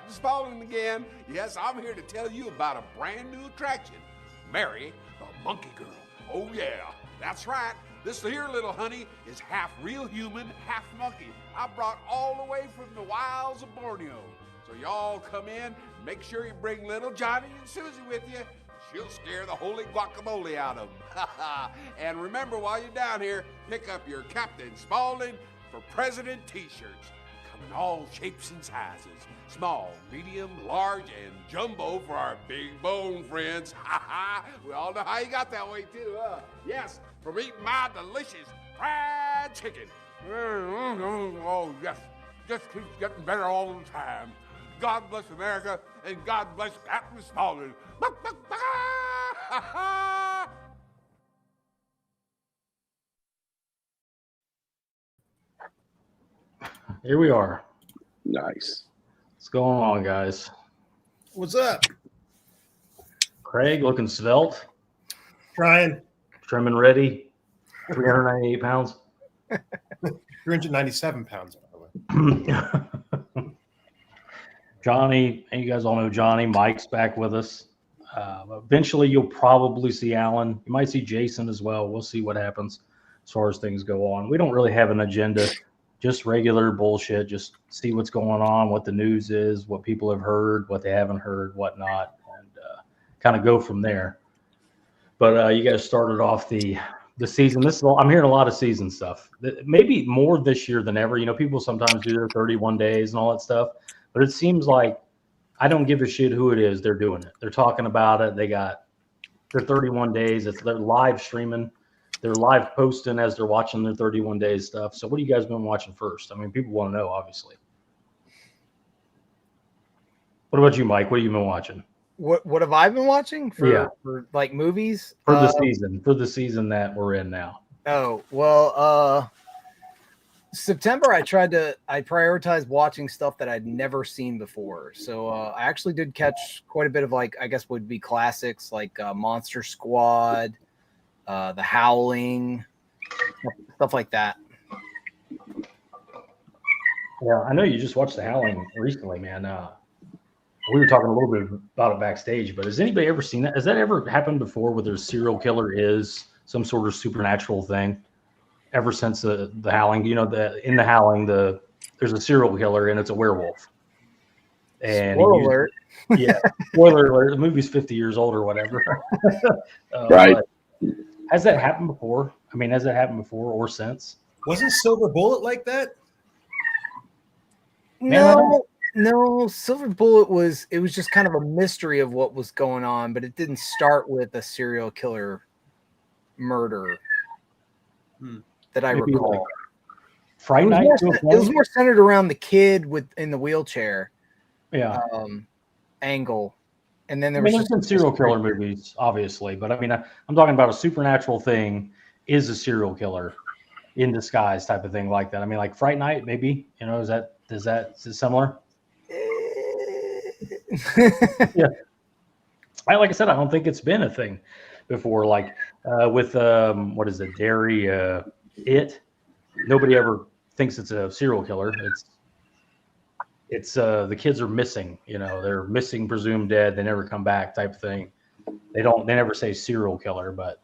Captain Spaulding again. Yes, I'm here to tell you about a brand new attraction, Mary the Monkey Girl. Oh yeah, that's right. This here little honey is half real human, half monkey. I brought all the way from the wilds of Borneo. So y'all come in, make sure you bring little Johnny and Susie with you. She'll scare the holy guacamole out of them. And remember, while you're down here, pick up your Captain Spaulding for President t-shirts. Come in all shapes and sizes. Small, medium, large, and jumbo for our big bone friends. We all know how you got that way too, huh? Yes, from eating my delicious fried chicken. Oh, yes. Just keeps getting better all the time. God bless America, and God bless Captain Spaulding. Here we are. Nice. What's going on, guys? What's up? Craig looking svelte, Trying. trim and ready, 398 pounds. 397 pounds, by the way. Johnny, and you guys all know Johnny. Mike's back with us. Eventually, you'll probably see Alan. You might see Jason as well. We'll see what happens as far as things go on. We don't really have an agenda, just regular bullshit. Just see what's going on, what the news is, what people have heard, what they haven't heard, whatnot, and kind of go from there. But you guys started off the season. I'm hearing a lot of season stuff. Maybe more this year than ever. You know, people sometimes do their 31 days and all that stuff. But it seems like I don't give a shit who it is. They're doing it. They're talking about it. They got their 31 days. They're live streaming. They're live posting as they're watching their 31 days stuff. So what have you guys been watching first? I mean, people want to know, obviously. What about you, Mike? What have you been watching? What have I been watching for like movies? For the season that we're in now. Oh, well, September I prioritized watching stuff that I'd never seen before. So I actually did catch quite a bit of, like, I guess would be classics like Monster Squad, The Howling, stuff like that. Yeah, I know you just watched The Howling recently, man. We were talking a little bit about it backstage, but has anybody ever seen that? Has that ever happened before where there's serial killer is some sort of supernatural thing? Ever since the Howling, you know, in the Howling, there's a serial killer and it's a werewolf. And spoiler alert. Yeah, spoiler alert. The movie's 50 years old or whatever. Right. Has that happened before? I mean, has that happened before or since? Wasn't Silver Bullet like that? No, Silver Bullet was just kind of a mystery of what was going on, but it didn't start with a serial killer murder that I recall. Like Fright Night. It was more centered around the kid in the wheelchair. Yeah. Angle. And then there's been serial killer movies, obviously, but I mean, I'm talking about a supernatural thing is a serial killer in disguise type of thing like that. I mean, like Fright Night, maybe, you know, is it similar? Yeah. Like I said, I don't think it's been a thing before. Like with what is it, Derry? It. Nobody ever thinks it's a serial killer. It's the kids are missing. You know, they're missing, presumed dead. They never come back, type of thing. They never say serial killer, but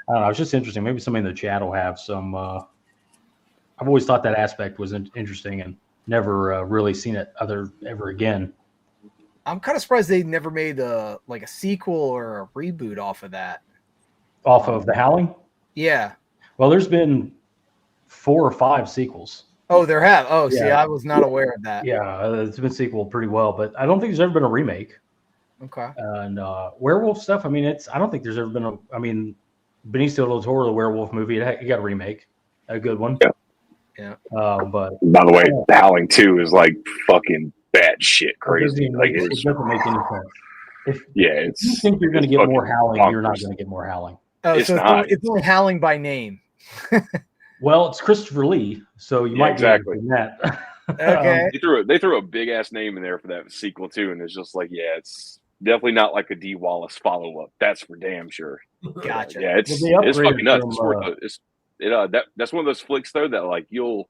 I don't know. It's just interesting. Maybe somebody in the chat will have some. I've always thought that aspect was interesting and never really seen it ever again. I'm kind of surprised they never made a sequel or a reboot off of that. Off of The Howling? Yeah. Well, there's been 4 or 5 sequels. Oh, there have. Oh, yeah. See, I was not aware of that. Yeah, it's been sequel pretty well, but I don't think there's ever been a remake. Okay. And werewolf stuff, I mean, I don't think there's ever been Benicio del Toro, the werewolf movie, it got a remake, a good one. Yeah. But by the way, The Howling 2 is like fucking bad shit crazy. It doesn't make any sense. If you it's. think you're going to get more Howling, you're not going to get more Howling. Oh, it's only Howling by name. Well, it's Christopher Lee, so you might exactly get that. Okay. They threw a big ass name in there for that sequel too, and it's just like, yeah, it's definitely not like a D. Wallace follow up. That's for damn sure. Gotcha. Yeah, it's fucking nuts. That's one of those flicks though that like you'll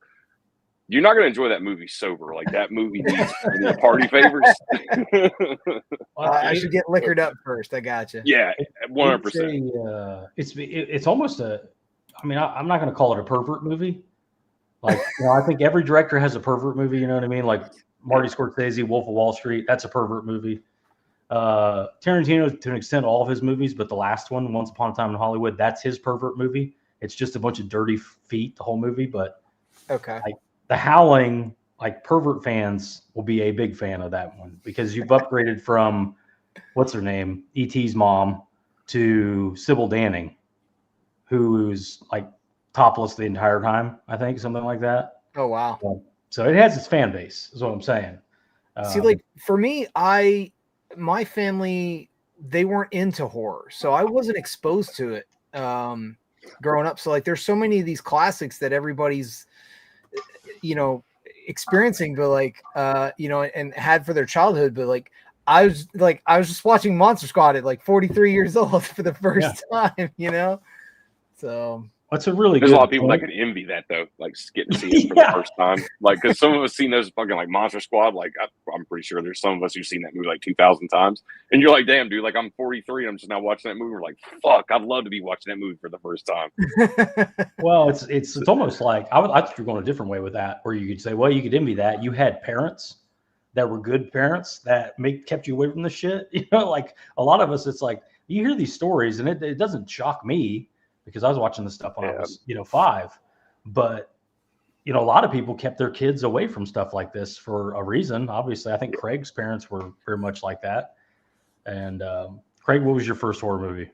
You're not going to enjoy that movie sober. Like that movie needs party favors. I should get liquored up first. I gotcha. Yeah, 100%. It's almost a. I mean, I'm not going to call it a pervert movie. Like, I think every director has a pervert movie. You know what I mean? Like Marty Scorsese, Wolf of Wall Street. That's a pervert movie. Tarantino, to an extent, all of his movies, but the last one, Once Upon a Time in Hollywood, that's his pervert movie. It's just a bunch of dirty feet the whole movie, but okay. The Howling, like pervert fans will be a big fan of that one because you've upgraded from what's her name, E.T.'s mom, to Sybil Danning, who's like topless the entire time. I think something like that. Oh wow! So it has its fan base, is what I'm saying. See, like for me, my family, they weren't into horror, so I wasn't exposed to it growing up. So like, there's so many of these classics that everybody's experiencing, but like and had for their childhood, but like I was just watching Monster Squad at like 43 years old for the first time, so that's a really there's good a lot of people point. that could envy that though, like getting to see it for the first time, like because some of us seen those fucking like Monster Squad, like I'm pretty sure there's some of us who've seen that movie like 2,000 times, and you're like, damn dude, like I'm 43 and I'm just now watching that movie. We're like, fuck, I'd love to be watching that movie for the first time. Well, it's almost like I thought you were going a different way with that, where you could say, well, you could envy that. You had parents that were good parents that kept you away from the shit. Like a lot of us, it's like you hear these stories and it doesn't shock me because I was watching this stuff when I was 5, but a lot of people kept their kids away from stuff like this for a reason. Obviously, I think Craig's parents were very much like that. And Craig, what was your first horror movie?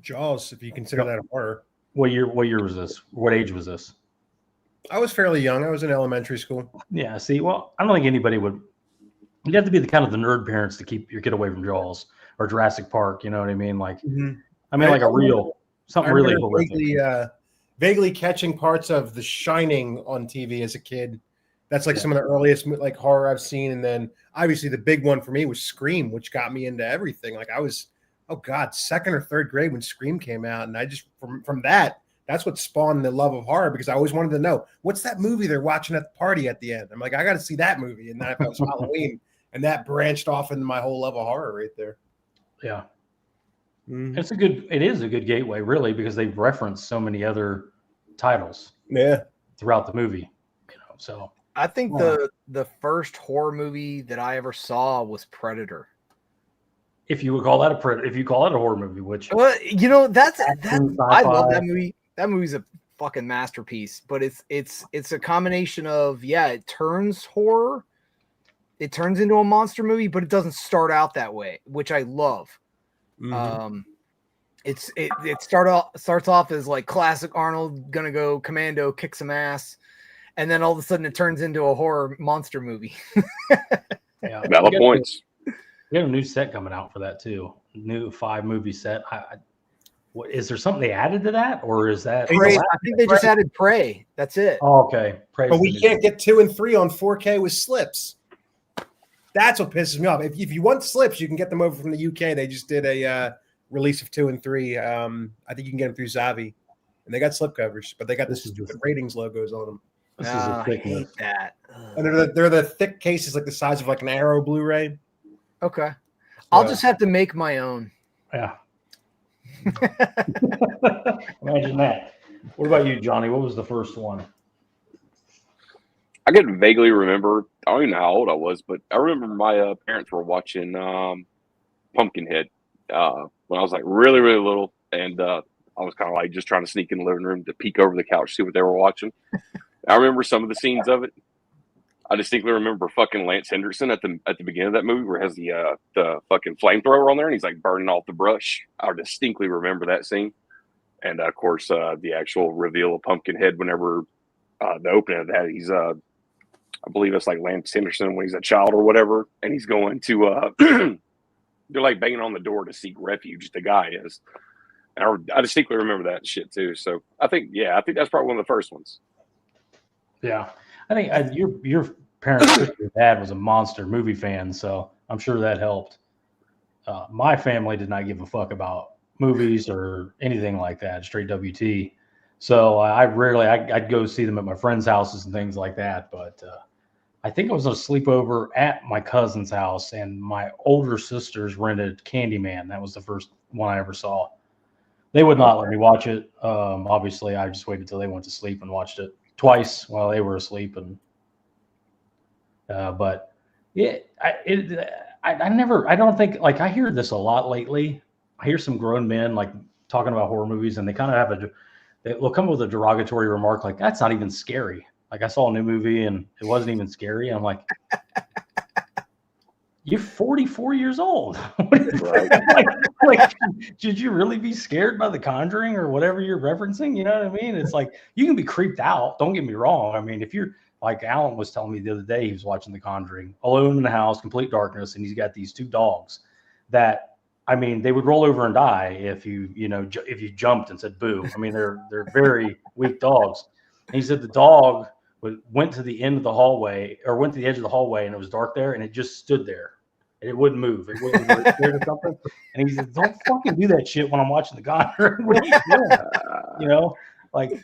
Jaws, if you consider that a horror. What year was this? What age was this? I was fairly young. I was in elementary school. Yeah. See, well, I don't think anybody would. You'd have to be the kind of the nerd parents to keep your kid away from Jaws or Jurassic Park. You know what I mean? Like, like a real something really horrific. Vaguely catching parts of The Shining on TV as a kid. That's like some of the earliest like horror I've seen. And then obviously the big one for me was Scream, which got me into everything. Like I was, second or third grade when Scream came out. And I just, from that's what spawned the love of horror because I always wanted to know, what's that movie they're watching at the party at the end? I'm like, I got to see that movie. And then if it was Halloween, and that branched off into my whole love of horror right there. Yeah. It is a good gateway, really, because they've referenced so many other titles throughout the movie. So I think the first horror movie that I ever saw was Predator. If you would call that if you call it a horror movie, which that's I love that movie. That movie's a fucking masterpiece. But it's a combination of it turns horror, it turns into a monster movie, but it doesn't start out that way, which I love. It starts off as like classic Arnold gonna go commando, kick some ass, and then all of a sudden it turns into a horror monster movie. Valid points. We have a new set coming out for that too. New 5-movie set. What is there something they added to that, or is that? Prey, I think they just added Prey. That's it. Oh, okay. Prey, but we can't get 2 and 3 on 4K with slips. That's what pisses me off. If you want slips, you can get them over from the UK. They just did a release of 2 and 3. I think you can get them through Zavi, and they got slip covers, but they got the stupid ratings logos on them. I hate that. And they're the thick cases, like the size of like an Arrow Blu-ray. Okay, I'll just have to make my own. Yeah. Imagine that. What about you, Johnny? What was the first one? I can vaguely remember. I don't even know how old I was, but I remember my parents were watching Pumpkinhead when I was like really, really little, and I was kind of like just trying to sneak in the living room to peek over the couch, see what they were watching. I remember some of the scenes of it. I distinctly remember fucking Lance Henriksen at the beginning of that movie where it has the fucking flamethrower on there and he's like burning off the brush. I distinctly remember that scene. And of course, the actual reveal of Pumpkinhead whenever the opening of that, he's I believe it's like Lance Henriksen when he's a child or whatever, and he's going to they're like banging on the door to seek refuge. The guy is, and I distinctly remember that shit too. So I think that's probably one of the first ones. Yeah, I think your parents, your dad was a monster movie fan, so I'm sure that helped. My family did not give a fuck about movies or anything like that. Straight WT. So I'd go see them at my friends' houses and things like that. But I think I was on a sleepover at my cousin's house, and my older sisters rented Candyman. That was the first one I ever saw. They would not let me watch it. Obviously, I just waited till they went to sleep and watched it twice while they were asleep. And but yeah, I don't think, like, I hear this a lot lately. I hear some grown men like talking about horror movies, and they kind of have they'll come up with a derogatory remark like, "That's not even scary." Like, I saw a new movie and it wasn't even scary. I'm like, you're 44 years old. like, should you really be scared by The Conjuring or whatever you're referencing? You know what I mean? It's like, you can be creeped out. Don't get me wrong. I mean, if you're like Alan was telling me the other day, he was watching The Conjuring alone in the house, complete darkness, and he's got these two dogs that, I mean, they would roll over and die if you jumped and said boo. I mean, they're very weak dogs. And he said the dog went to the end of the hallway, or went to the edge of the hallway, and it was dark there, and it just stood there. And it wouldn't move. It wouldn't move or something. And he said, "Don't fucking do that shit when I'm watching The Conjuring." What are you doing? You know, like,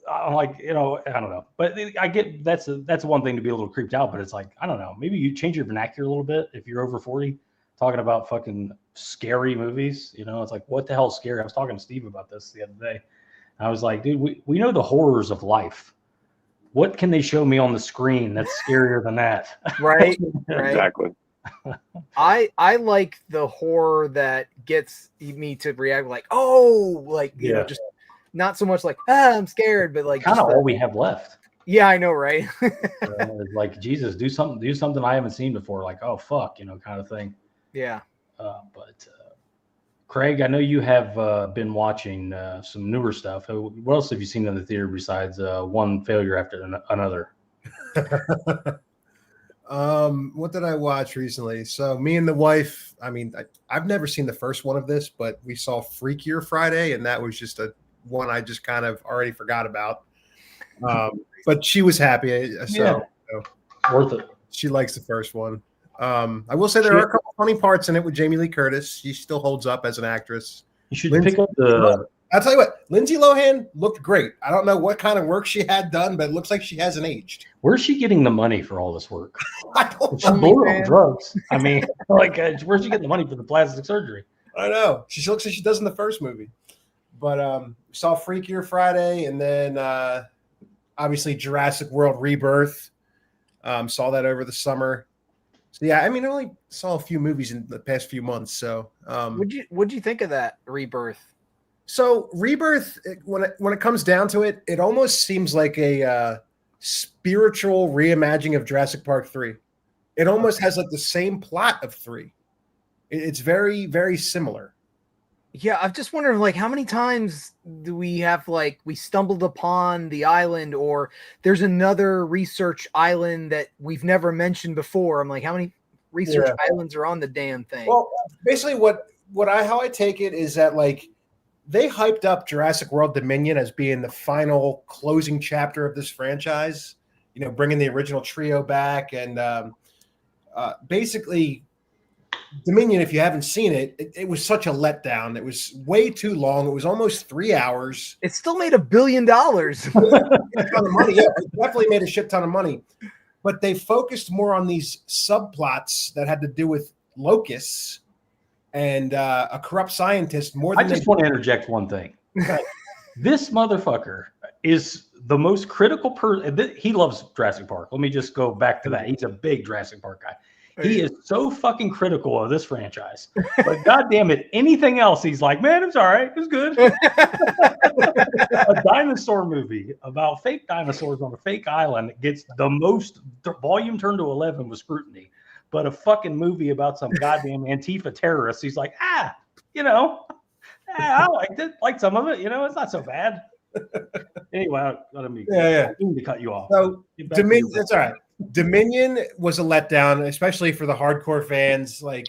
I'm like, I don't know. But I get that's one thing to be a little creeped out, but it's like, I don't know. Maybe you change your vernacular a little bit if you're over 40, talking about fucking scary movies. It's like, what the hell is scary? I was talking to Steve about this the other day. I was like, dude, we know the horrors of life. What can they show me on the screen that's scarier than that? Right. Exactly. I like the horror that gets me to react like, oh, like, just not so much like, I'm scared, but like kind of all we have left. Yeah, I know, right? It's like, Jesus, do something I haven't seen before. Like, oh fuck, kind of thing. Yeah. But Craig, I know you have been watching some newer stuff. What else have you seen in the theater besides one failure after another? What did I watch recently? So me and the wife, I mean, I've never seen the first one of this, but we saw Freakier Friday, and that was just one I just kind of already forgot about. But she was happy, so worth it. She likes the first one. I will say there are a couple funny parts in it with Jamie Lee Curtis. She still holds up as an actress. You should pick up the. I'll tell you what, Lindsay Lohan looked great. I don't know what kind of work she had done, but it looks like she hasn't aged. Where's she getting the money for all this work? I don't She's blown on drugs. I mean, like, where's she getting the money for the plastic surgery? I know. She looks like she does in the first movie. But saw Freakier Friday, and then obviously Jurassic World Rebirth. Saw that over the summer. So yeah, I mean, I only saw a few movies in the past few months. So what'd you think of that Rebirth? So Rebirth, when it comes down to it, it almost seems like a spiritual reimagining of Jurassic Park 3. It almost has like the same plot of 3. It's very, very similar. Yeah, I'm just wondering, like, how many times do we have, like, we stumbled upon the island, or there's another research island that we've never mentioned before? I'm like, how many research islands are on the damn thing? Well, basically how I take it is that, like, they hyped up Jurassic World Dominion as being the final closing chapter of this franchise, bringing the original trio back. And basically, Dominion, if you haven't seen it, it was such a letdown. It was way too long. It was almost 3 hours. It still made $1 billion. A ton of money. Yeah, it definitely made a shit ton of money. But they focused more on these subplots that had to do with locusts and a corrupt scientist more than I just want to interject one thing. This motherfucker is the most critical person. He loves Jurassic Park. Let me just go back to that. He's a big Jurassic Park guy. He is so fucking critical of this franchise. But goddamn it, anything else, he's like, man, it's all right. It's good. A dinosaur movie about fake dinosaurs on a fake island gets the most volume turned to 11 with scrutiny. But a fucking movie about some goddamn Antifa terrorists, he's like, I liked it. Like some of it, it's not so bad. Anyway, I didn't mean to cut you off. So Dominion, that's all right. Dominion was a letdown, especially for the hardcore fans. Like,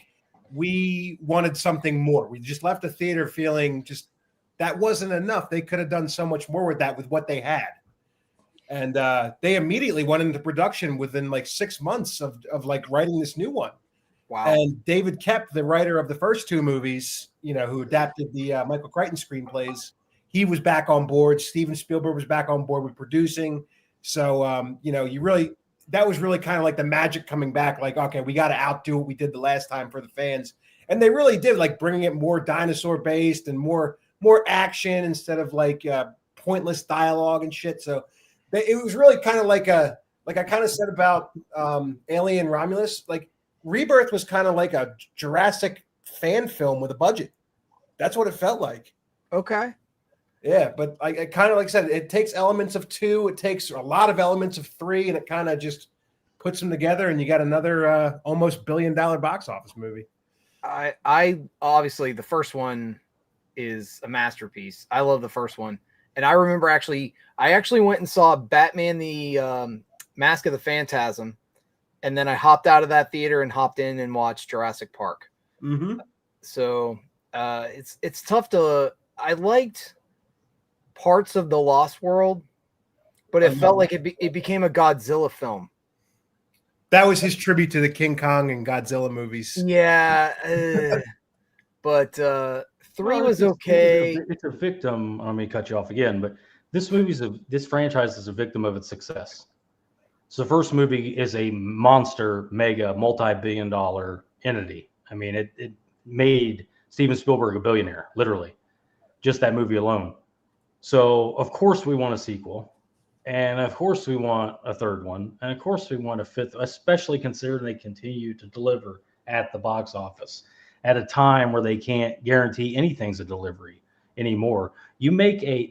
we wanted something more. We just left the theater feeling just that wasn't enough. They could have done so much more with that, with what they had. And they immediately went into production within like 6 months of like writing this new one. Wow. And David Koepp, the writer of the first two movies, who adapted the Michael Crichton screenplays, he was back on board. Steven Spielberg was back on board with producing. So, that was really kind of like the magic coming back. Like, okay, we got to outdo what we did the last time for the fans. And they really did, like bringing it more dinosaur based and more action instead of like pointless dialogue and shit. So it was really kind of like I kind of said about Alien Romulus, like Rebirth was kind of like a Jurassic fan film with a budget. That's what it felt like. Okay. Yeah, but I kind of like I said, it takes elements of 2, it takes a lot of elements of 3, and it kind of just puts them together, and you got another almost $1 billion box office movie. I obviously the first one is a masterpiece. I love the first one, and I remember I actually went and saw Batman the Mask of the Phantasm, and then I hopped out of that theater and hopped in and watched Jurassic Park. Mm-hmm. So it's tough to. I liked parts of The Lost World, but it felt like it became a Godzilla film. That was his tribute to the King Kong and Godzilla movies. Yeah, but 3 was okay. It's a victim. I mean, cut you off again, but this franchise is a victim of its success. So the first movie is a monster, mega, multi-billion-dollar entity. I mean, it made Steven Spielberg a billionaire, literally, just that movie alone. So of course we want a sequel. And of course we want a third one. And of course we want a fifth, especially considering they continue to deliver at the box office at a time where they can't guarantee anything's a delivery anymore. You make a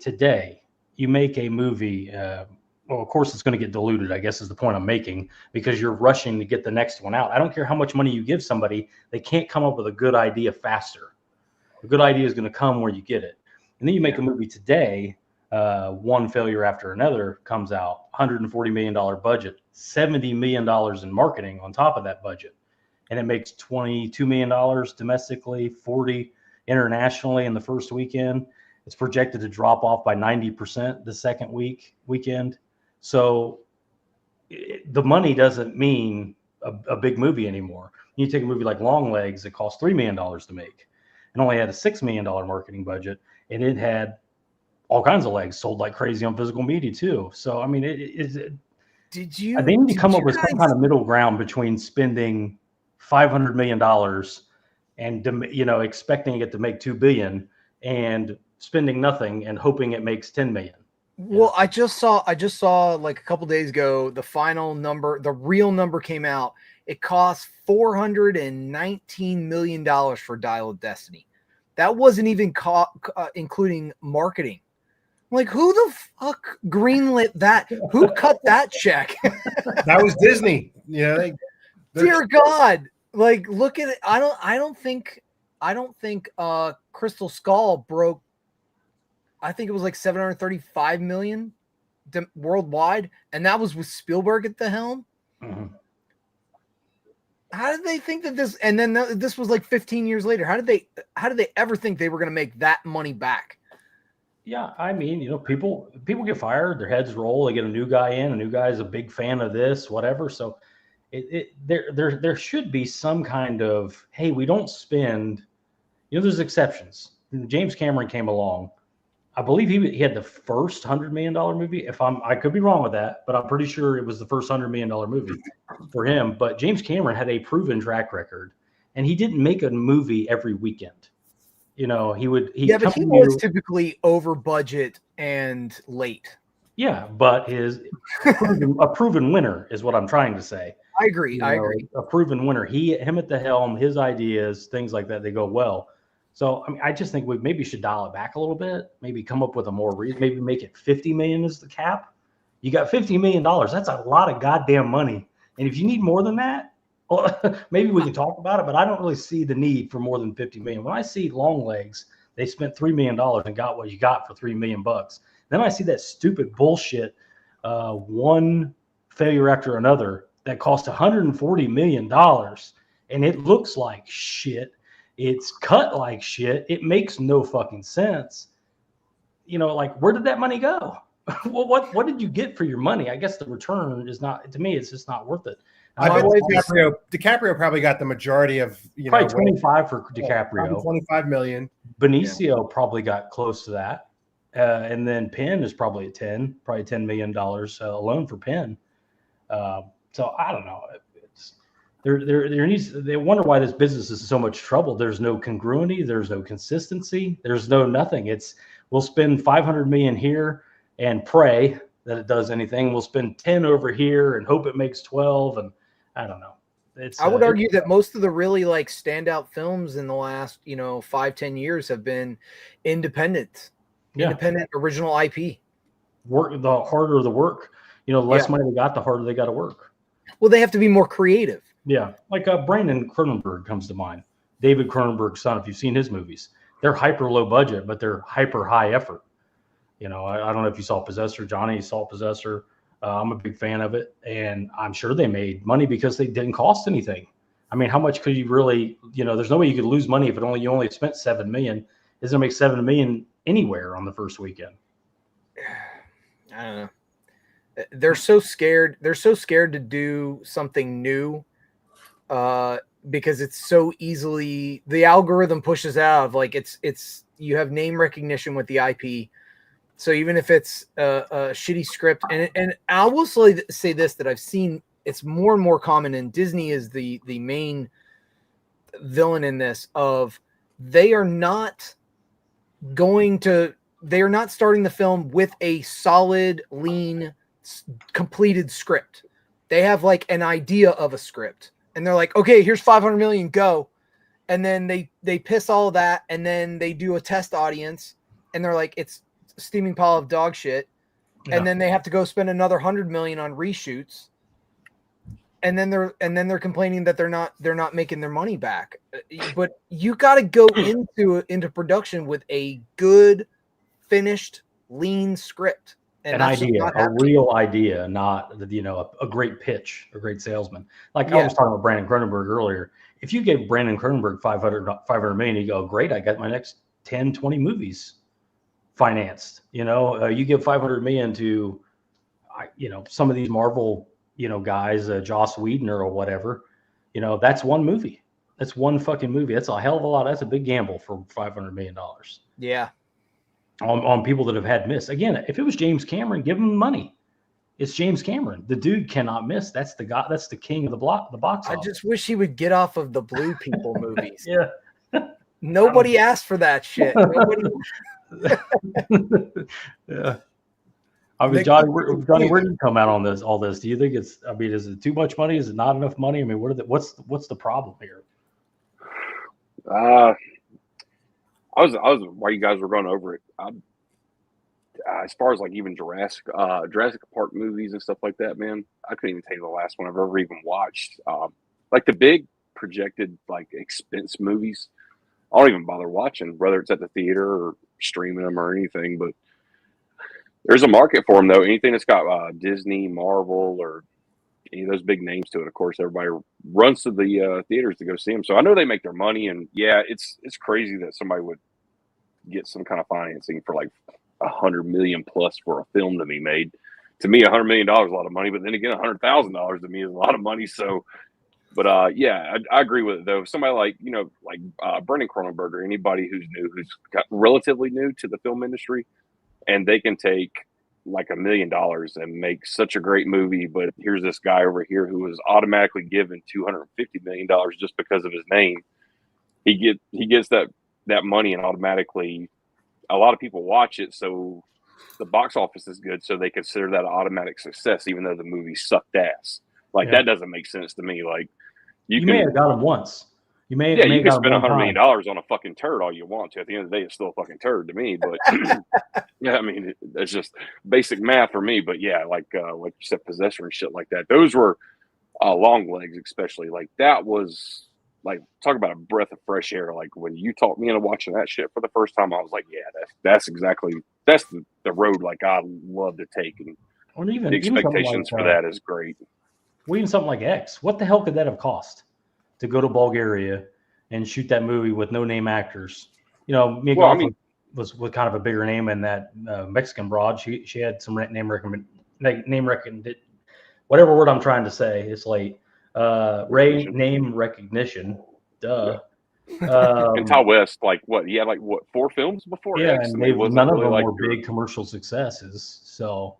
movie, well, of course it's going to get diluted, I guess is the point I'm making, because you're rushing to get the next one out. I don't care how much money you give somebody, they can't come up with a good idea faster. A good idea is going to come where you get it. And then you make a movie today, one failure after another comes out, $140 million budget, $70 million in marketing on top of that budget. And it makes $22 million domestically, 40 internationally in the first weekend. It's projected to drop off by 90% the second weekend. So the money doesn't mean a big movie anymore. You take a movie like Longlegs, it cost $3 million to make and only had a $6 million marketing budget. And it had all kinds of legs, sold like crazy on physical media too. So, I mean, they need to come up with some kind of middle ground between spending $500 million and, expecting it to make $2 billion and spending nothing and hoping it makes $10 million. Well, I just saw like a couple days ago, the final number, the real number came out. It cost $419 million for Dial of Destiny. That wasn't even including marketing. Like, who the fuck greenlit that? Who cut that check? That was Disney. Yeah. Dear God. Like, look at it. I don't think Crystal Skull broke. I think it was like 735 million worldwide. And that was with Spielberg at the helm. Mm-hmm. How did they think that this, and then this was like 15 years later. How did they ever think they were going to make that money back? Yeah. I mean, people get fired, their heads roll, they get a new guy in, a new guy is a big fan of this, whatever. So there should be some kind of, hey, we don't spend, there's exceptions. James Cameron came along. I believe he had the first $100 million movie. I could be wrong with that, but I'm pretty sure it was the first $100 million movie for him. But James Cameron had a proven track record, and he didn't make a movie every weekend. He was typically over budget and late. Yeah, but a proven winner is what I'm trying to say. I agree. A proven winner. Him at the helm, his ideas, things like that, they go well. So, I mean, I just think we maybe should dial it back a little bit. Maybe come up with a more reason. Maybe make it $50 million as the cap. You got $50 million. That's a lot of goddamn money. And if you need more than that, well, maybe we can talk about it. But I don't really see the need for more than $50 million. When I see Longlegs, they spent $3 million and got what you got for $3 million. Then I see that stupid bullshit, one failure after another that cost $140 million, and it looks like shit. It's cut like shit. It makes no fucking sense. Like, where did that money go? Well, what did you get for your money? I guess the return is not, to me, it's just not worth it. I bet DiCaprio probably got the majority of, probably 25 for DiCaprio. 25 million. Benicio probably got close to that. And then Penn is probably at 10, probably $10 million alone for Penn. So I don't know. They wonder why this business is in so much trouble. There's no congruity. There's no consistency. There's no nothing. We'll spend 500 million here and pray that it does anything. We'll spend 10 over here and hope it makes 12. And I don't know. I would argue that most of the really like standout films in the last, 5-10 years have been independent original IP. Work, the harder the work, the less money they got, the harder they got to work. Well, they have to be more creative. Yeah. Like Brandon Cronenberg comes to mind. David Cronenberg's son, if you've seen his movies, they're hyper low budget, but they're hyper high effort. I don't know if you saw Possessor. Johnny saw Possessor. I'm a big fan of it, and I'm sure they made money because they didn't cost anything. I mean, how much could you really, there's no way you could lose money if you only spent $7 million. It's gonna make $7 million anywhere on the first weekend. I don't know. They're so scared. They're so scared to do something new, because it's so easily the algorithm pushes out of like it's you have name recognition with the IP. So even if it's a shitty script, and I will say this, that I've seen it's more and more common, and Disney is the main villain in this, of they are not starting the film with a solid, lean, completed script. They have like an idea of a script, and they're like, okay, here's 500 million, go. And then they piss all of that, and then they do a test audience, and they're like, it's steaming pile of dog shit. Yeah. And then they have to go spend another 100 million on reshoots. And then they're complaining that they're not making their money back. But you got to go into production with a good, finished, lean script. And an idea, a real idea, not a great pitch, a great salesman. Like I was talking about Brandon Cronenberg earlier. If you gave Brandon Cronenberg 500 million, you go, great, I got my next 10, 20 movies financed. You give 500 million to, some of these Marvel, guys, Joss Whedon or whatever, that's one movie. That's one fucking movie. That's a hell of a lot. That's a big gamble for $500 million. Yeah. On people that have had miss. Again, if it was James Cameron, give him money. It's James Cameron. The dude cannot miss. That's the guy. That's the king of the box office. I just wish he would get off of the Blue People movies. Yeah. Nobody asked for that shit. Yeah. I mean, Johnny, where do you come out on all this? Do you think is it too much money? Is it not enough money? I mean, what's the problem here? I was while you guys were going over it. As far as like even Jurassic Park movies and stuff like that, man, I couldn't even tell you the last one I've ever even watched. Like the big projected like expense movies, I don't even bother watching, whether it's at the theater or streaming them or anything. But there's a market for them, though. Anything that's got Disney, Marvel, or any of those big names to it, of course, everybody runs to the theaters to go see them. So I know they make their money, and yeah, it's crazy that somebody would get some kind of financing for like $100 million plus for a film to be made. To me, $100 million is a lot of money, but then again, $100,000 to me is a lot of money. So, but yeah, I agree with it though. Somebody like Brandon Cronenberg or anybody who's relatively new to the film industry, and they can take like $1 million and make such a great movie. But here's this guy over here who was automatically given $250 million just because of his name. He gets that money, and automatically a lot of people watch it. So the box office is good. So they consider that an automatic success, even though the movie sucked ass. Like that doesn't make sense to me. Like you may have got him once. You can spend $100 million on a fucking turd all you want to. At the end of the day, it's still a fucking turd to me. But yeah, I mean, it's just basic math for me. But yeah, like you said, Possessor and shit like that. Those were long legs, especially. Like that was like, talk about a breath of fresh air. Like when you talked me into watching that shit for the first time, I was like, yeah, that's the road like I love to take. And the expectations for that is great. Well, even something like X, what the hell could that have cost to go to Bulgaria and shoot that movie with no name actors? Mia Goth was kind of a bigger name in that Mexican broad. She had some name recognition, whatever word I'm trying to say. It's like name recognition. Duh. And Ty West, like what? He had like what 4 films before Yeah, X, and and they wasn't none of really them like were big commercial successes. So,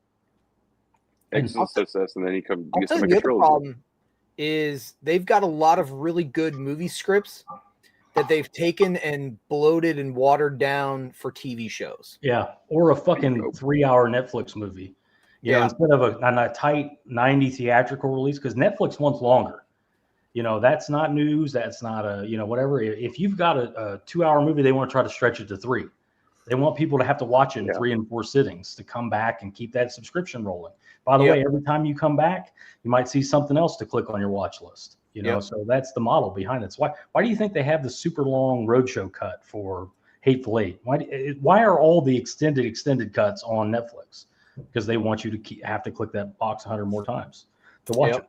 X is a success, and then he I'll gets tell to you make the a other trilogy. problem is they've got a lot of really good movie scripts that they've taken and bloated and watered down for TV shows. yeah, or a fucking 3-hour Netflix movie. You know, instead of a tight 90 theatrical release, because Netflix wants longer. You know, that's not news. That's not a, you know, whatever. If you've got a 2-hour movie, they want to try to stretch it to 3. They want people to have to watch it in 3 and 4 sittings to come back and keep that subscription rolling. By the way, every time you come back, you might see something else to click on your watch list. You know, so that's the model behind it. So why do you think they have the super long roadshow cut for Hateful Eight? Why are all the extended cuts on Netflix? Because they want you to have to click that box 100 more times to watch it.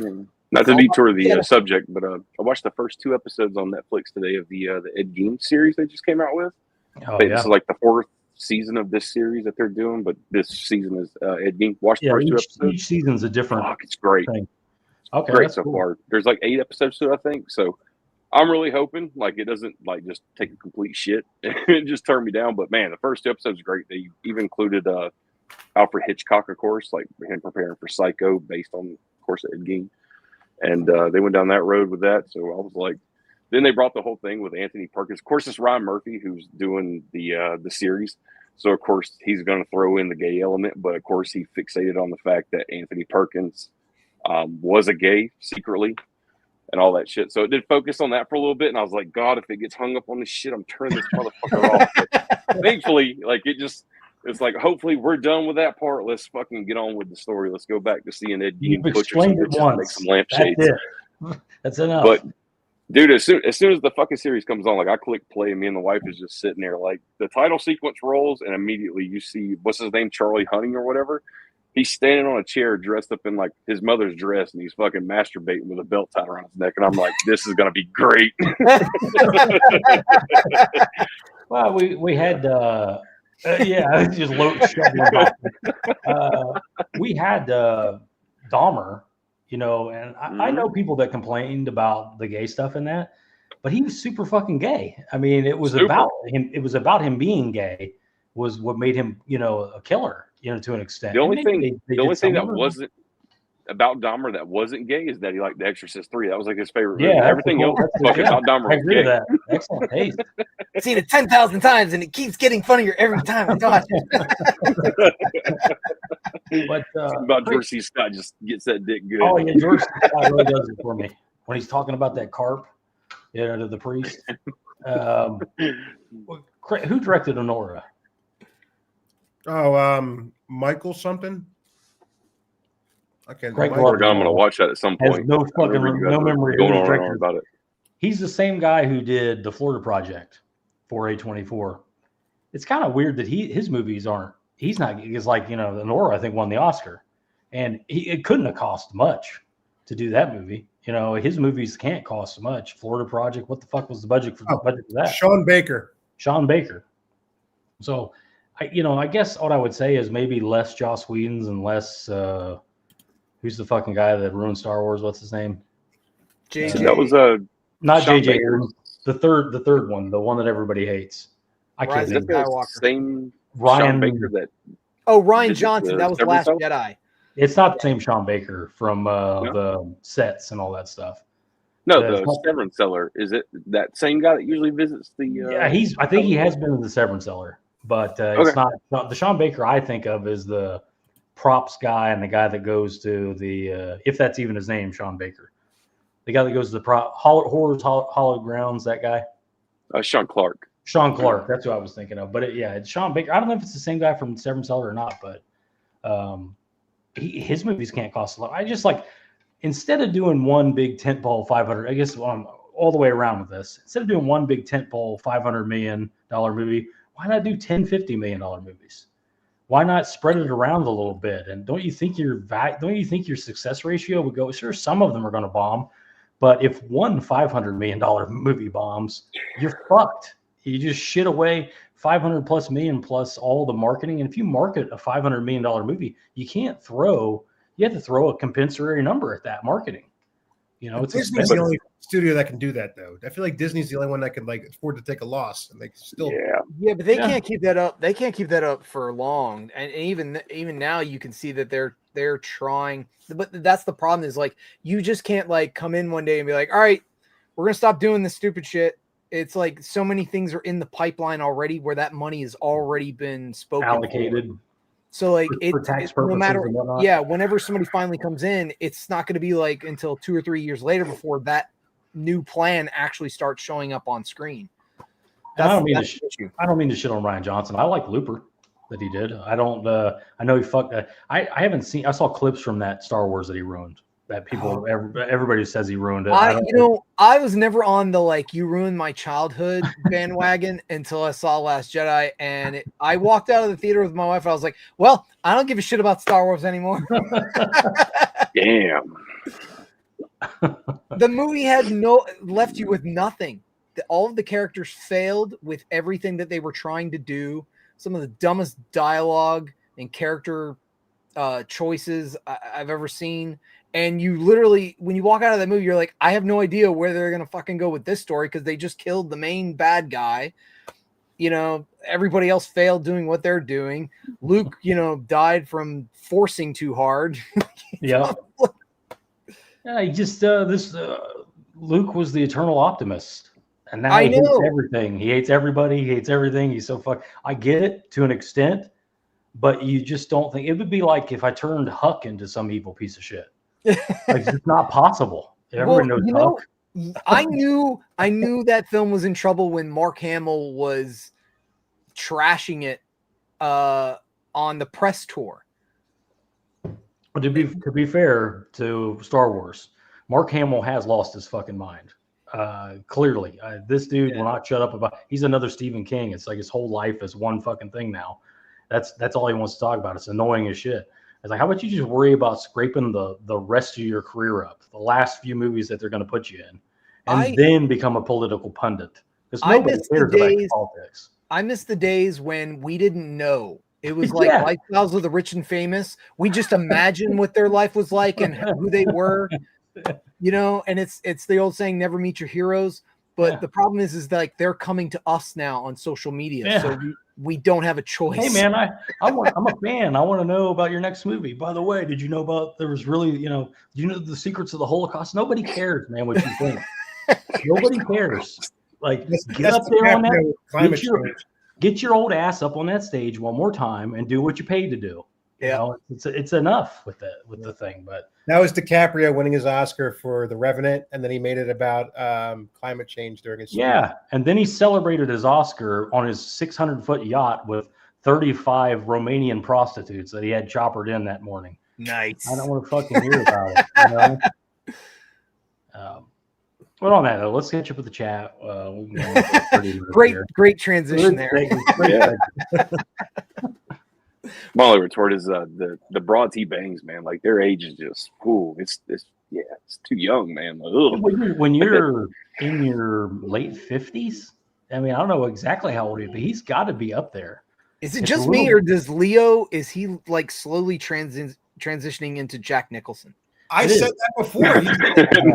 Yeah. Not to detour the subject, but I watched the first 2 episodes on Netflix today of the Ed Gein series they just came out with. This is like the 4th season of this series that they're doing, but this season is Ed Gein. Watch the first 2 episodes. Each season's a different. Fuck, it's great. Thing. Okay, great so far. There's like 8 episodes to it, I think. So I'm really hoping like it doesn't like just take a complete shit and just turn me down. But man, the first 2 episodes are great. They even included Alfred Hitchcock, of course, like him preparing for Psycho, based on, of course, Ed Gein. And they went down that road with that. So I was like, then they brought the whole thing with Anthony Perkins. Of course, it's Ryan Murphy who's doing the series. So, of course, he's going to throw in the gay element. But, of course, he fixated on the fact that Anthony Perkins was a gay secretly and all that shit. So it did focus on that for a little bit. And I was like, God, if it gets hung up on this shit, I'm turning this motherfucker off. But thankfully, like it's like, hopefully we're done with that part. Let's fucking get on with the story. Let's go back to seeing Ed Gein butcher some bitches and make some lampshades. That's enough. But dude, as soon as the fucking series comes on, like I click play and me and the wife is just sitting there, like the title sequence rolls and immediately you see, what's his name? Charlie Hunting or whatever. He's standing on a chair dressed up in like his mother's dress and he's fucking masturbating with a belt tied around his neck. And I'm like, this is going to be great. Well, we had, just we had Dahmer, you know, and I know people that complained about the gay stuff in that, but he was super fucking gay. I mean, it was about him. It was about him being gay was what made him, you know, a killer, you know, to an extent. The only thing that wasn't about Dahmer that wasn't gay is that he liked The Exorcist 3. That was like his favorite movie. Everything else about Dahmer was gay. That. Excellent taste. I've seen it 10,000 times and it keeps getting funnier every time I watch it. But about George C. Scott just gets that dick good. Oh yeah, George C. Scott really does it for me when he's talking about that carp, you know, to the priest. Who directed Honora? Oh, Michael something. Okay, Greg I'm going to watch that at some point. Has no memory going on about it. He's the same guy who did the Florida Project for A24. It's kind of weird that his movies aren't. He's not. It's like, you know, Honora I think won the Oscar, and it couldn't have cost much to do that movie. You know, his movies can't cost much. Florida Project. What the fuck was the budget for that? Sean Baker. So, I guess what I would say is maybe less Joss Whedon's and less. Who's the fucking guy that ruined Star Wars? What's his name? JJ. That was not Sean JJ. Baker. The third one, the one that everybody hates. I can't think. Same Ryan Sean Baker that. Oh, Ryan Johnson. That was Last Jedi. It's not the same Sean Baker from the sets and all that stuff. No, the Severance Cellar. Is it that same guy that usually visits the? Yeah, I think he has been in the Severance Cellar, but it's not the Sean Baker I think of is the props guy and the guy that goes to the if that's even his name, Sean Baker, the guy that goes to the horrors, Hallowed Grounds, that guy. Sean Clark. That's who I was thinking of. But it's Sean Baker. I don't know if it's the same guy from Severance Cellar or not, but his movies can't cost a lot. I just like, instead of doing one big tentpole 500, I guess all the way around with this, instead of doing one big tentpole $500 million movie, why not do $10-50 million movies? Why not spread it around a little bit? And don't you think your success ratio would go? Sure, some of them are going to bomb, but if one $500 million movie bombs, you're fucked. You just shit away $500+ million plus all the marketing. And if you market a $500 million movie, you have to throw a compensatory number at that marketing. You know, it's Disney's the expensive. only studio that can do that, though. I feel like Disney's the only one that can like afford to take a loss, and they can still. Yeah, but they Yeah. can't keep that up. They can't keep that up for long. And even now, you can see that they're trying. But that's the problem. Is like you just can't like come in one day and be like, all right, we're gonna stop doing this stupid shit. It's like so many things are in the pipeline already where that money has already been spoken Allocated. for. So like For tax no purposes matter and whatnot. yeah, whenever somebody finally comes in, it's not going to be like until 2 or 3 years later before that new plan actually starts showing up on screen. And I don't That's the issue. mean to shit on Ryan Johnson. I like Looper that he did. I don't. I know he fucked. I haven't seen. I saw clips from that Star Wars that he ruined. That people, everybody says he ruined it. I was never on the like you ruined my childhood bandwagon until I saw Last Jedi, and I walked out of the theater with my wife. I was like, well, I don't give a shit about Star Wars anymore. Damn. The movie had left you with nothing. All of the characters failed with everything that they were trying to do. Some of the dumbest dialogue and character choices I've ever seen. And you literally, when you walk out of that movie, you're like, I have no idea where they're going to fucking go with this story because they just killed the main bad guy. You know, everybody else failed doing what they're doing. Luke, died from forcing too hard. Yeah. Yeah, he just Luke was the eternal optimist, and now he hates everything. He hates everybody. He hates everything. He's so fuck. I get it to an extent, but you just don't think it would be like if I turned Huck into some evil piece of shit. Like, it's not possible. Everyone knows Huck. I knew that film was in trouble when Mark Hamill was trashing it on the press tour. But to be fair to Star Wars, Mark Hamill has lost his fucking mind. Clearly, this dude will not shut up about. He's another Stephen King. It's like his whole life is one fucking thing now. That's all he wants to talk about. It's annoying as shit. It's like, how about you just worry about scraping the rest of your career up, the last few movies that they're going to put you in, and then become a political pundit. Because nobody cares about politics. I miss the days when we didn't know. It was like Lifestyles of the Rich and Famous. We just imagined what their life was like and who they were, and it's the old saying, never meet your heroes. But the problem is like they're coming to us now on social media. So we don't have a choice. Hey man, I'm a fan. I want to know about your next movie. By the way, did you know about there was really, the secrets of the Holocaust? Nobody cares, man, what you think. Nobody cares. Like, get up there on that. Get your old ass up on that stage one more time and do what you're paid to do. Yeah, it's enough with the thing. But that was DiCaprio winning his Oscar for The Revenant, and then he made it about climate change during his and then he celebrated his Oscar on his 600-foot yacht with 35 Romanian prostitutes that he had choppered in that morning. Nice. I don't want to fucking hear about it. But on that, let's catch up with the chat. Great transition there. My retort is the broads he bangs, man. Like, their age is just it's too young, man. When you're in your late 50s, I mean, I don't know exactly how old he is, but he's got to be up there. Is it just me, or does Leo? Is he like slowly transitioning into Jack Nicholson? I said that before.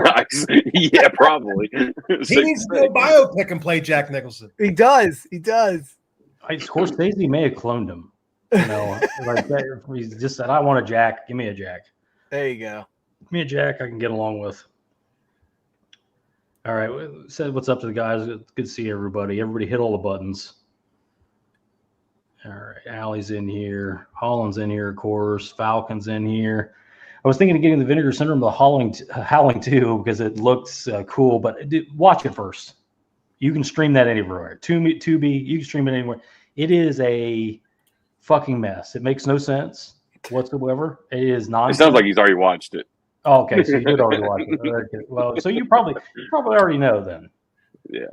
Nice. Yeah, probably. He needs to go biopic and play Jack Nicholson. He does. Scorsese may have cloned him. Like that. He just said, "I want a Jack. Give me a Jack." There you go. Give me a Jack I can get along with. All right. Said what's up to the guys. Good to see everybody. Everybody hit all the buttons. All right. Allie's in here. Holland's in here, of course. Falcon's in here. I was thinking of getting the Vinegar Syndrome, the Howling 2, because it looks cool, but watch it first. You can stream that anywhere. Tubi, you can stream it anywhere. It is a fucking mess. It makes no sense whatsoever. It is nonsense. It sounds like he's already watched it. Oh, okay, so you did already watch it. Okay. Well, so you probably already know then. Yeah.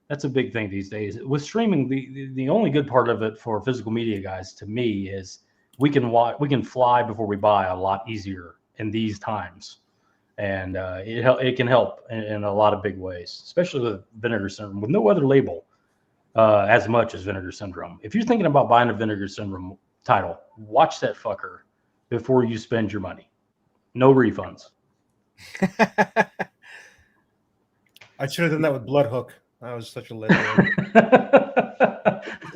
That's a big thing these days. With streaming, the only good part of it for physical media guys, to me, is we can fly before we buy a lot easier in these times, and it can help in a lot of big ways, especially with Vinegar Syndrome with no other label as much as Vinegar Syndrome. If you're thinking about buying a Vinegar Syndrome title, watch that fucker before you spend your money. No refunds. I should have done that with Bloodhook. I was such a legend.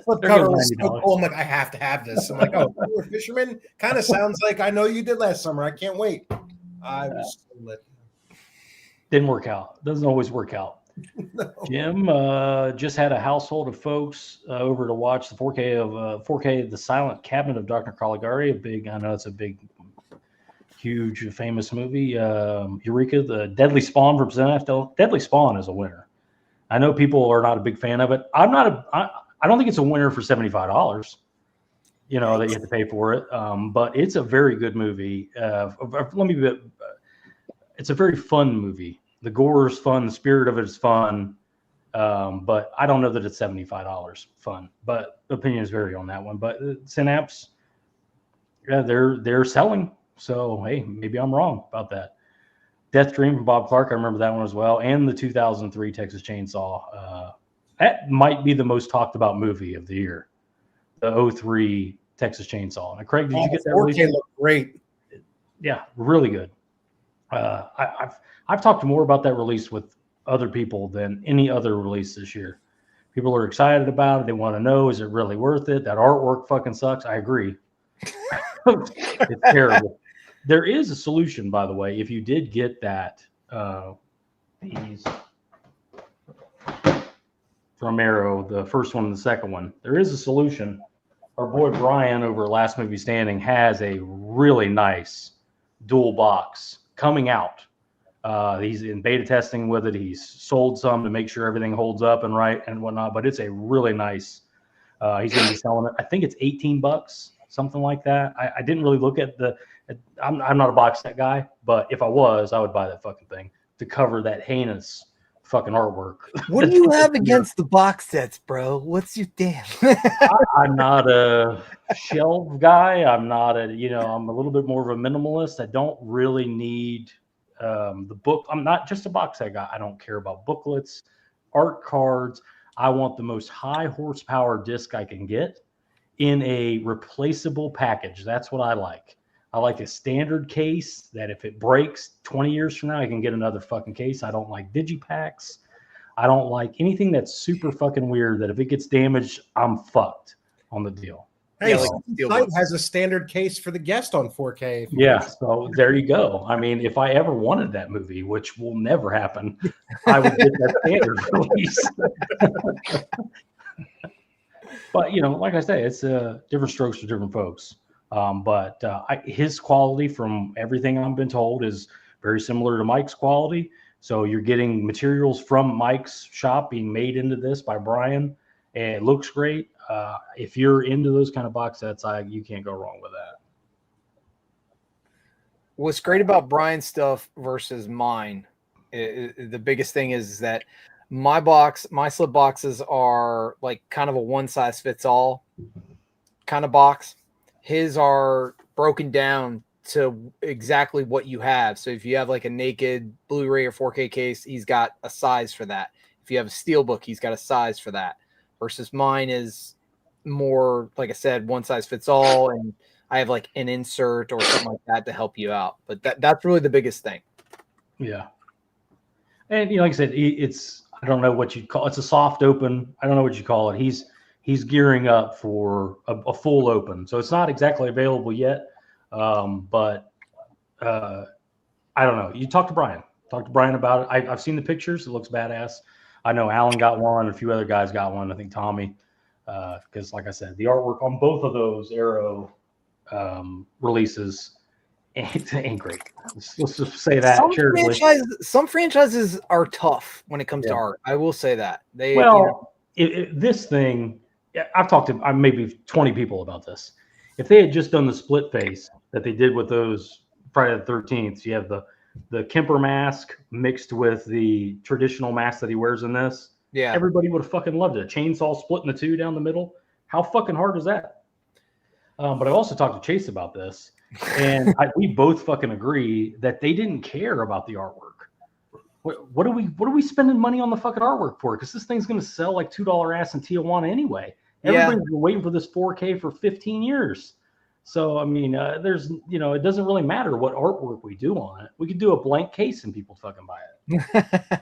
Flip There cover goes was so $90. cool. I'm like, I have to have this. I'm like, oh, you're a fisherman? Kind of sounds like I know you did last summer. I can't wait. I was so lit. Didn't work out. Doesn't always work out. No. Jim just had a household of folks over to watch the 4K The Silent Cabinet of Dr. Caligari. I know it's a big, huge, famous movie. Eureka, the Deadly Spawn from ZNF. Deadly Spawn is a winner. I know people are not a big fan of it. I don't think it's a winner for $75. You know that you have to pay for it, but it's a very good movie. It's a very fun movie. The gore is fun. The spirit of it is fun. But I don't know that it's $75 fun. But opinions vary on that one. But Synapse, yeah, they're selling. So hey, maybe I'm wrong about that. Death Dream from Bob Clark, I remember that one as well, and the 2003 Texas Chainsaw. That might be the most talked about movie of the year. The 03 Texas Chainsaw. Now, Craig, did you get that? 4K looked great. Yeah, really good. I've talked more about that release with other people than any other release this year. People are excited about it. They want to know, is it really worth it? That artwork fucking sucks. I agree. It's terrible. There is a solution, by the way, if you did get that these from Arrow, the first one and the second one. There is a solution. Our boy Brian over at Last Movie Standing has a really nice dual box coming out. He's in beta testing with it. He's sold some to make sure everything holds up and right and whatnot, but it's a really nice, he's going to be selling it. I think it's $18, something like that. I didn't really look at I'm not a box set guy, but if I was, I would buy that fucking thing to cover that heinous fucking artwork. What do you have against the box sets, bro? What's your damn? I'm not a shelf guy. I'm not I'm a little bit more of a minimalist. I don't really need the book. I'm not just a box set guy. I don't care about booklets, art cards. I want the most high horsepower disc I can get in a replaceable package. That's what I like. I like a standard case that if it breaks 20 years from now, I can get another fucking case. I don't like digipacks. I don't like anything that's super fucking weird that if it gets damaged, I'm fucked on the deal. Hey, Yeah, like Site has a standard case for the guest on 4K. Yeah, so there you go. I mean, if I ever wanted that movie, which will never happen, I would get that standard release. But, like I say, it's different strokes for different folks. But his quality, from everything I've been told, is very similar to Mike's quality. So you're getting materials from Mike's shop being made into this by Brian, and it looks great. If you're into those kind of box sets, you can't go wrong with that. What's great about Brian's stuff versus mine, the biggest thing is that my slip boxes are like kind of a one size fits all kind of box. His are broken down to exactly what you have. So if you have like a naked Blu-ray or 4K case, he's got a size for that. If you have a steelbook, he's got a size for that. Versus mine is more, like I said, one size fits all, and I have like an insert or something like that to help you out. But that's really the biggest thing. Yeah. And like I said, I don't know what you'd call it's a soft open. I don't know what you call it. He's gearing up for a full open. So it's not exactly available yet. But I don't know. You talk to Brian about it. I've seen the pictures. It looks badass. I know Alan got one. A few other guys got one. I think Tommy, because like I said, the artwork on both of those Arrow releases ain't great. Let's just say that. Some franchises are tough when it comes to art. I will say that. This thing, I've talked to maybe 20 people about this. If they had just done the split face that they did with those Friday the 13th, you have the Kemper mask mixed with the traditional mask that he wears in this. Yeah, everybody would have fucking loved it. A chainsaw splitting the two down the middle. How fucking hard is that? But I also talked to Chase about this, and we both fucking agree that they didn't care about the artwork. What are we spending money on the fucking artwork for? Because this thing's going to sell like $2 ass in Tijuana anyway. Everybody's been waiting for this 4K for 15 years. So, I mean, it doesn't really matter what artwork we do on it. We could do a blank case and people fucking buy it.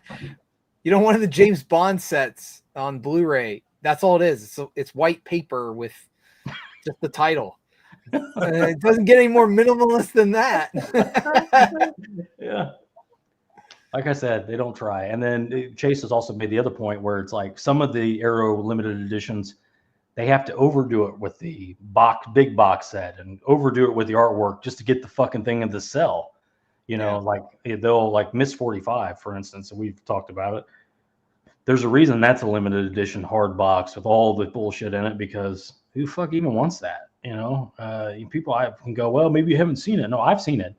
You know, one of the James Bond sets on Blu-ray. That's all it is. It's white paper with just the title. It doesn't get any more minimalist than that. Yeah. Like I said, they don't try. And then Chase has also made the other point where it's like some of the Arrow limited editions, they have to overdo it with the big box set and overdo it with the artwork just to get the fucking thing in the cell. You know, like they'll like Miss 45, for instance, and we've talked about it. There's a reason that's a limited edition hard box with all the bullshit in it, because who the fuck even wants that? You know, people can go, well, maybe you haven't seen it. No, I've seen it.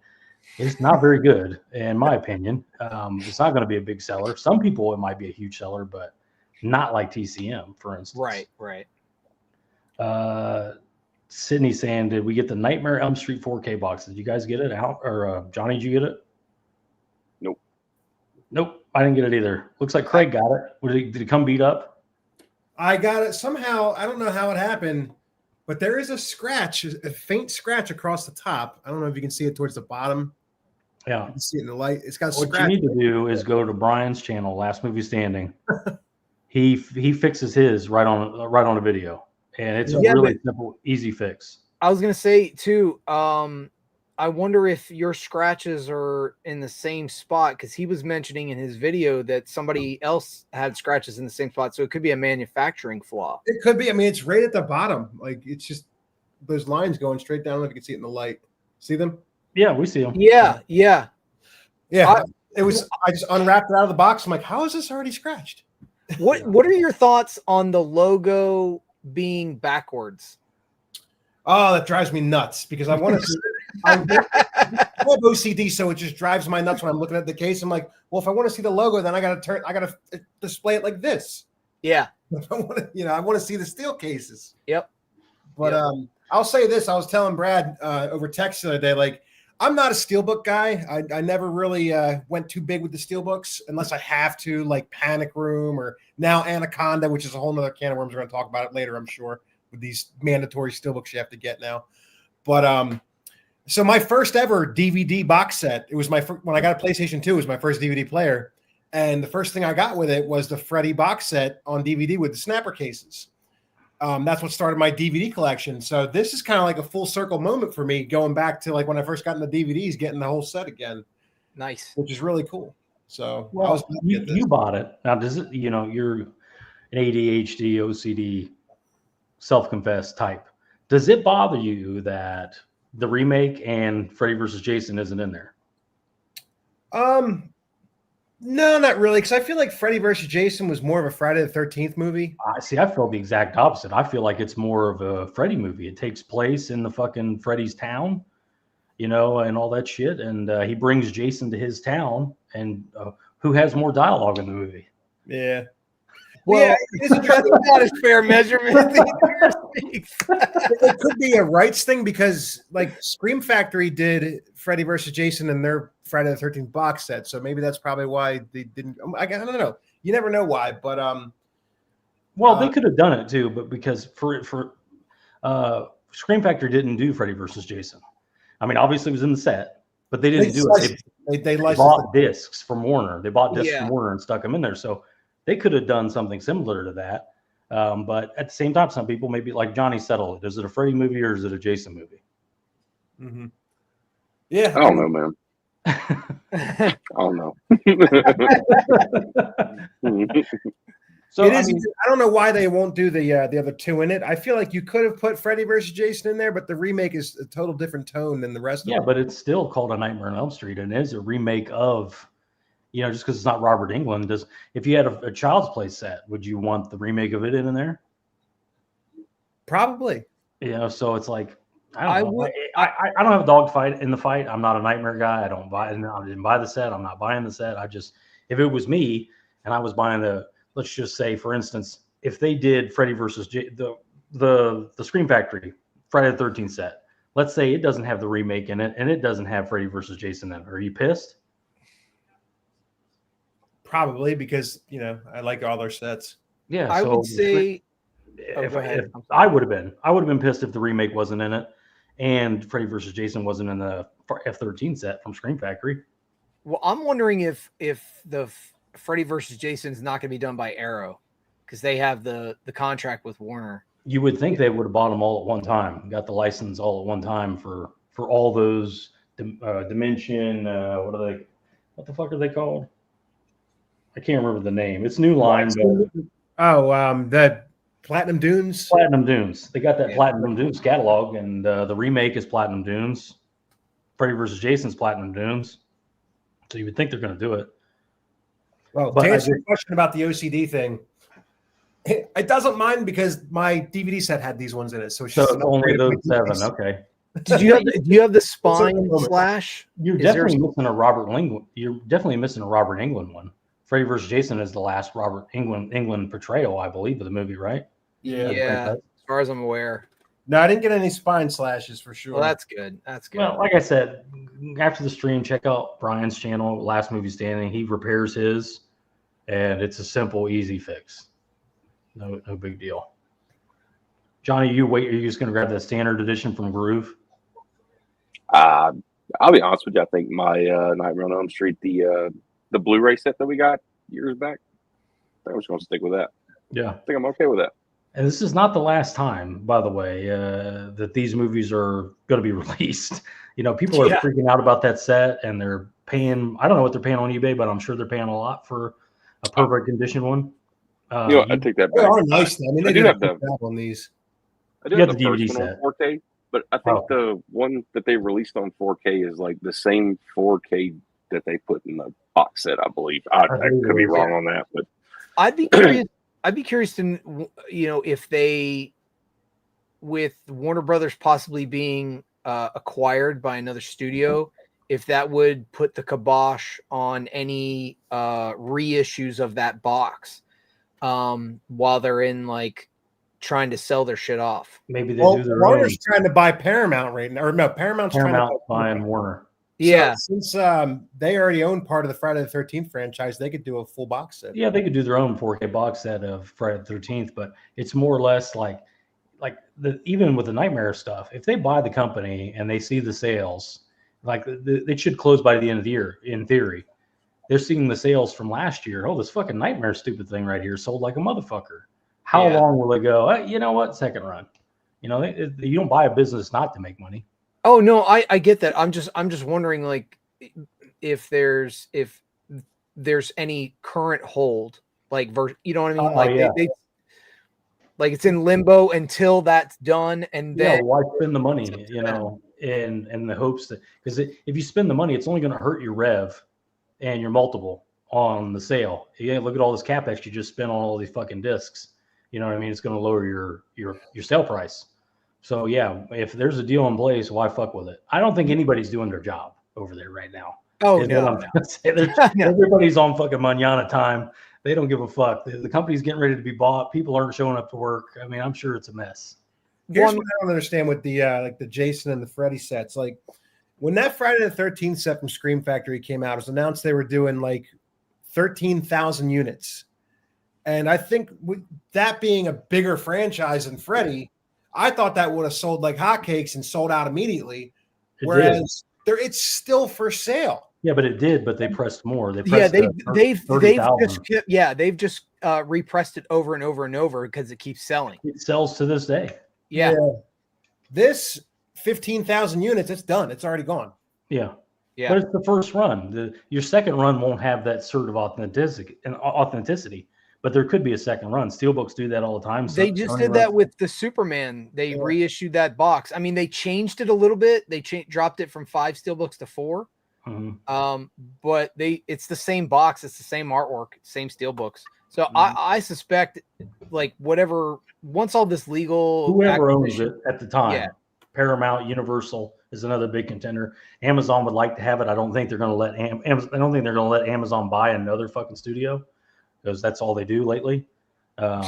It's not very good, in my opinion. It's not going to be a big seller. Some people, it might be a huge seller, but not like TCM, for instance. Right. Sydney saying, did we get the Nightmare Elm Street 4K box? Did you guys get it out? Or Johnny, did you get it? Nope. I didn't get it either. Looks like Craig got it. Did it come beat up? I got it somehow. I don't know how it happened, but there is a scratch, a faint scratch across the top. I don't know if you can see it towards the bottom. Yeah. You can see it in the light. It's got a What scratch. you need to do is go to Brian's channel, Last Movie Standing. He fixes his right on a video, and it's a really simple, easy fix. I was gonna say too. I wonder if your scratches are in the same spot, because he was mentioning in his video that somebody else had scratches in the same spot, so it could be a manufacturing flaw. It could be. I mean, it's right at the bottom. Like, it's just those lines going straight down. I don't know if you can see it in the light. See them? Yeah, we see them. Yeah. I just unwrapped it out of the box. I'm like, how is this already scratched? What are your thoughts on the logo being backwards? Oh, that drives me nuts, because I want to see it. I have OCD, so it just drives my nuts when I'm looking at the case. I'm like, well, if I want to see the logo, then I got to display it like this. Yeah. I want to see the steel cases. Yep. But I'll say this. I was telling Brad over text the other day, like, I'm not a steelbook guy. I never really went too big with the steelbooks unless I have to, like Panic Room or now Anaconda, which is a whole nother can of worms. We're going to talk about it later, I'm sure, with these mandatory steelbooks you have to get now. But so my first ever DVD box set, it was when I got a PlayStation 2, it was my first DVD player. And the first thing I got with it was the Freddy box set on DVD with the snapper cases. That's what started my DVD collection. So this is kind of like a full circle moment for me, going back to like when I first got into DVDs, getting the whole set again. Nice. Which is really cool. So well, you bought it. Now, does it, you're an ADHD, OCD, self-confessed type. Does it bother you that the remake and Freddy vs. Jason isn't in there? No, not really, because I feel like Freddy vs. Jason was more of a Friday the 13th movie. I feel the exact opposite. I feel like it's more of a Freddy movie. It takes place in the fucking Freddy's town, and all that shit. And he brings Jason to his town, and who has more dialogue in the movie? Yeah. Well, it's not a fair measurement. It could be a rights thing, because like Scream Factory did Freddy vs. Jason in their Friday the 13th box set, so maybe that's probably why they didn't. I don't know. You never know why, but well, they could have done it too, but because for Scream Factory didn't do Freddy vs. Jason. I mean, obviously it was in the set, but they didn't do it. They bought discs from Warner. They bought discs from Warner and stuck them in there. So they could have done something similar to that. But at the same time, some people maybe, like Johnny, settle it. Is it a Freddy movie or is it a Jason movie? Mm-hmm. Yeah. I don't know, man. I don't know. So I don't know why they won't do the other two in it. I feel like you could have put Freddy vs. Jason in there, but the remake is a total different tone than the rest of them. Yeah, but it's still called A Nightmare on Elm Street, and it is a remake of, just because it's not Robert Englund. If you had a Child's Play set, would you want the remake of it in there? Probably. So it's like, I don't know. I don't have a dog fight in the fight. I'm not a Nightmare guy. I didn't buy the set. I'm not buying the set. If it was me and I was buying let's just say, for instance, if they did Freddy versus the Scream Factory Friday the 13th set, let's say it doesn't have the remake in it and it doesn't have Freddy versus Jason in it. Are you pissed? Probably, because I like all their sets. Yeah, I would say. I would have been pissed if the remake wasn't in it and Freddy vs. Jason wasn't in the F-13 set from Scream Factory. Well, I'm wondering if the Freddy versus Jason is not going to be done by Arrow because they have the contract with Warner. You would think they would have bought them all at one time, got the license all at one time for all those Dimension. What the fuck are they called? I can't remember the name. It's New Line, but the Platinum Dunes. Platinum Dunes. They got that Platinum Dunes catalog, and the remake is Platinum Dunes. Freddy vs. Jason's Platinum Dunes. So you would think they're going to do it. Well, to answer your question about the OCD thing, it doesn't mind because my DVD set had these ones in it. So it's only those 7. Okay. Do you have the spine slash? You're definitely missing a Robert Englund one. Freddy vs. Jason is the last Robert Englund portrayal, I believe, of the movie, right? Yeah. As far as I'm aware. No, I didn't get any spine slashes for sure. Well, that's good. That's good. Well, like I said, after the stream, check out Brian's channel, Last Movie Standing. He repairs his, and it's a simple, easy fix. No big deal. Johnny, are you just going to grab that standard edition from Groove? I'll be honest with you. I think my Nightmare on Elm Street, the Blu-ray set that we got years back, I think I'm just going to stick with that. Yeah. I think I'm okay with that. And this is not the last time, by the way, that these movies are going to be released. People are freaking out about that set, and they're paying. I don't know what they're paying on eBay, but I'm sure they're paying a lot for a perfect condition one. I take that back. They are nice. I mean, they do have the on these. I do have the DVD set on 4K, but I think the one that they released on 4K is like the same 4K that they put in the box set. I believe. I could be wrong on that, but I'd be curious. I'd be curious to, if they, with Warner Brothers possibly being acquired by another studio, if that would put the kibosh on any reissues of that box while they're in trying to sell their shit off. Maybe they do their Warner's trying to buy Paramount right now, or no, Paramount's trying to buy Warner. Yeah, since they already own part of the Friday the 13th franchise, they could do a full box set. Yeah, they could do their own 4K box set of Friday the 13th, but it's more or less like even with the Nightmare stuff. If they buy the company and they see the sales, they should close by the end of the year. In theory, they're seeing the sales from last year. Oh, this fucking Nightmare stupid thing right here sold like a motherfucker. How long will they go? You know what? Second run. You don't buy a business not to make money. Oh no, I get that. I'm just wondering if there's any current hold, you know what I mean? They it's in limbo until that's done, and then why spend the money? In the hopes that, because if you spend the money, it's only going to hurt your rev and your multiple on the sale. Look at all this capex you just spent on all these fucking discs. You know what I mean? It's going to lower your sale price. So yeah, if there's a deal in place, why fuck with it? I don't think anybody's doing their job over there right now. Oh no, everybody's on fucking manana time. They don't give a fuck. The company's getting ready to be bought. People aren't showing up to work. I mean, I'm sure it's a mess. Here's what I don't understand with the the Jason and the Freddy sets. When that Friday the 13th set from Scream Factory came out, it was announced they were doing 13,000 units. And I think with that being a bigger franchise than Freddy, I thought that would have sold like hotcakes and sold out immediately. Whereas it's still for sale. Yeah, but it did. But they pressed more. They've just repressed it over and over and over because it keeps selling. It sells to this day. Yeah. This 15,000 units, it's done. It's already gone. Yeah. But it's the first run. Your second run won't have that sort of authenticity. But there could be a second run. Steelbooks do that all the time. They just did that with the Superman. They reissued that box. I mean, they changed it a little bit. They dropped it from 5 Steelbooks to 4. Mm-hmm. But it's the same box. It's the same artwork, same Steelbooks. So I suspect once all this legal, whoever owns it at the time, Paramount, Universal is another big contender. Amazon would like to have it. I don't think they're going to let Amazon buy another fucking studio, because that's all they do lately. Well,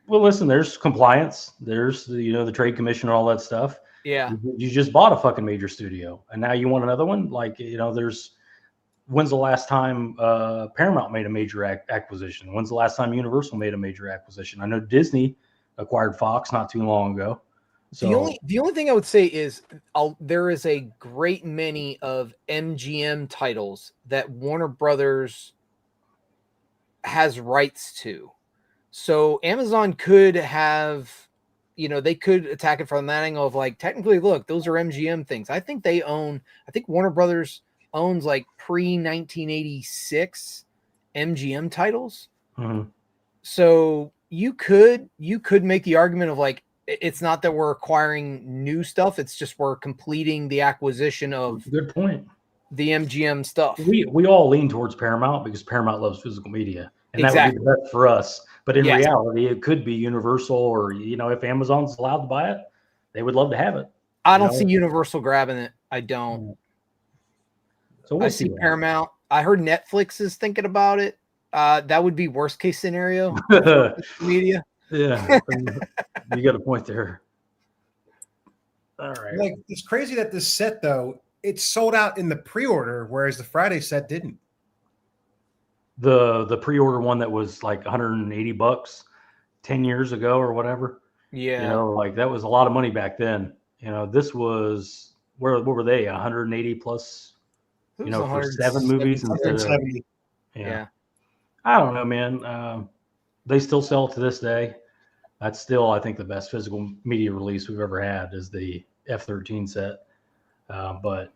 listen, there's compliance. There's the trade commission and all that stuff. Yeah. You just bought a fucking major studio and now you want another one? When's the last time Paramount made a major acquisition? When's the last time Universal made a major acquisition? I know Disney acquired Fox not too long ago. So the only thing I would say is there is a great many of MGM titles that Warner Brothers has rights to. So Amazon could have, they could attack it from that angle of like, technically, look, those are MGM things. I think Warner Brothers owns like pre-1986 MGM titles. mhm. So you could make the argument of like, it's not that we're acquiring new stuff, it's just we're completing the acquisition of Good point. the MGM stuff. We all lean towards Paramount because Paramount loves physical media, and that Exactly. would be the best for us. But in Yes. reality, it could be Universal, or if Amazon's allowed to buy it, they would love to have it. I don't see Universal grabbing it. I don't. So I we'll see see. Paramount. I heard Netflix is thinking about it. That would be worst case scenario. Media. Yeah, you got a point there. All right. Like, it's crazy that this set though, it sold out in the pre-order, whereas the Friday set didn't. The pre-order one that was like $180 10 years ago or whatever. Yeah. Like that was a lot of money back then. This was what were they? 180 plus, It was for 7 movies instead of, 170. Yeah. I don't know, man. They still sell it to this day. That's still, I think, the best physical media release we've ever had is the F-13 set. But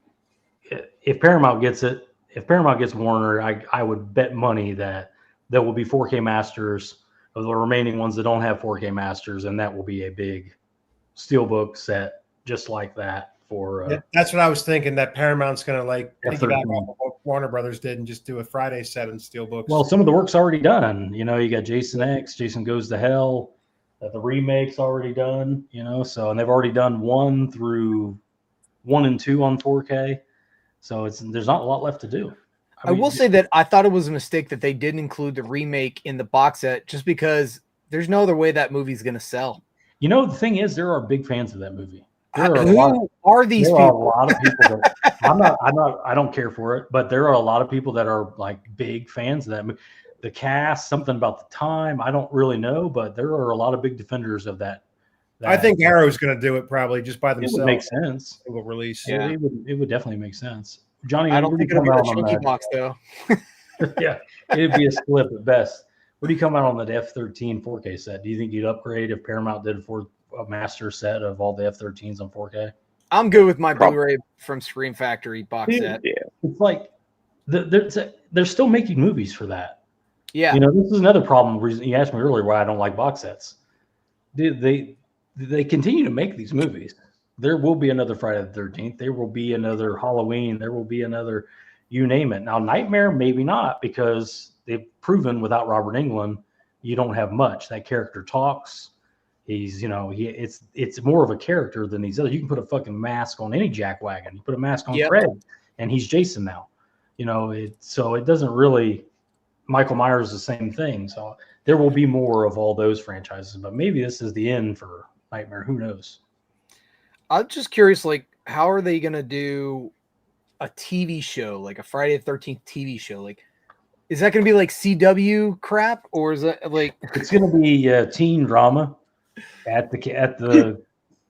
if Paramount gets it, if Paramount gets Warner, I would bet money that there will be 4K masters of the remaining ones that don't have 4K masters, and that will be a big steelbook set just like that for. Yeah, that's what I was thinking. That Paramount's going to like piggyback F-13. off of what Warner Brothers did and just do a Friday set in steelbooks. Well, some of the work's already done. You got Jason X, Jason Goes to Hell. The remake's already done. So and they've already done 1 through 1 and 2 on 4K. So there's not a lot left to do. I will say that I thought it was a mistake that they didn't include the remake in the box set, just because there's no other way that movie's going to sell. The thing is, there are big fans of that movie. Who are these There are a people? lot of people that I don't care for it, but there are a lot of people that are like big fans of that movie. The cast, something about the time, I don't really know, but there are a lot of big defenders of that. I think Arrow's going to do it probably just by it themselves. would make sense. Single release. Yeah. It would definitely make sense. Johnny, I don't where do think you it'll be come the out on chunky that? box though. Yeah, it'd be a slip at best. Where do you come out on the F-13 4K set? Do you think you'd upgrade if Paramount did a master set of all the F-13s on 4K? I'm good with my Prob- Blu-ray from Scream Factory box set. Yeah. It's like they're still making movies for that. Yeah. This is another problem. Reason you asked me earlier why I don't like box sets. They continue to make these movies. There will be another Friday the 13th. There will be another Halloween. There will be another, you name it. Now Nightmare, maybe not, because they've proven without Robert Englund, you don't have much. That character talks. He's, it's more of a character than these other. You can put a fucking mask on any jackwagon. You put a mask on Yep. Fred, and he's Jason now. So it doesn't really. Michael Myers is the same thing. So there will be more of all those franchises, but maybe this is the end for Nightmare. Who knows? I'm just curious, like, how are they gonna do a TV show, like a Friday the 13th TV show? Like, is that gonna be like CW crap, or is that like It's going to be teen drama at the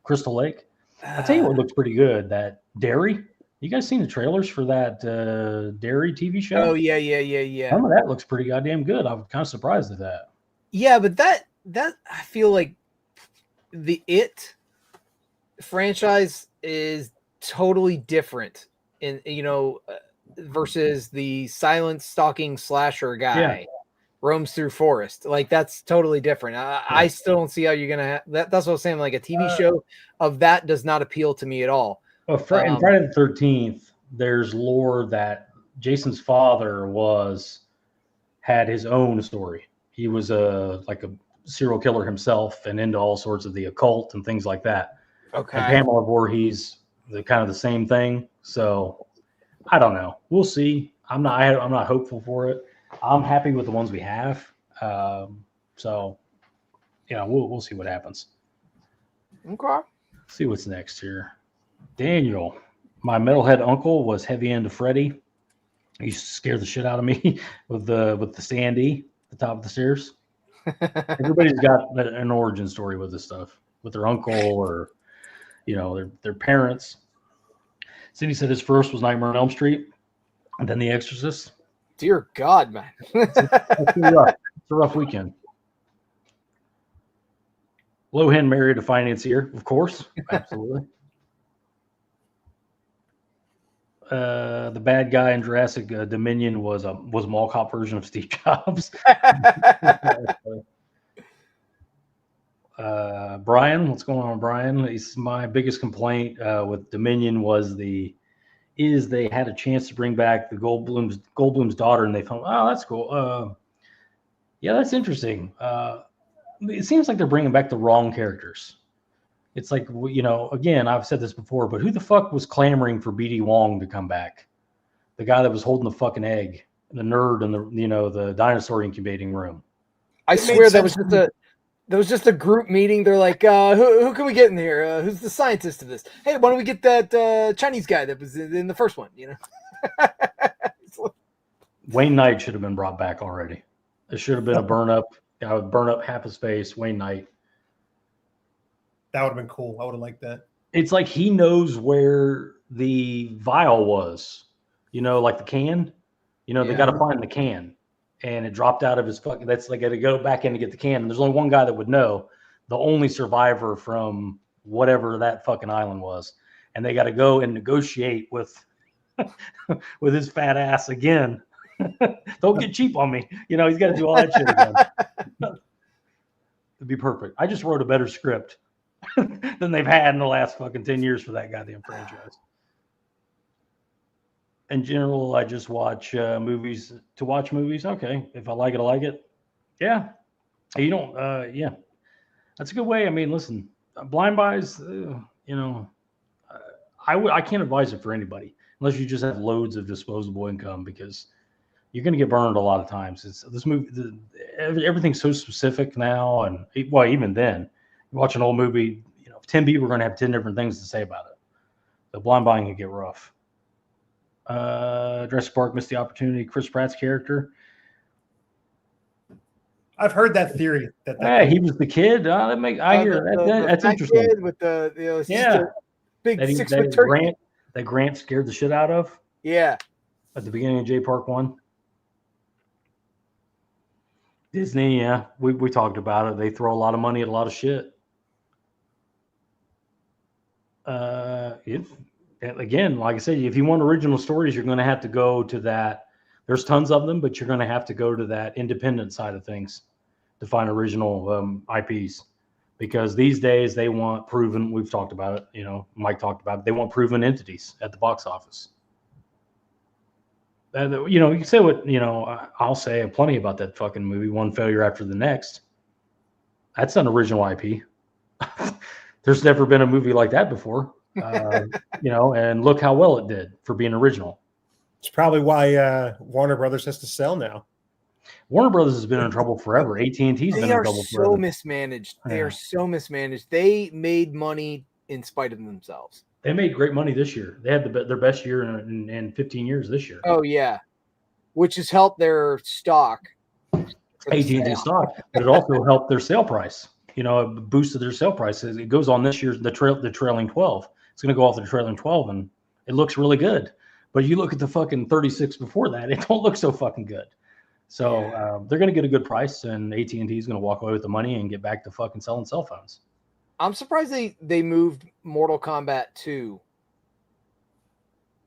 Crystal Lake. I'll tell you what looks pretty good. That Dairy. You guys seen the trailers for that Dairy TV show? Oh yeah. Some of that looks pretty goddamn good. I'm kind of surprised at that. Yeah, but that I feel like the It franchise is totally different in versus the silent stalking slasher guy roams through forest. Like that's totally different. I still don't see how you're gonna that's what I'm saying. Like a TV show of that does not appeal to me at all. Well, in Friday the 13th, there's lore that Jason's father had his own story. He was like a serial killer himself and into all sorts of the occult and things like that. Okay. And Pamela Voorhees, the same thing. So I don't know. We'll see. I'm not hopeful for it. I'm happy with the ones we have. So we'll see what happens. Okay. See what's next here. Daniel, my metalhead uncle was heavy into Freddy. He used to scare the shit out of me with the Sandy at the top of the stairs. Everybody's got an origin story with this stuff, with their uncle or their parents. Cindy said his first was Nightmare on Elm Street, and then The Exorcist. Dear God, man. It's a rough weekend. Lohan married a financier, of course. Absolutely. The bad guy in Jurassic Dominion was a mall cop version of Steve Jobs. Brian, what's going on, Brian? My biggest complaint with Dominion is they had a chance to bring back the Goldblum's daughter, and they thought, oh, that's cool. Yeah, that's interesting. It seems like they're bringing back the wrong characters. It's like, again, I've said this before, but who the fuck was clamoring for BD Wong to come back? The guy that was holding the fucking egg, the nerd in the dinosaur incubating room. I swear that was just a group meeting. They're like, who can we get in here? Who's the scientist of this? Hey, why don't we get that Chinese guy that was in the first one? Wayne Knight should have been brought back already. It should have been a burn up. I would burn up half his face. Wayne Knight. That would have been cool. I would have liked that. It's like he knows where the vial was, like the can. They got to find the can, and it dropped out of his fucking. That's like got to go back in to get the can. And there's only one guy that would know, the only survivor from whatever that fucking island was, and they got to go and negotiate with with his fat ass again. Don't get cheap on me. He's got to do all that shit again. It'd be perfect. I just wrote a better script than they've had in the last fucking 10 years for that goddamn franchise. In general, I just watch movies to watch movies. Okay. If I like it, I like it. Yeah. You don't, yeah. That's a good way. I mean, listen, blind buys, I can't advise it for anybody unless you just have loads of disposable income, because you're going to get burned a lot of times. This movie, everything's so specific now. And even then, you watch an old movie, 10 people are going to have 10 different things to say about it. The blind buying can get rough. Jurassic Park missed the opportunity. Chris Pratt's character. I've heard that theory. He was the kid. I hear that. That's interesting. Kid with the big that 6 foot turkey. That Grant scared the shit out of. Yeah. At the beginning of J Park 1. Disney, yeah, we talked about it. They throw a lot of money at a lot of shit. Again, like I said, if you want original stories, you're going to have to go to that. There's tons of them, but you're going to have to go to that independent side of things to find original IPs, because these days they want proven. We've talked about it. Mike talked about it. They want proven entities at the box office. You can say what, I'll say plenty about that fucking movie, one failure after the next. That's an original IP. There's never been a movie like that before, and look how well it did for being original. It's probably why Warner Brothers has to sell now. Warner Brothers has been in trouble forever. AT&T's been in trouble forever. They are so mismanaged. They are so mismanaged. They made money in spite of themselves. They made great money this year. They had their best year in 15 years this year. Oh, yeah. Which has helped their stock. AT&T stock. But it also helped their sale price. It boosted their sale price. It goes on this year's the trailing 12. It's going to go off the trailing 12, and it looks really good. But you look at the fucking 36 before that, it don't look so fucking good. So they're going to get a good price, and AT&T is going to walk away with the money and get back to fucking selling cell phones. I'm surprised they moved Mortal Kombat 2.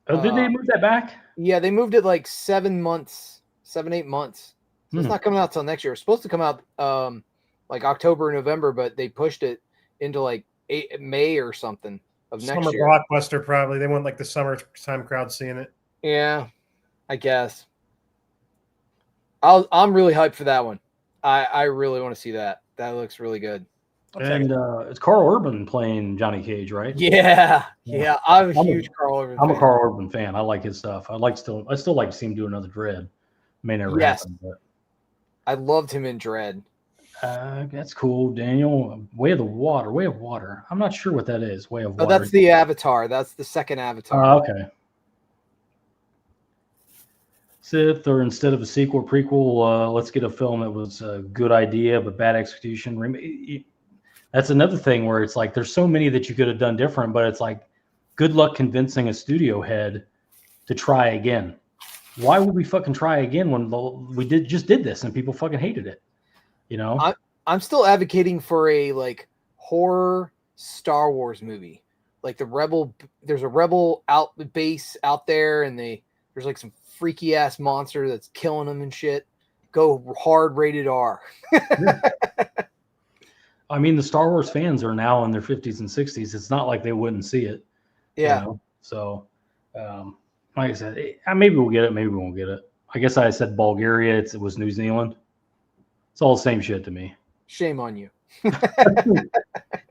Oh, did they move that back? Yeah, they moved it like 8 months. So it's not coming out till next year. It's supposed to come out like October or November, but they pushed it into like May or something of next year. Summer blockbuster, probably. They want like the summertime crowd seeing it. Yeah, I guess. I'm really hyped for that one. I really want to see that. That looks really good. And it's Carl Urban playing Johnny Cage, right? Yeah. I'm a huge Carl Urban fan. I'm a Carl Urban fan. I like his stuff. I still like to see him do another Dredd. May never happen. But I loved him in Dredd. That's cool, Daniel. Way of Water. I'm not sure what that is. Way of Water. Oh, that's the Avatar. That's the second Avatar. Oh, okay. Sith, or instead of a sequel, prequel, let's get a film that was a good idea but bad execution. That's another thing where it's like there's so many that you could have done different, but it's like good luck convincing a studio head to try again. Why would we fucking try again when we just did this and people fucking hated it? You know? I'm still advocating for a like horror Star Wars movie. Like there's a rebel base out there, and there's like some freaky ass monster that's killing them and shit. Go hard, rated R. I mean, the Star Wars fans are now in their 50s and 60s. It's not like they wouldn't see it. Yeah. You know? So, like I said, maybe we'll get it. Maybe we won't get it. I guess I said Bulgaria. It was New Zealand. It's all the same shit to me. Shame on you.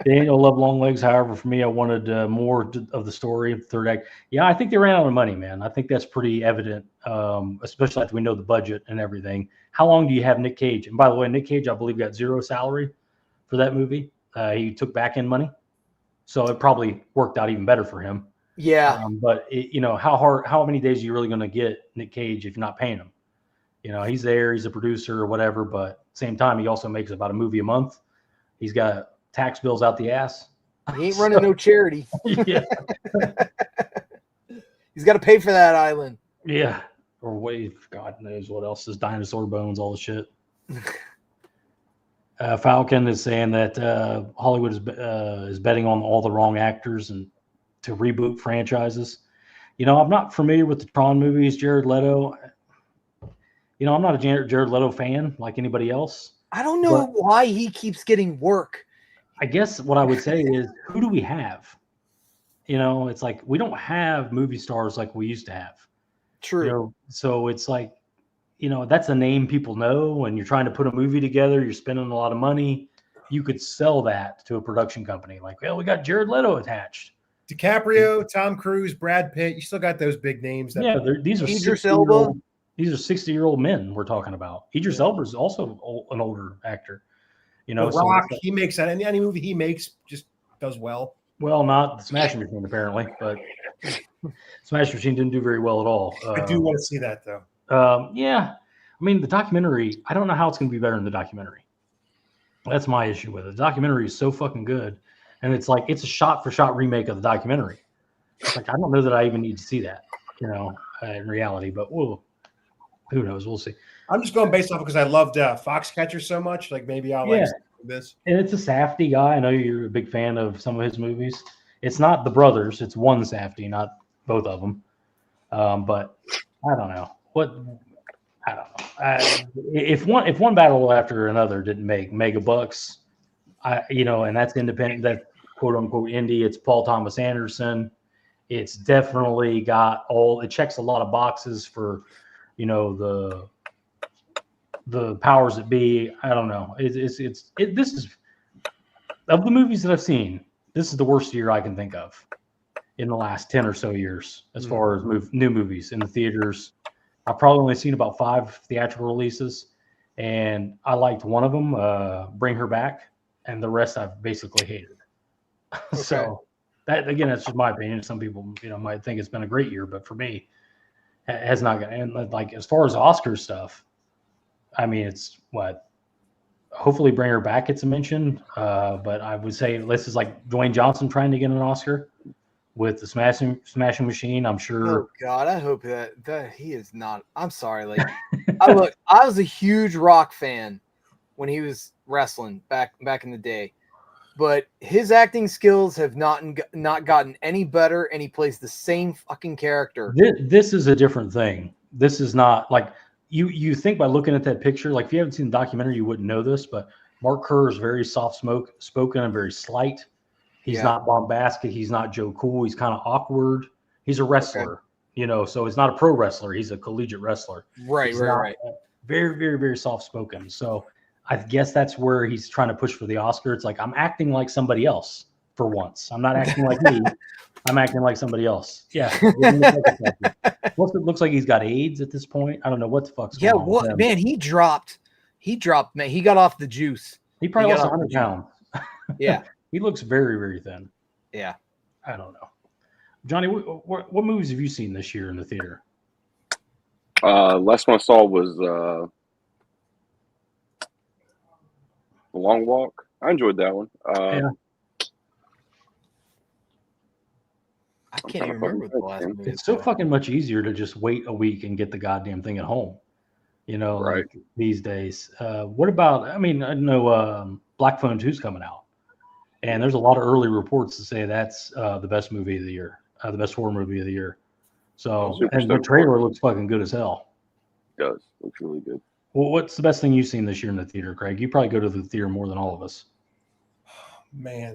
Daniel loved Long Legs. However, for me, I wanted more of the story of the third act. Yeah, I think they ran out of money, man. I think that's pretty evident, especially after we know the budget and everything. How long do you have Nick Cage? And by the way, Nick Cage, I believe, got zero salary for that movie. He took back end money, so it probably worked out even better for him. Yeah. But how many days are you really going to get Nick Cage if you're not paying him? You know, he's there, he's a producer or whatever, but at the same time, he also makes about a movie a month. He's got tax bills out the ass. He ain't running no charity. Yeah. He's got to pay for that island. Yeah. Or wait, God knows what else is dinosaur bones, all the shit. Falcon is saying that Hollywood is betting on all the wrong actors and to reboot franchises. You know, I'm not familiar with the Tron movies. Jared Leto. You know, I'm not a Jared Leto fan like anybody else. I don't know why he keeps getting work. I guess what I would say is, who do we have? You know, it's like we don't have movie stars like we used to have. True. You know, so it's like, you know, that's a name people know, and you're trying to put a movie together. You're spending a lot of money. You could sell that to a production company. Like, well, we got Jared Leto attached. DiCaprio, Tom Cruise, Brad Pitt. You still got those big names. These are Idris Elba. These are 60-year-old men we're talking about. Idris Elba is also an older actor. You know, The Rock, he makes that. Any movie he makes just does well. Well, not the Smashing Machine apparently, but Smashing Machine didn't do very well at all. I do want to see that though. Yeah, I mean the documentary. I don't know how it's going to be better than the documentary. That's my issue with it. The documentary is so fucking good, and it's like it's a shot-for-shot remake of the documentary. It's like I don't know that I even need to see that, you know, in reality. But who knows? We'll see. I'm just going based off because I loved Foxcatcher so much. Like maybe I'll like this. And it's a Safdie guy. I know you're a big fan of some of his movies. It's not the brothers. It's one Safdie, not both of them. But I don't know. I don't know. If one battle after another didn't make mega bucks, and that's independent, that quote unquote indie. It's Paul Thomas Anderson. It's definitely it checks a lot of boxes for, you know, the powers that be. I don't know. This is of the movies that I've seen, this is the worst year I can think of in the last 10 or so years as far as new movies in the theaters. I've probably only seen about 5 theatrical releases, and I liked one of them, Bring Her Back, and the rest I've basically hated. Okay. So that, again, that's just my opinion. Some people, might think it's been a great year, but for me, it has not. And like as far as Oscar stuff, I mean, it's what. Hopefully, Bring Her Back gets a mention, but I would say this is like Dwayne Johnson trying to get an Oscar with the Smashing Machine. I'm sure. Oh God, I hope that he is not. I'm sorry, like I was a huge Rock fan when he was wrestling back in the day, but his acting skills have not gotten any better, and he plays the same fucking character. This is a different thing. This is not like. You think by looking at that picture, like if you haven't seen the documentary, you wouldn't know this, but Mark Kerr is very soft-spoken and very slight. He's not bombastic. He's not Joe Cool. He's kind of awkward. He's a wrestler, so he's not a pro wrestler. He's a collegiate wrestler. Right. Very, very, very soft-spoken. So I guess that's where he's trying to push for the Oscar. It's like, I'm acting like somebody else for once. I'm not acting like me. I'm acting like somebody else. Yeah. Plus, it looks like he's got AIDS at this point. I don't know what the fuck's going on. Yeah, man, he dropped, man. He got off the juice. He probably lost 100 pounds. Yeah. He looks very, very thin. Yeah. I don't know. Johnny, what movies have you seen this year in the theater? Last one I saw was The Long Walk. I enjoyed that one. Yeah. I can't even remember what the last movie It's so was. fucking much easier to just wait a week and get the goddamn thing at home. You know, Right. like these days. What about? I mean, I know Black Phone 2's coming out, and there's a lot of early reports to say that's the best movie of the year, the best horror movie of the year. So, Super and the stoked for trailer looks fucking good as hell. It does. Looks really good. Well, what's the best thing you've seen this year in the theater, Craig? You probably go to the theater more than all of us. Man,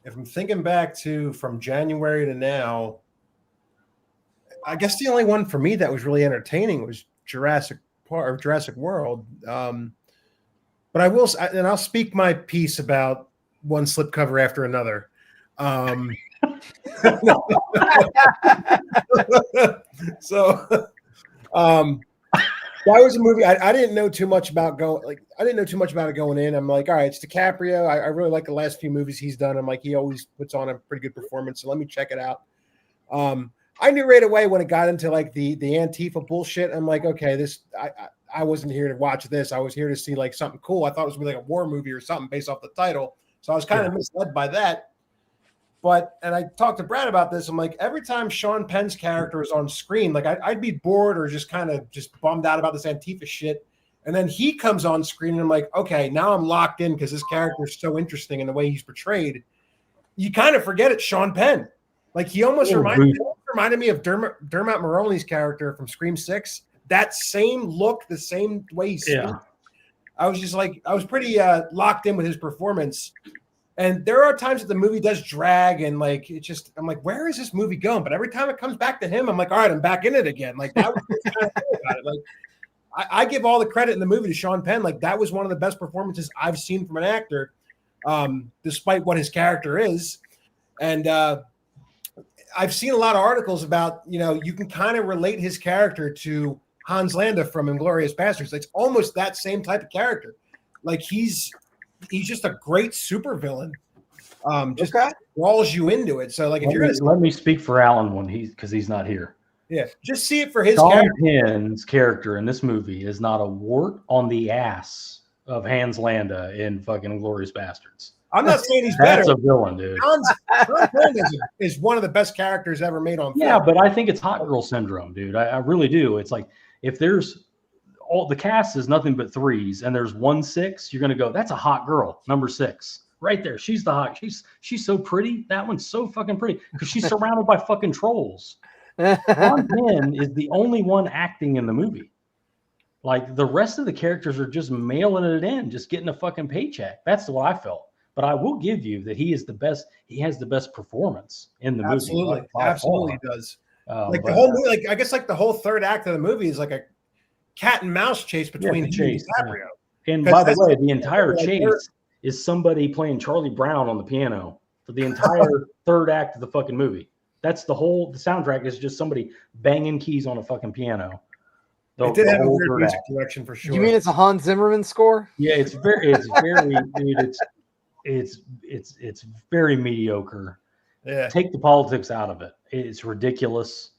if I'm thinking back to from January to now, I guess the only one for me that was really entertaining was Jurassic Park or Jurassic World. But I will, and I'll speak my piece about one slipcover after another. So, that was a movie I didn't know too much about I didn't know too much about it going in. I'm like, all right, it's DiCaprio. I really like the last few movies he's done. I'm like, he always puts on a pretty good performance. So let me check it out. I knew right away when it got into like the Antifa bullshit. I'm like, okay, I wasn't here to watch this. I was here to see like something cool. I thought it was gonna be like a war movie or something based off the title. So I was kind of misled by that. And I talked to Brad about this. I'm like, every time Sean Penn's character is on screen, like I'd be bored or just kind of just bummed out about this Antifa shit. And then he comes on screen and I'm like, okay, now I'm locked in because this character is so interesting in the way he's portrayed. You kind of forget it's Sean Penn. Like he almost reminded me of Dermot Mulroney's character from Scream 6. That same look, the same way he's I was just like, I was pretty locked in with his performance. And there are times that the movie does drag and like it just, I'm like, where is this movie going? But every time it comes back to him, I'm like, all right, I'm back in it again. Like that was kind of cool about it. Like I give all the credit in the movie to Sean Penn. Like that was one of the best performances I've seen from an actor, despite what his character is. And I've seen a lot of articles about, you can kind of relate his character to Hans Landa from Inglourious Basterds. It's almost that same type of character. Like he's just a great supervillain. Just draws you into it. So like if let me speak for Alan because he's not here. Yeah, just see it for his Sean character. Penn's character in this movie is not a wart on the ass of Hans Landa in fucking Inglourious Basterds. I'm not saying he's better. That's a villain, dude. Hans Landa is one of the best characters ever made on film. Yeah, but I think it's hot girl syndrome, dude. I really do. It's like if there's the cast is nothing but threes and there's 1 6, you're gonna go, that's a hot girl, number 6. Right there. She's the hot. She's so pretty. That one's so fucking pretty because she's surrounded by fucking trolls. Sean Penn is the only one acting in the movie. Like the rest of the characters are just mailing it in, just getting a fucking paycheck. That's what I felt. But I will give you that he is the best. He has the best performance in the movie. Absolutely does. The whole movie, like I guess, like the whole third act of the movie is like a cat and mouse chase between him and DiCaprio. Yeah. And by the way, the entire chase is somebody playing Charlie Brown on the piano for the entire third act of the fucking movie. That's the soundtrack is just somebody banging keys on a fucking piano. It did have a weird music direction for sure. You mean it's a Hans Zimmerman score? Yeah, it's very, dude, it's very mediocre. Yeah. Take the politics out of it. It's ridiculous.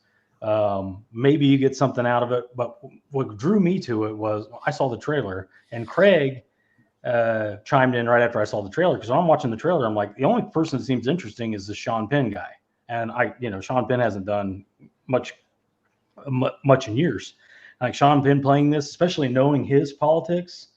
Maybe you get something out of it, but what drew me to it was I saw the trailer and Craig chimed in right after I saw the trailer because when I'm watching the trailer, I'm like, the only person that seems interesting is the Sean Penn guy. And Sean Penn hasn't done much in years. Like Sean Penn playing this, especially knowing his politics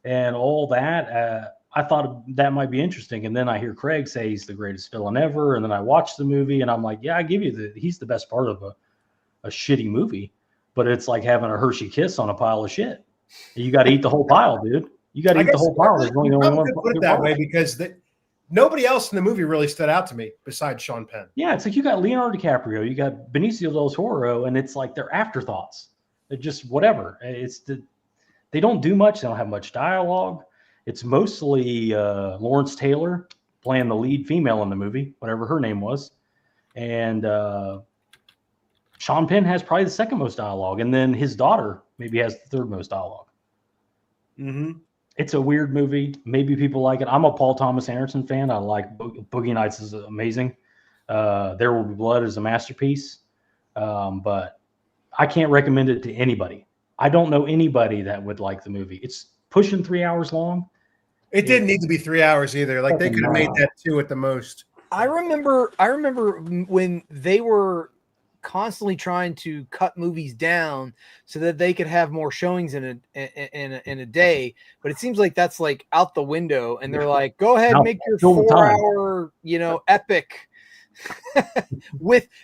and all that, I thought that might be interesting. And then I hear Craig say he's the greatest villain ever. And then I watch the movie and I'm like, yeah, I give you he's the best part of a shitty movie. But it's like having a Hershey Kiss on a pile of shit. You got to eat the whole pile, dude. You got to eat the whole pile. There's only one. Put it that way because nobody else in the movie really stood out to me besides Sean Penn. Yeah, it's like you got Leonardo DiCaprio, you got Benicio del Toro, and it's like they're afterthoughts. They're just whatever. They don't do much. They don't have much dialogue. It's mostly Lawrence Taylor playing the lead female in the movie, whatever her name was, and Sean Penn has probably the second most dialogue, and then his daughter maybe has the third most dialogue. Mm-hmm. It's a weird movie. Maybe people like it. I'm a Paul Thomas Anderson fan. I like Boogie Nights is amazing. There Will Be Blood is a masterpiece. But I can't recommend it to anybody. I don't know anybody that would like the movie. It's pushing 3 hours long. It didn't need to be 3 hours either. Like they could have made that 2 at the most. I remember when they were constantly trying to cut movies down so that they could have more showings in a day, but it seems like that's like out the window, and they're like, go ahead, make your 4-hour, epic.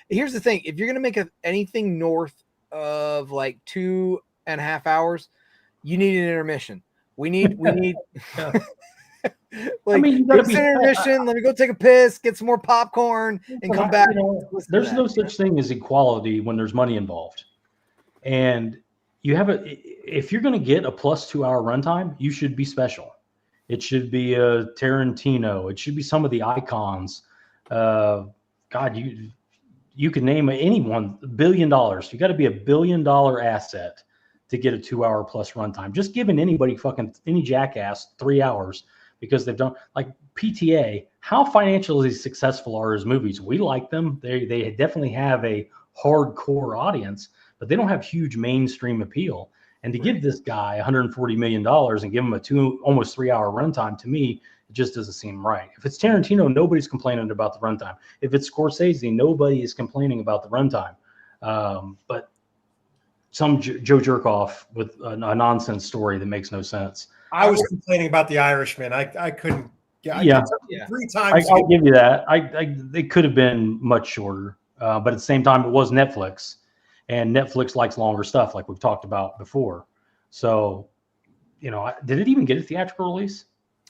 Here's the thing: if you're gonna make anything north of like 2.5 hours, you need an intermission. We need like, let's intermission. Let me go take a piss, get some more popcorn, and come back. There's no such thing as equality when there's money involved. And you have if you're going to get a plus 2 hour runtime, you should be special. It should be a Tarantino. It should be some of the icons. God, you can name anyone. $1 billion. You got to be $1 billion asset to get a 2 hour plus runtime. Just giving any jackass 3 hours. Because they've done like PTA, how financially successful are his movies? We like them. They definitely have a hardcore audience, but they don't have huge mainstream appeal. And to give this guy $140 million and give him a almost 3 hour runtime, to me, it just doesn't seem right. If it's Tarantino, nobody's complaining about the runtime. If it's Scorsese, nobody is complaining about the runtime. But some Joe Jerkoff with a nonsense story that makes no sense. I was complaining about The Irishman. I couldn't. 3 times. I'll give you that. They could have been much shorter, but at the same time, it was Netflix, and Netflix likes longer stuff, like we've talked about before. So, did it even get a theatrical release?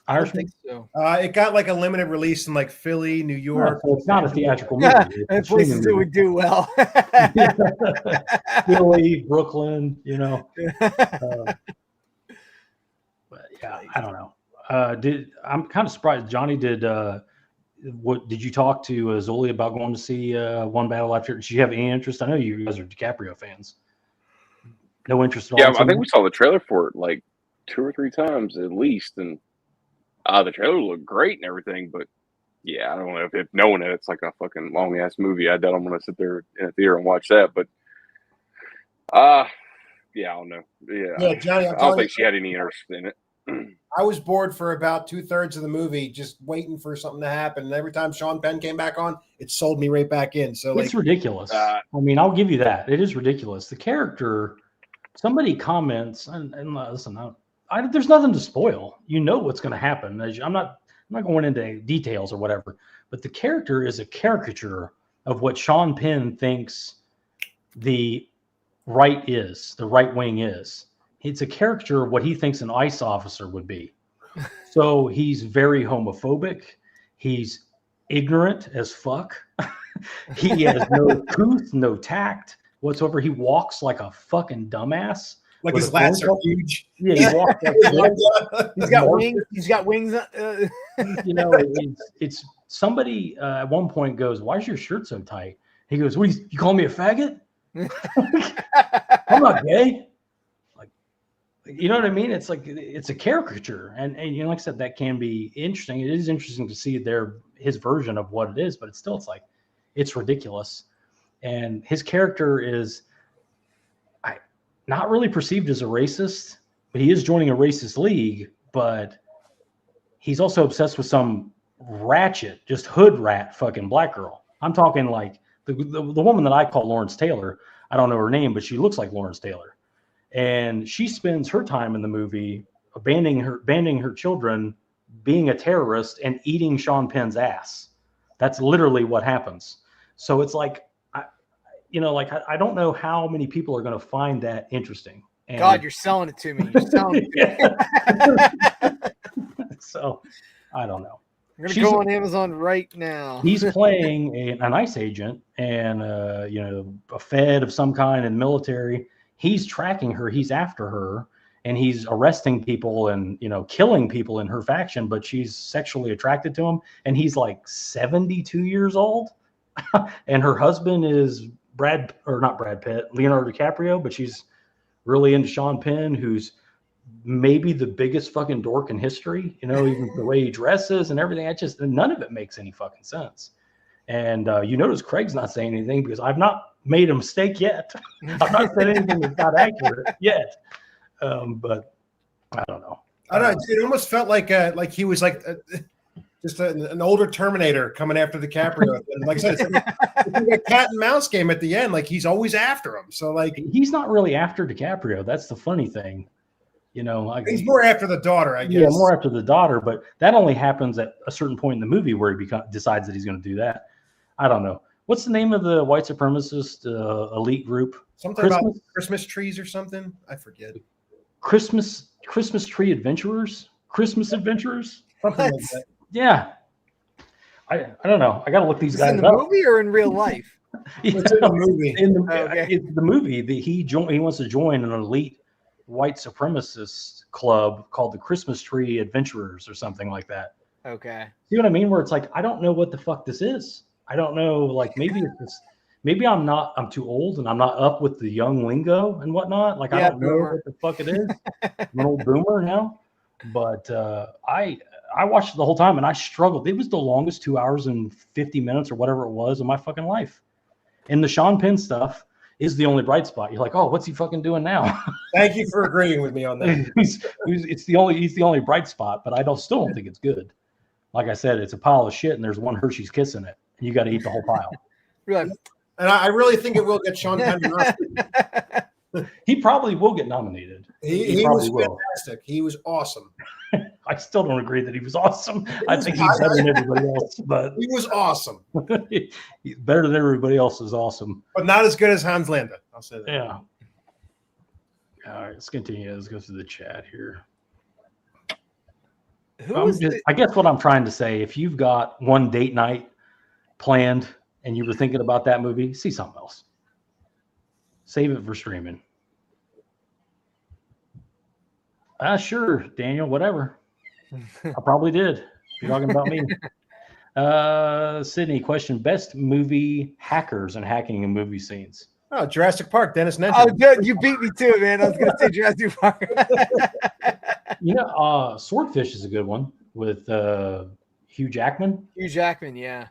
I don't think so. It got like a limited release in like Philly, New York. So it's not a theatrical movie. And places it would do well. Philly, Brooklyn, But yeah, I don't know. I'm kind of surprised. Johnny, did you talk to Zoli about going to see One Battle After? Did you have any interest? I know you guys are DiCaprio fans. No interest at all. Yeah, I think we saw the trailer for it like 2 or 3 times at least, and the trailer looked great and everything. But yeah, I don't know if knowing that it's like a fucking long ass movie, I doubt I'm gonna sit there in a theater and watch that. But yeah, I don't know. Yeah, Johnny, I don't think she had any interest in it. I was bored for about 2/3 of the movie, just waiting for something to happen. And every time Sean Penn came back on, it sold me right back in. So it's ridiculous. I'll give you that. It is ridiculous. The character, somebody comments, and listen, there's nothing to spoil. You know what's going to happen. I'm not going into details or whatever, but the character is a caricature of what Sean Penn thinks the right wing is. It's a caricature of what he thinks an ICE officer would be. So he's very homophobic. He's ignorant as fuck. He has no truth, no tact whatsoever. He walks like a fucking dumbass. Like his lats are huge. Yeah, he walks like He's got wings. He's got wings. It's somebody at one point goes, "Why is your shirt so tight?" He goes, "What? You call me a faggot?" I'm not gay. You know what I mean? It's like it's a caricature, and like I said, that can be interesting. It is interesting to see his version of what it is, but it's like it's ridiculous. And his character is not really perceived as a racist, but he is joining a racist league. But he's also obsessed with some ratchet, just hood rat fucking black girl. I'm talking like the woman that I call Lawrence Taylor. I don't know her name, but she looks like Lawrence Taylor. And she spends her time in the movie abandoning her children, being a terrorist, and eating Sean Penn's ass. That's literally what happens. So it's like, I don't know how many people are going to find that interesting. And God, you're selling it to me. You're selling it to me. So I don't know. I'm going to go on Amazon right now. He's playing an ICE agent and, a Fed of some kind in the military. He's tracking her. He's after her, and he's arresting people and, killing people in her faction, but she's sexually attracted to him. And he's like 72 years old. And her husband is not Brad Pitt, Leonardo DiCaprio, but she's really into Sean Penn, who's maybe the biggest fucking dork in history, even the way he dresses and everything. None of it makes any fucking sense. And you notice Craig's not saying anything because I've not made a mistake yet. I've not said anything that's not accurate yet. But I don't know. I don't know. It almost felt like he was like just an older Terminator coming after DiCaprio. And like I said, it's like a cat and mouse game at the end. Like he's always after him. So like He's not really after DiCaprio. That's the funny thing. You know, like he's more after the daughter, I guess. Yeah, more after the daughter, but that only happens at a certain point in the movie where he decides that he's going to do that. I don't know. What's the name of the white supremacist elite group? Something about Christmas trees or something. I forget. Christmas tree adventurers. Christmas adventurers. Something like that. Yeah. I don't know. I got to look these guys in the up. movie or in real life? It's in the movie. It's the movie that he wants to join an elite white supremacist club called the Christmas Tree Adventurers or something like that. Okay. See what I mean? Where it's like, I don't know what the fuck this is. I don't know. Like maybe I'm too old and I'm not up with the young lingo and whatnot. Like I don't know what the fuck it is. I'm an old boomer now. But I watched it the whole time and I struggled. It was the longest 2 hours and 50 minutes or whatever it was of my fucking life. And the Sean Penn stuff is the only bright spot. You're like, oh, what's he fucking doing now? Thank you for agreeing with me on that. He's the only bright spot, but I still don't think it's good. Like I said, it's a pile of shit and there's one Hershey's Kiss in it. And you got to eat the whole pile. Really? And I really think it will get Sean Penn an Oscar. He probably will get nominated. He was fantastic. He was awesome. I still don't agree that he was awesome. I think he's better than everybody else, but he was awesome. He's better than everybody else is awesome. But not as good as Hans Landa. I'll say that. Yeah. All right, let's continue. Let's go through the chat here. I guess what I'm trying to say, if you've got one date night planned and you were thinking about that movie, see something else. Save it for streaming. Sure, Daniel, whatever. I probably did. If you're talking about me. Sydney, question: best movie hackers and hacking in movie scenes. Oh, Jurassic Park, Dennis Nedry. Oh, you beat me too, man. I was going to say Jurassic Park. Swordfish is a good one with Hugh Jackman. Hugh Jackman, yeah.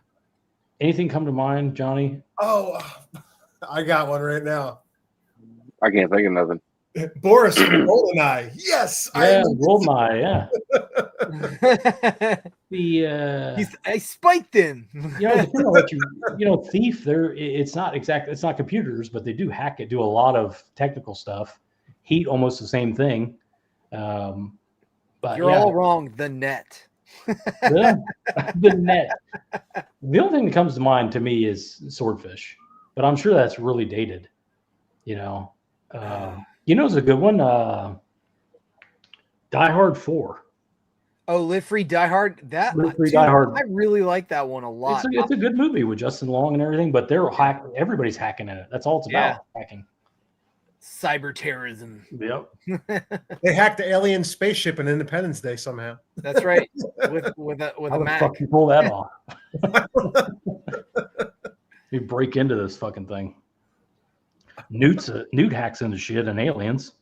Anything come to mind, Johnny? Oh, I got one right now. I can't think of nothing. Boris from GoldenEye. Yes. Yeah, GoldenEye. Yeah. I spiked him. Thief. It's not computers, but they do hack it. Do a lot of technical stuff. Heat, almost the same thing. But you're all wrong. The net. The net. The only thing that comes to mind to me is Swordfish, but I'm sure that's really dated. It's a good one. Die Hard 4. Oh, Live Free, Die Hard. Live Free, Die Hard. I really like that one a lot. It's a good movie with Justin Long and everything, but everybody's hacking in it. That's all it's about. Hacking. Cyber terrorism. Yep. They hacked the alien spaceship in Independence Day somehow. That's right. With How a the Mac. fuck you pull that off? You break into this fucking thing. Newt hacks into shit and aliens,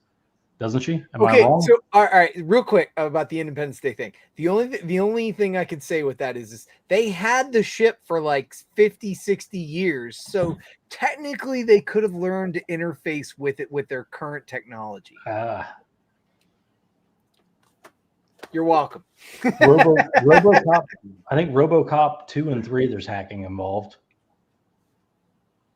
doesn't she? Am I wrong? So all right, real quick about the Independence Day thing. The only thing I could say with that is they had the ship for like 50, 60 years. So technically they could have learned to interface with it with their current technology. You're welcome. RoboCop. I think RoboCop 2 and 3, there's hacking involved.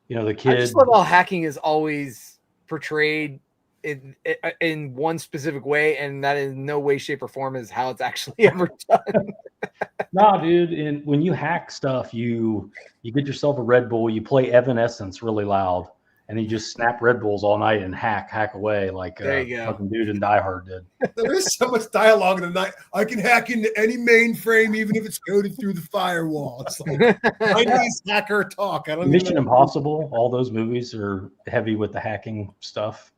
The kid. I just love how hacking is always portrayed in one specific way, and that in no way, shape, or form is how it's actually ever done. Nah, dude. And when you hack stuff, you get yourself a Red Bull, you play Evanescence really loud, and you just snap Red Bulls all night and hack away like fucking dude in Die Hard did. There is so much dialogue in the night. I can hack into any mainframe, even if it's coded through the firewall. It's like Chinese hacker talk. I don't Mission Impossible. All those movies are heavy with the hacking stuff,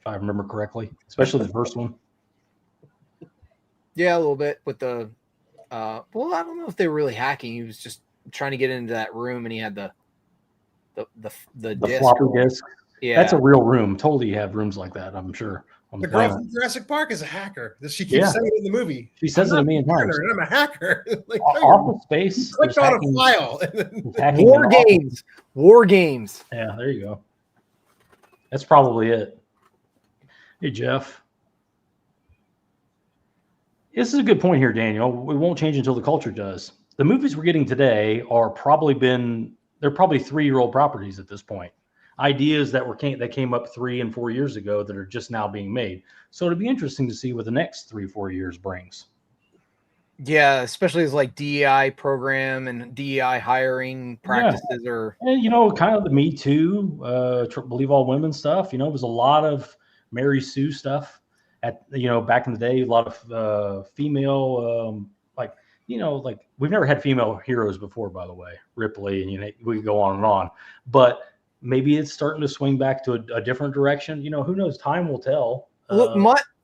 if I remember correctly, especially the first one. Yeah, a little bit with the. I don't know if they were really hacking. He was just trying to get into that room, and he had the disc. Floppy disk. Yeah, that's a real room. Totally, you have rooms like that. I'm sure. The girl from Jurassic Park is a hacker. She keeps saying it in the movie. She says it a million times. I'm a hacker. Like, Office Space. Clicked on a file. War games. Yeah, there you go. That's probably it. Hey, Jeff. This is a good point here, Daniel. It won't change until the culture does. The movies we're getting today they're probably 3-year-old properties at this point. Ideas that came up 3 and 4 years ago that are just now being made. So it'll be interesting to see what the next 3-4 years brings. Yeah, especially as like DEI program and DEI hiring practices are. And, kind of the Me Too, believe all women stuff. It was a lot of Mary Sue stuff back in the day. A lot of female, like we've never had female heroes before, by the way, Ripley, and we could go on and on. But maybe it's starting to swing back to a different direction. Who knows? Time will tell. Look,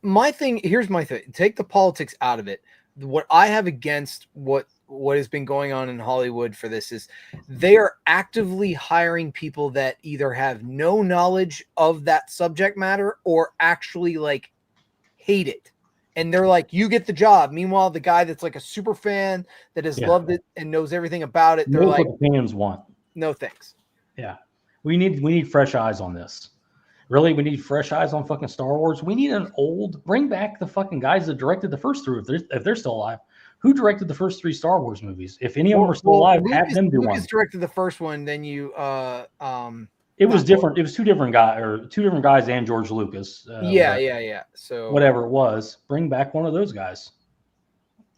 my thing. Here's my thing. Take the politics out of it. What I have against what has been going on in Hollywood for this is they are actively hiring people that either have no knowledge of that subject matter or actually like hate it. And they're like, you get the job. Meanwhile, the guy that's like a super fan that has loved it and knows everything about it, they're like, what the fans want. No thanks. Yeah. We need fresh eyes on this. Really, we need fresh eyes on fucking Star Wars. We need bring back the fucking guys that directed the first 3, if they're still alive. Who directed the first 3 Star Wars movies? If any of them are still alive, have them do one. Lucas directed the first one, then you it was different. It was 2 different guys and George Lucas. Yeah. So whatever it was, bring back one of those guys.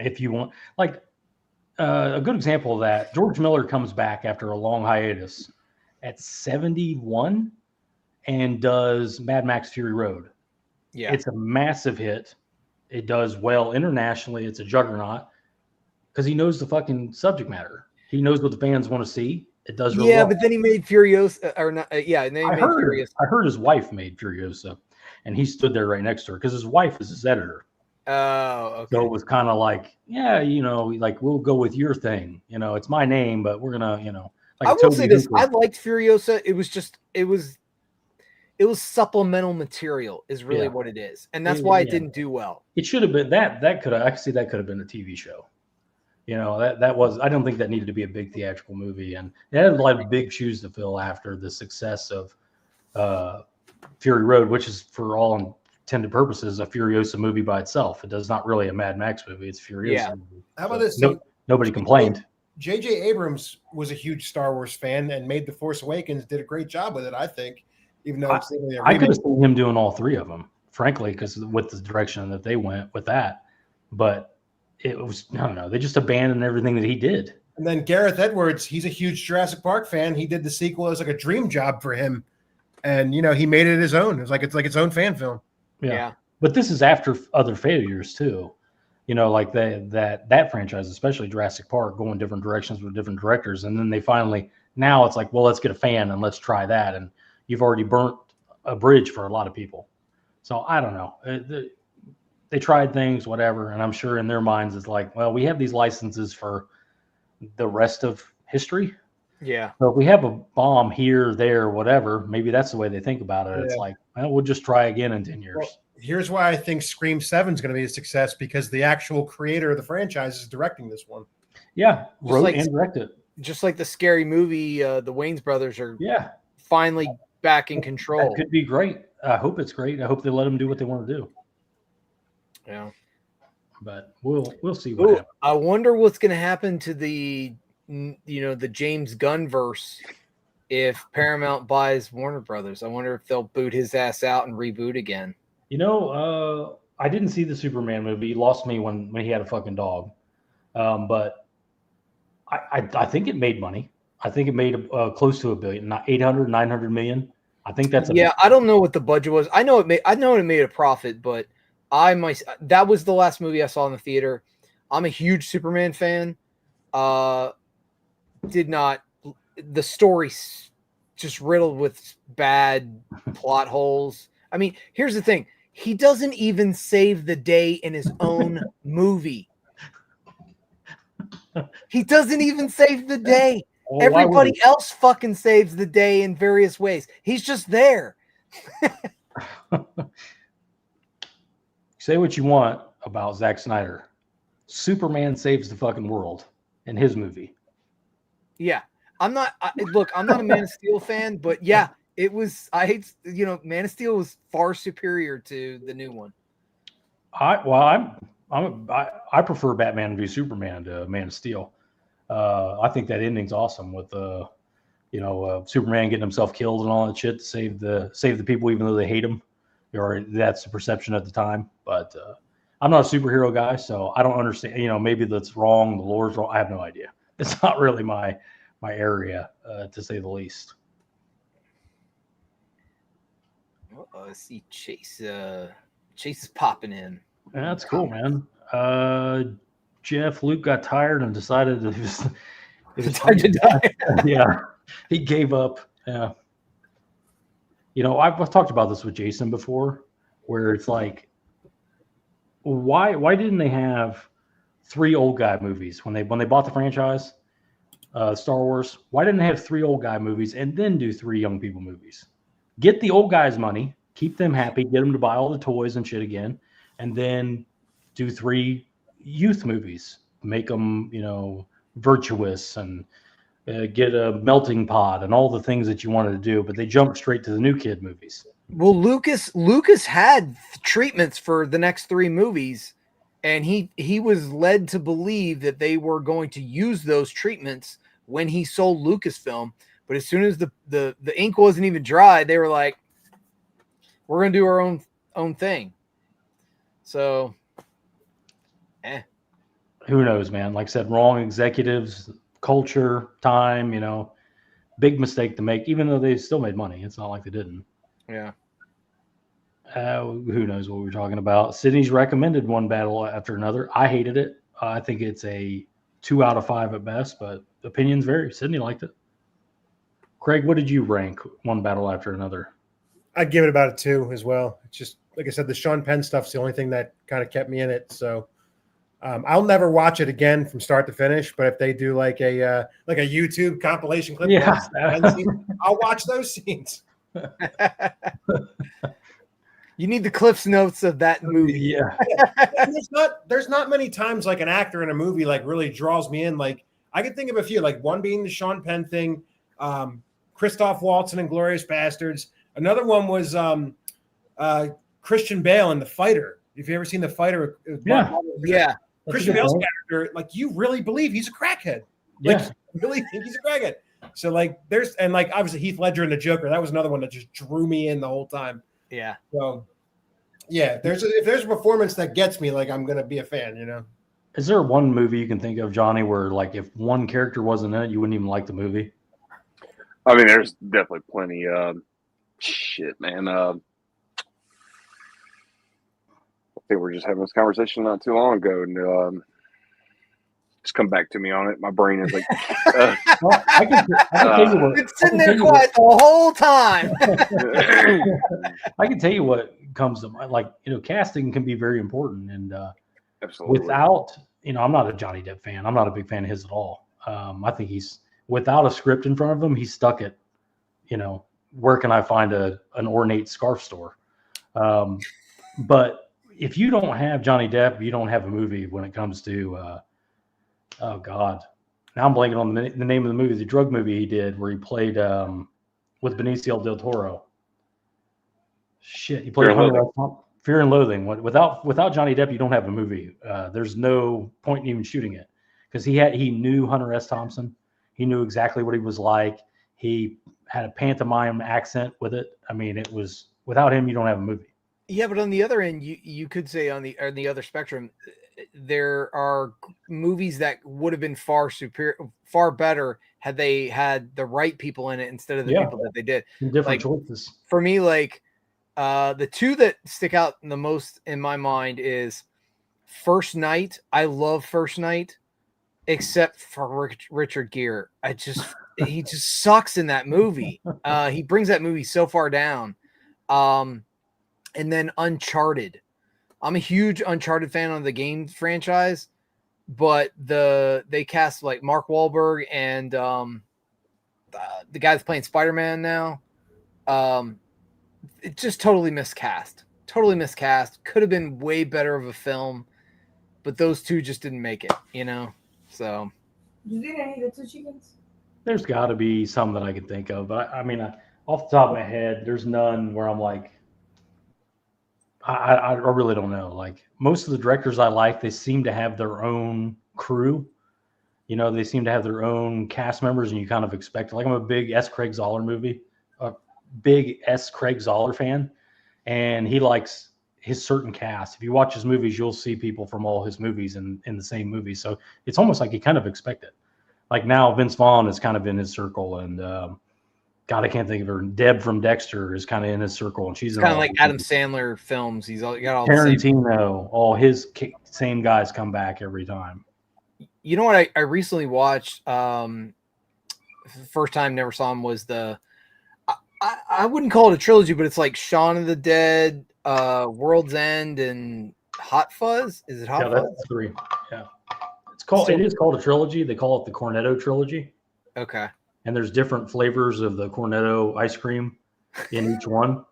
If you want, like a good example of that, George Miller comes back after a long hiatus at 71 and does Mad Max Fury Road. Yeah. It's a massive hit. It does well internationally. It's a juggernaut because he knows the fucking subject matter. He knows what the fans want to see. It does really well. But then he made Furiosa, or not? And then he made Furiosa. I heard his wife made Furiosa, and he stood there right next to her because his wife is his editor. Oh, okay. So it was kind of like, like we'll go with your thing. It's my name, but we're gonna, Like I will say this: I liked Furiosa. It was supplemental material, is really what it is, and that's why it didn't do well. It should have been that could have. I could see that could have been a TV show. That was. I don't think that needed to be a big theatrical movie, and it had a lot of big shoes to fill after the success of Fury Road, which is for all intended purposes a Furiosa movie by itself. It does not really a Mad Max movie; it's Furiosa. Movie. How about this? Nobody complained. J.J. Abrams was a huge Star Wars fan and made The Force Awakens. Did a great job with it, I think. Even though it's really I could have seen him doing all 3 of them, frankly, because with the direction that they went with that. But it was, I don't know, they just abandoned everything that he did. And then Gareth Edwards, he's a huge Jurassic Park fan. He did the sequel as like a dream job for him, and he made it his own. It's like its own fan film. Yeah. But this is after other failures too. Like that franchise, especially Jurassic Park, going different directions with different directors, and then they finally now it's like, well, let's get a fan and let's try that, and you've already burnt a bridge for a lot of people. So I don't know. They tried things, whatever, and I'm sure in their minds it's like, well, we have these licenses for the rest of history. Yeah. So if we have a bomb here, there, whatever, maybe that's the way they think about it. Yeah. It's like, well, we'll just try again in 10 years. Well, here's why I think Scream 7 is going to be a success, because the actual creator of the franchise is directing this one. Yeah, wrote and directed. Just like the Scary Movie, the Wayans brothers are finally back in control. That could be great. I hope it's great. I hope they let them do what they want to do. Yeah. But we'll see what happens. I wonder what's going to happen to the James Gunn verse if Paramount buys Warner Brothers. I wonder if they'll boot his ass out and reboot again. I didn't see the Superman movie. He lost me when he had a fucking dog. But I think it made money. I think it made close to $1 billion, not 800, 900 million. I think that's I don't know what the budget was. I know it made a profit, but that was the last movie I saw in the theater. I'm a huge Superman fan. The story's just riddled with bad plot holes. I mean, here's the thing. He doesn't even save the day in his own movie. He doesn't even save the day. Well, everybody else fucking saves the day in various ways. He's just there. Say what you want about Zack Snyder. Superman saves the fucking world in his movie. Yeah. I'm not a Man of Steel fan, but yeah, Man of Steel was far superior to the new one. I'm I prefer Batman v Superman to Man of Steel. I think that ending's awesome with Superman getting himself killed and all that shit to save the people, even though they hate him, or that's the perception at the time. But I'm not a superhero guy, so I don't understand. Maybe that's wrong. The lore's wrong. I have no idea. It's not really my area, to say the least. I see Chase. Chase is popping in. Yeah, that's cool, man. Luke got tired and decided it was time to die. Yeah, he gave up. Yeah. I've talked about this with Jason before, where it's like, why didn't they have 3 old guy movies when they bought the franchise, Star Wars? Why didn't they have 3 old guy movies and then do 3 young people movies? Get the old guys money, keep them happy, get them to buy all the toys and shit again, and then do 3 youth movies. Make them, virtuous and get a melting pot and all the things that you wanted to do, but they jumped straight to the new kid movies. Well, Lucas had treatments for the next 3 movies, and he was led to believe that they were going to use those treatments when he sold Lucasfilm. But as soon as the ink wasn't even dry, they were like, we're going to do our own thing. So, Who knows, man? Like I said, wrong executives, culture, time, big mistake to make, even though they still made money. It's not like they didn't. Yeah. Who knows what we're talking about? Sydney's recommended One Battle After Another. I hated it. I think it's a 2 out of 5 at best, but opinions vary. Sydney liked it. Craig, what did you rank One Battle After Another? I'd give it about a 2 as well. It's just, like I said, the Sean Penn stuff's the only thing that kind of kept me in it. So I'll never watch it again from start to finish. But if they do like a YouTube compilation clip, Yeah. I'll watch those scenes. You need the Cliff's Notes of that movie. Yeah. There's not many times like an actor in a movie like really draws me in. Like I could think of a few, like one being the Sean Penn thing, Christoph Waltz in Inglourious Bastards. Another one was Christian Bale in The Fighter. If you ever seen The Fighter, Yeah. Christian Bale's character, like you really believe he's a crackhead. Like you really think he's a crackhead. So like obviously Heath Ledger in The Joker, that was another one that just drew me in the whole time. Yeah. So yeah, if there's a performance that gets me, like I'm gonna be a fan, Is there one movie you can think of, Johnny, where like if one character wasn't in it, you wouldn't even like the movie? I mean, there's definitely plenty. Shit, man. I think we were just having this conversation not too long ago, and just come back to me on it. My brain is like, Well, I can tell you what. It's sitting there quiet the whole time. I can tell you what comes to mind. Like, casting can be very important, and absolutely. without, I'm not a Johnny Depp fan. I'm not a big fan of his at all. I think he's without a script in front of him, he's stuck at, where can I find an ornate scarf store? But if you don't have Johnny Depp, you don't have a movie when it comes to, oh God, now I'm blanking on the name of the movie, the drug movie he did where he played with Benicio del Toro. Shit, he played Fear and Loathing. Without Johnny Depp, you don't have a movie. There's no point in even shooting it because he knew Hunter S. Thompson. He knew exactly what he was like. He had a pantomime accent with it. I mean, it was without him, you don't have a movie. Yeah, but on the other end, you could say on the other spectrum, there are movies that would have been far superior, far better had they had the right people in it instead of the people that they did. Different choices. For me, like the 2 that stick out the most in my mind is First Night. I love First Night, except for Richard Gere. He just sucks in that movie. He brings that movie so far down. And then Uncharted. I'm a huge Uncharted fan on the game franchise, but they cast like Mark Wahlberg and the guy that's playing Spider-Man now. It just totally miscast. Could have been way better of a film, but those 2 just didn't make it, So You did any of the 2 chickens? There's got to be some that I can think of, but I mean, off the top of my head, there's none where I'm like, I really don't know. Like most of the directors I like, they seem to have their own crew. You know, they seem to have their own cast members, and you kind of expect. Like I'm a big Craig Zahler fan, and he likes his certain cast. If you watch his movies, you'll see people from all his movies in the same movie. So it's almost like you kind of expect it. Like now, Vince Vaughn is kind of in his circle, and God, I can't think of her. Deb from Dexter is kind of in his circle, and she's Kind in of all like his Adam movies. Sandler films. He's got all the same. Tarantino, all his same guys come back every time. You know what I recently watched? First time never saw him was I wouldn't call it a trilogy, but it's like Shaun of the Dead, World's End, and Hot Fuzz. Is it Hot Yeah, Fuzz? that's 3. Yeah, it is called a trilogy. They call it the Cornetto trilogy, Okay. and there's different flavors of the Cornetto ice cream in each one.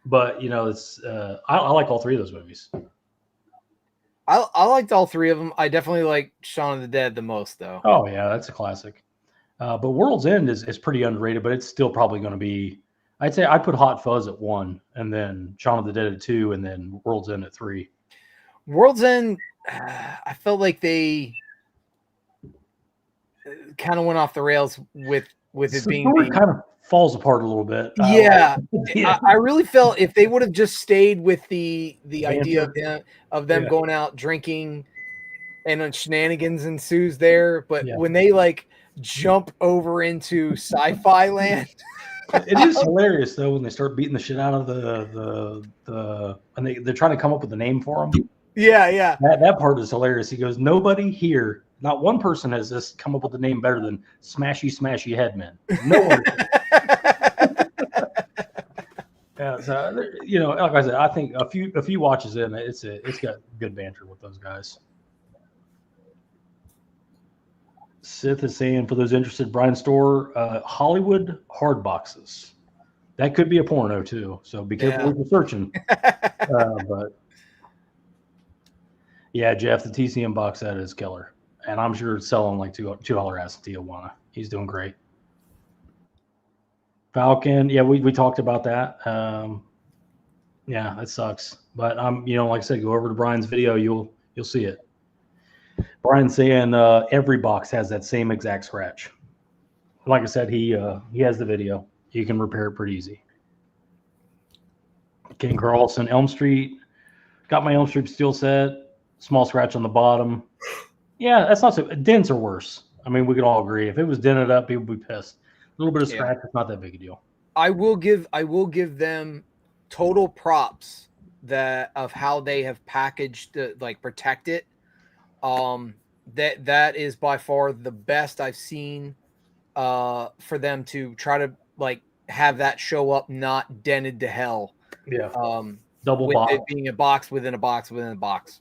But you know, it's I like all 3 of those movies. I liked all 3 of them. I definitely like Shaun of the Dead the most, though. Oh yeah, that's a classic. But World's End is pretty underrated, but it's still probably going to be. I'd say I'd put Hot Fuzz at 1, and then Shaun of the Dead at 2, and then World's End at 3. World's End, I felt like they kind of went off the rails with it The being story kind of falls apart a little bit. Yeah. Yeah. I really felt if they would have just stayed with the idea of them Yeah. going out drinking and then shenanigans ensues there, but Yeah. when they like jump over into sci-fi land, It is hilarious though when they start beating the shit out of the and they're trying to come up with a name for him. yeah. That part is hilarious. He goes, nobody here, not one person has this come up with a name better than Smashy Headman. No one. Yeah, so you know, like I said, I think a few watches in, it's got good banter with those guys. Sith is saying, for those interested, Brian Storr, Hollywood hard boxes. That could be a porno too, so be careful what you're searching. But yeah, Jeff, the TCM box set is killer, and I'm sure it's selling like $2 ass in Tijuana. He's doing great. Falcon, yeah, we talked about that. Yeah, that sucks, but like I said, go over to Brian's video, you'll see it. Brian's saying every box has that same exact scratch. Like I said, he has the video. You can repair it pretty easy. King Carlson, Elm Street. Got my Elm Street steel set. Small scratch on the bottom. Yeah, that's not so. Dents are worse. I mean, we could all agree. If it was dented up, people would be pissed. A little bit of scratch, it's not that big a deal. I will give them total props of how they have packaged protect it. That is by far the best I've seen for them to try to have that show up not dented to hell. Yeah. Double with box. it being a box within a box within a box.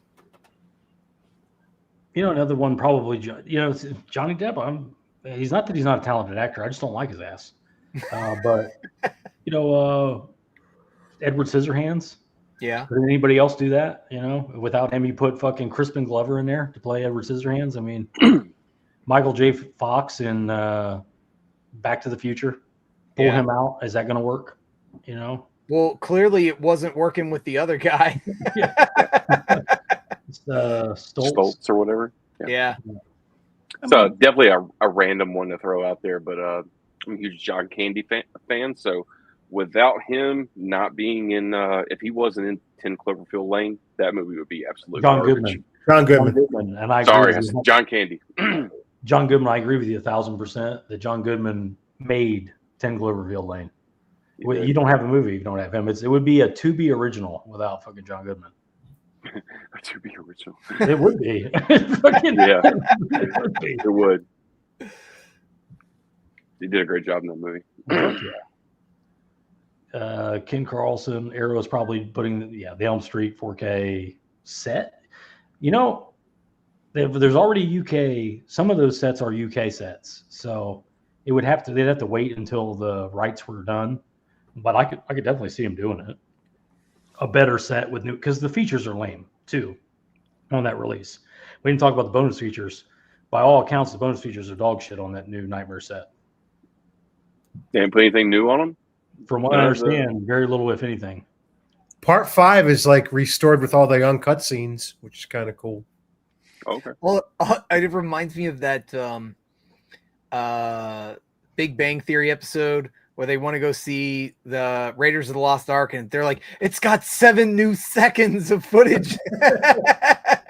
Another one probably. It's Johnny Depp. He's not that he's not a talented actor. I just don't like his ass. But Edward Scissorhands. Yeah. Did anybody else do that? Without him, you put fucking Crispin Glover in there to play Edward Scissorhands. I mean, Michael J. Fox in Back to the Future. Pull him out. Is that going to work? Well, clearly it wasn't working with the other guy. Stoltz or whatever. Yeah. So definitely a random one to throw out there, but I'm a huge John Candy fan. So without him not being in, if he wasn't in 10 Cloverfield Lane, that movie would be absolutely garbage. John Goodman. And I Sorry, agree with John Candy. John Goodman. I agree with you 1,000% that John Goodman made 10 Cloverfield Lane. You don't have a movie if you don't have him. It would be a to be original without fucking John Goodman. A to be original. It would be. Yeah, it would be. It would. He did a great job in that movie. Ken Carlson, Arrow is probably putting the Elm Street 4K set. There's already UK. Some of those sets are UK sets, so they'd have to wait until the rights were done. But I could definitely see him doing it. A better set with new, because the features are lame too on that release. We didn't talk about the bonus features. By all accounts, the bonus features are dog shit on that new Nightmare set. They didn't put anything new on them? From what I understand, very little, if anything. Part 5 is like restored with all the uncut scenes, which is kind of cool. Okay. Well, it reminds me of that Big Bang Theory episode where they want to go see the Raiders of the Lost Ark, and they're like, "It's got 7 new seconds of footage."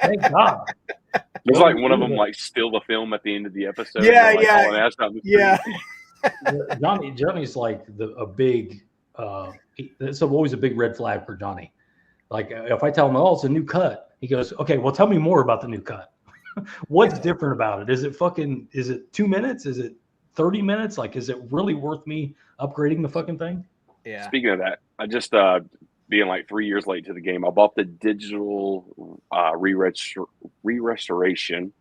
Thank God. It's like one of them like still the film at the end of the episode. Yeah, They're like, yeah. "Oh, and that's not the Yeah. Johnny's like a big. It's always a big red flag for Johnny. Like if I tell him, "Oh, it's a new cut," he goes, "Okay, well, tell me more about the new cut. What's different about it? Is it 2 minutes? Is it 30 minutes? Like, is it really worth me upgrading the fucking thing?" Yeah. Speaking of that, I just being like 3 years late to the game, I bought the digital re-restoration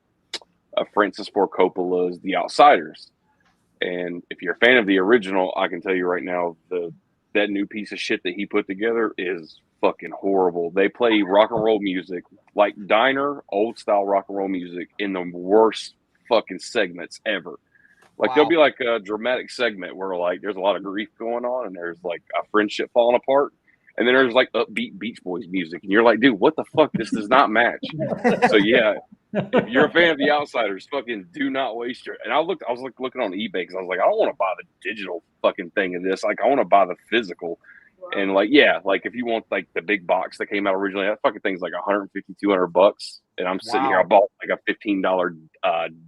of Francis Ford Coppola's The Outsiders. And if you're a fan of the original, I can tell you right now, that new piece of shit that he put together is fucking horrible. They play rock and roll music, like diner, old style rock and roll music in the worst fucking segments ever. Like Wow. there'll be like a dramatic segment where like there's a lot of grief going on and there's like a friendship falling apart. And then there's like upbeat Beach Boys music. And you're like, dude, what the fuck? This does not match. So yeah, if you're a fan of The Outsiders, fucking do not waste your. And I was looking on eBay because I was like, I don't want to buy the digital fucking thing of this. Like, I want to buy the physical. And like, yeah, like if you want like the big box that came out originally, that fucking thing's like $150, $200. And I'm sitting here, I bought like a $15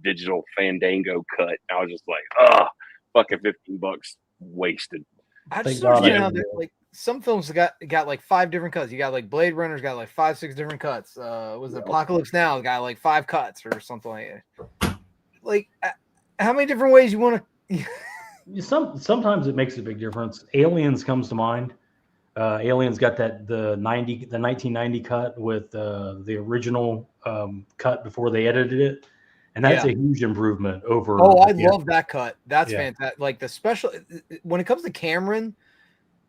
digital Fandango cut. And I was just like, fucking $15 wasted. I Thank just God understand I how didn't that, do it. like some films got like 5 different cuts. You got like Blade Runner's got like 5-6 different cuts. Was Apocalypse Now got like 5 cuts or something like that. Like how many different ways you want to? Sometimes it makes a big difference. Aliens comes to mind. Aliens got the 1990 cut with the original cut before they edited it, and that's a huge improvement over. Oh, I love that cut. That's fantastic. Like the special, when it comes to Cameron,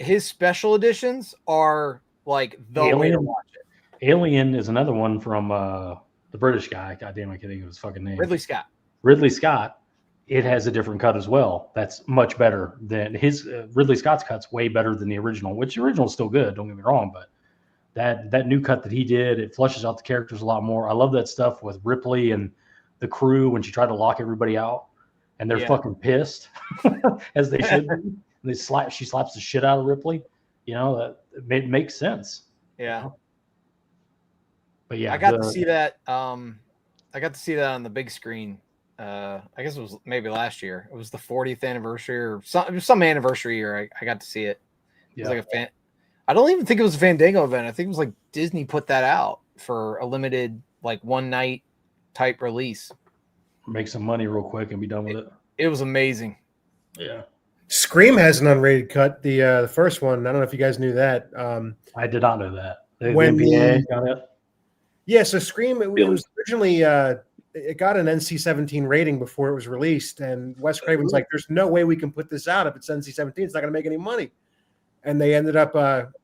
his special editions are like the way to watch it. Alien is another one from the British guy. God damn, I can't think of his fucking name. Ridley Scott. It has a different cut as well. That's much better than his Ridley Scott's cut's way better than the original, which the original is still good. Don't get me wrong, but that new cut that he did, it flushes out the characters a lot more. I love that stuff with Ripley and the crew when she tried to lock everybody out, and they're fucking pissed as they should be. She slaps the shit out of Ripley. You know, it makes sense. Yeah. But yeah, I got to see that. I got to see that on the big screen. I guess it was maybe last year. It was the 40th anniversary or some anniversary year. I got to see it. It was like a fan. I don't even think it was a Fandango event. I think it was like Disney put that out for a limited, like one night type release. Make some money real quick and be done with it. It was amazing. Yeah. Scream has an unrated cut. The first one. I don't know if you guys knew that. I did not know that. Got it. Yeah. So Scream. It was originally. It got an NC-17 rating before it was released, and Wes Craven's like, "There's no way we can put this out if it's NC-17. It's not going to make any money." And they ended up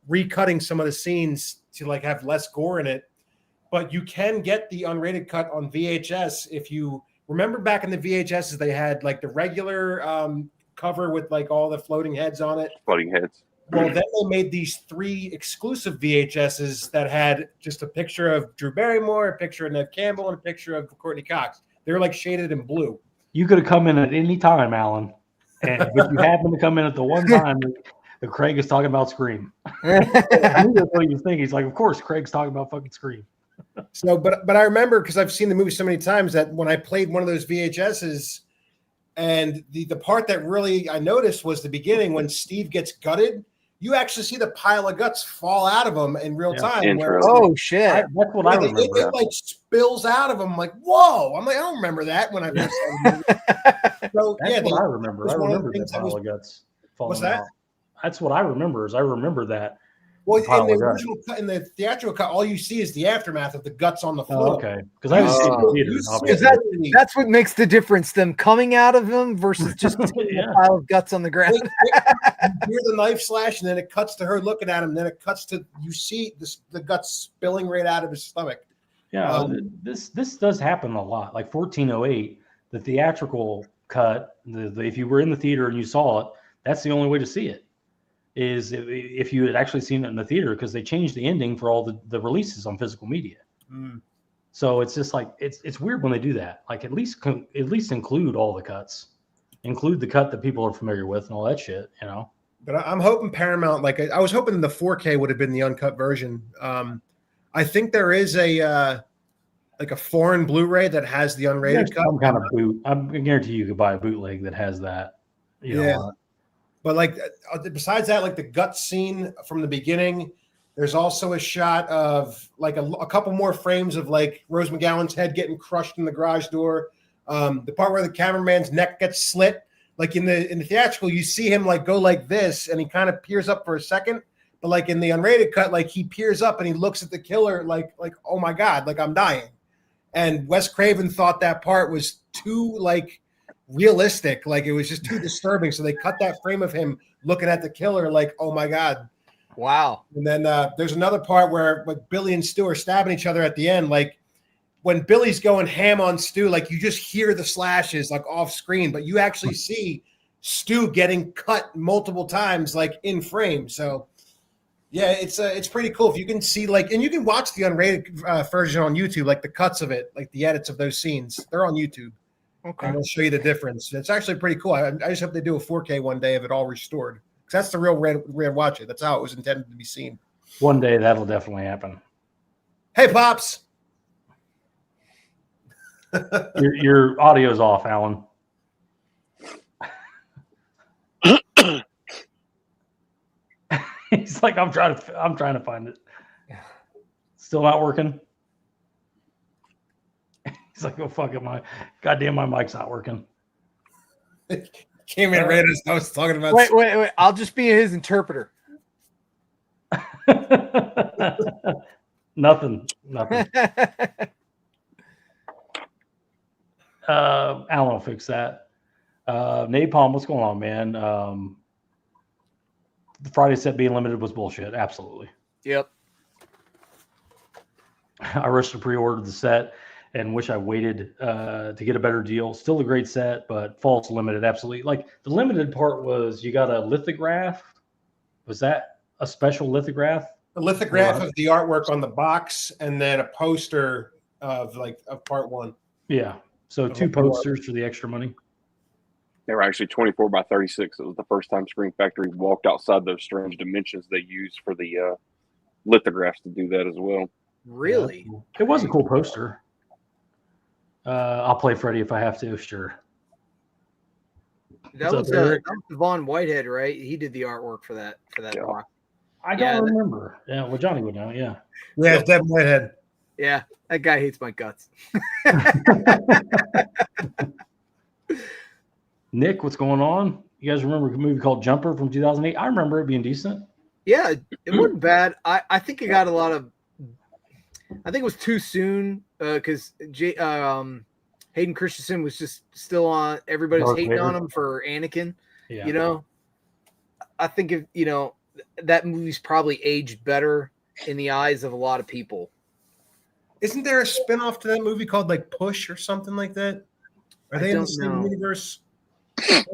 recutting some of the scenes to like have less gore in it. But you can get the unrated cut on VHS if you remember back in the VHSs. They had like the regular cover with like all the floating heads on it. Floating heads. Well, then they made these 3 exclusive VHSs that had just a picture of Drew Barrymore, a picture of Neve Campbell, and a picture of Courtney Cox. They were like shaded in blue. You could have come in at any time, Alan, but you happened to come in at the one time that Craig is talking about Scream. I knew that's what he was thinking. He's like, of course, Craig's talking about fucking Scream. So, but I remember because I've seen the movie so many times that when I played one of those VHSs, and the part that really I noticed was the beginning when Steve gets gutted. You actually see the pile of guts fall out of him in real time. Oh shit! That's what I remember. It like spills out of him. I'm like, whoa! I'm like, I don't remember that when I first saw the movie. So that's what I remember. I remember the pile of guts falling What's that? out. That's what I remember. I remember that. Well, in the original cut, in the theatrical cut, all you see is the aftermath of the guts on the floor. Oh, okay, because I was in the theater. That's what makes the difference: them coming out of him versus just a pile of guts on the ground. You hear the knife slash, and then it cuts to her looking at him. Then it cuts to you see the guts spilling right out of his stomach. Yeah, this does happen a lot. Like 1408, the theatrical cut. If you were in the theater and you saw it, that's the only way to see it. is if you had actually seen it in the theater, because they changed the ending for all the releases on physical media. So it's just like it's weird when they do that. Like at least include all the cuts, include the cut that people are familiar with and all that shit. You know. But I'm hoping Paramount, like I was hoping the 4K would have been the uncut version. I think there is a foreign Blu-ray that has the unrated cut. Some kind of boot. I guarantee you could buy a bootleg that has that. You know, But like besides that, like the gut scene from the beginning, there's also a shot of like a couple more frames of like Rose McGowan's head getting crushed in the garage door. The part where the cameraman's neck gets slit, like in the theatrical, you see him like go like this, and he kind of peers up for a second. But like in the unrated cut, like he peers up and he looks at the killer like oh my god, like I'm dying. And Wes Craven thought that part was too like realistic, like it was just too disturbing. So they cut that frame of him looking at the killer like oh my god. Wow. And then there's another part where like Billy and Stu are stabbing each other at the end. Like when Billy's going ham on Stu, like you just hear the slashes like off screen, but you actually see Stu getting cut multiple times like in frame. So yeah, it's pretty cool if you can see like, and you can watch the unrated version on YouTube, like the cuts of it, like the edits of those scenes. They're on YouTube. Okay. And I'll show you the difference. It's actually pretty cool. I just hope they do a 4K one day of it all restored. Because that's the real red watch it. That's how it was intended to be seen. one day that'll definitely happen. Hey, Pops. Your audio's off, Alan. He's like, I'm trying to find it. Still not working. He's like, oh fuck it, my mic's not working. Came in right as I was talking about. Wait. I'll just be his interpreter. Nothing. Alan will fix that. Napalm, what's going on, man? The Friday set being limited was bullshit. Absolutely. Yep. I rushed to pre-order the set and wish I waited to get a better deal. Still a great set, but false limited. Absolutely. Like the limited part was you got a lithograph. Was that a special lithograph? A lithograph of the artwork on the box, and then a poster of part one. Yeah. So two posters for the extra money. They were actually 24 by 36. It was the first time Screen Factory walked outside those strange dimensions they used for the lithographs to do that as well. Really? It was a cool poster. I'll play Freddy if I have to. Sure. That was Vaughn Whitehead, right? He did the artwork for that box. I don't remember. Yeah, well, Johnny would know. Yeah. Yeah, it's Devin Whitehead. Yeah, that guy hates my guts. Nick, what's going on? You guys remember a movie called Jumper from 2008? I remember it being decent. Yeah, it wasn't bad. I think it got a lot of. I think it was too soon because Hayden Christensen was just still on. Everybody was hating on him for Anakin. Yeah. You know, I think that movie's probably aged better in the eyes of a lot of people. Isn't there a spinoff to that movie called like Push or something like that? Are they in the same universe? I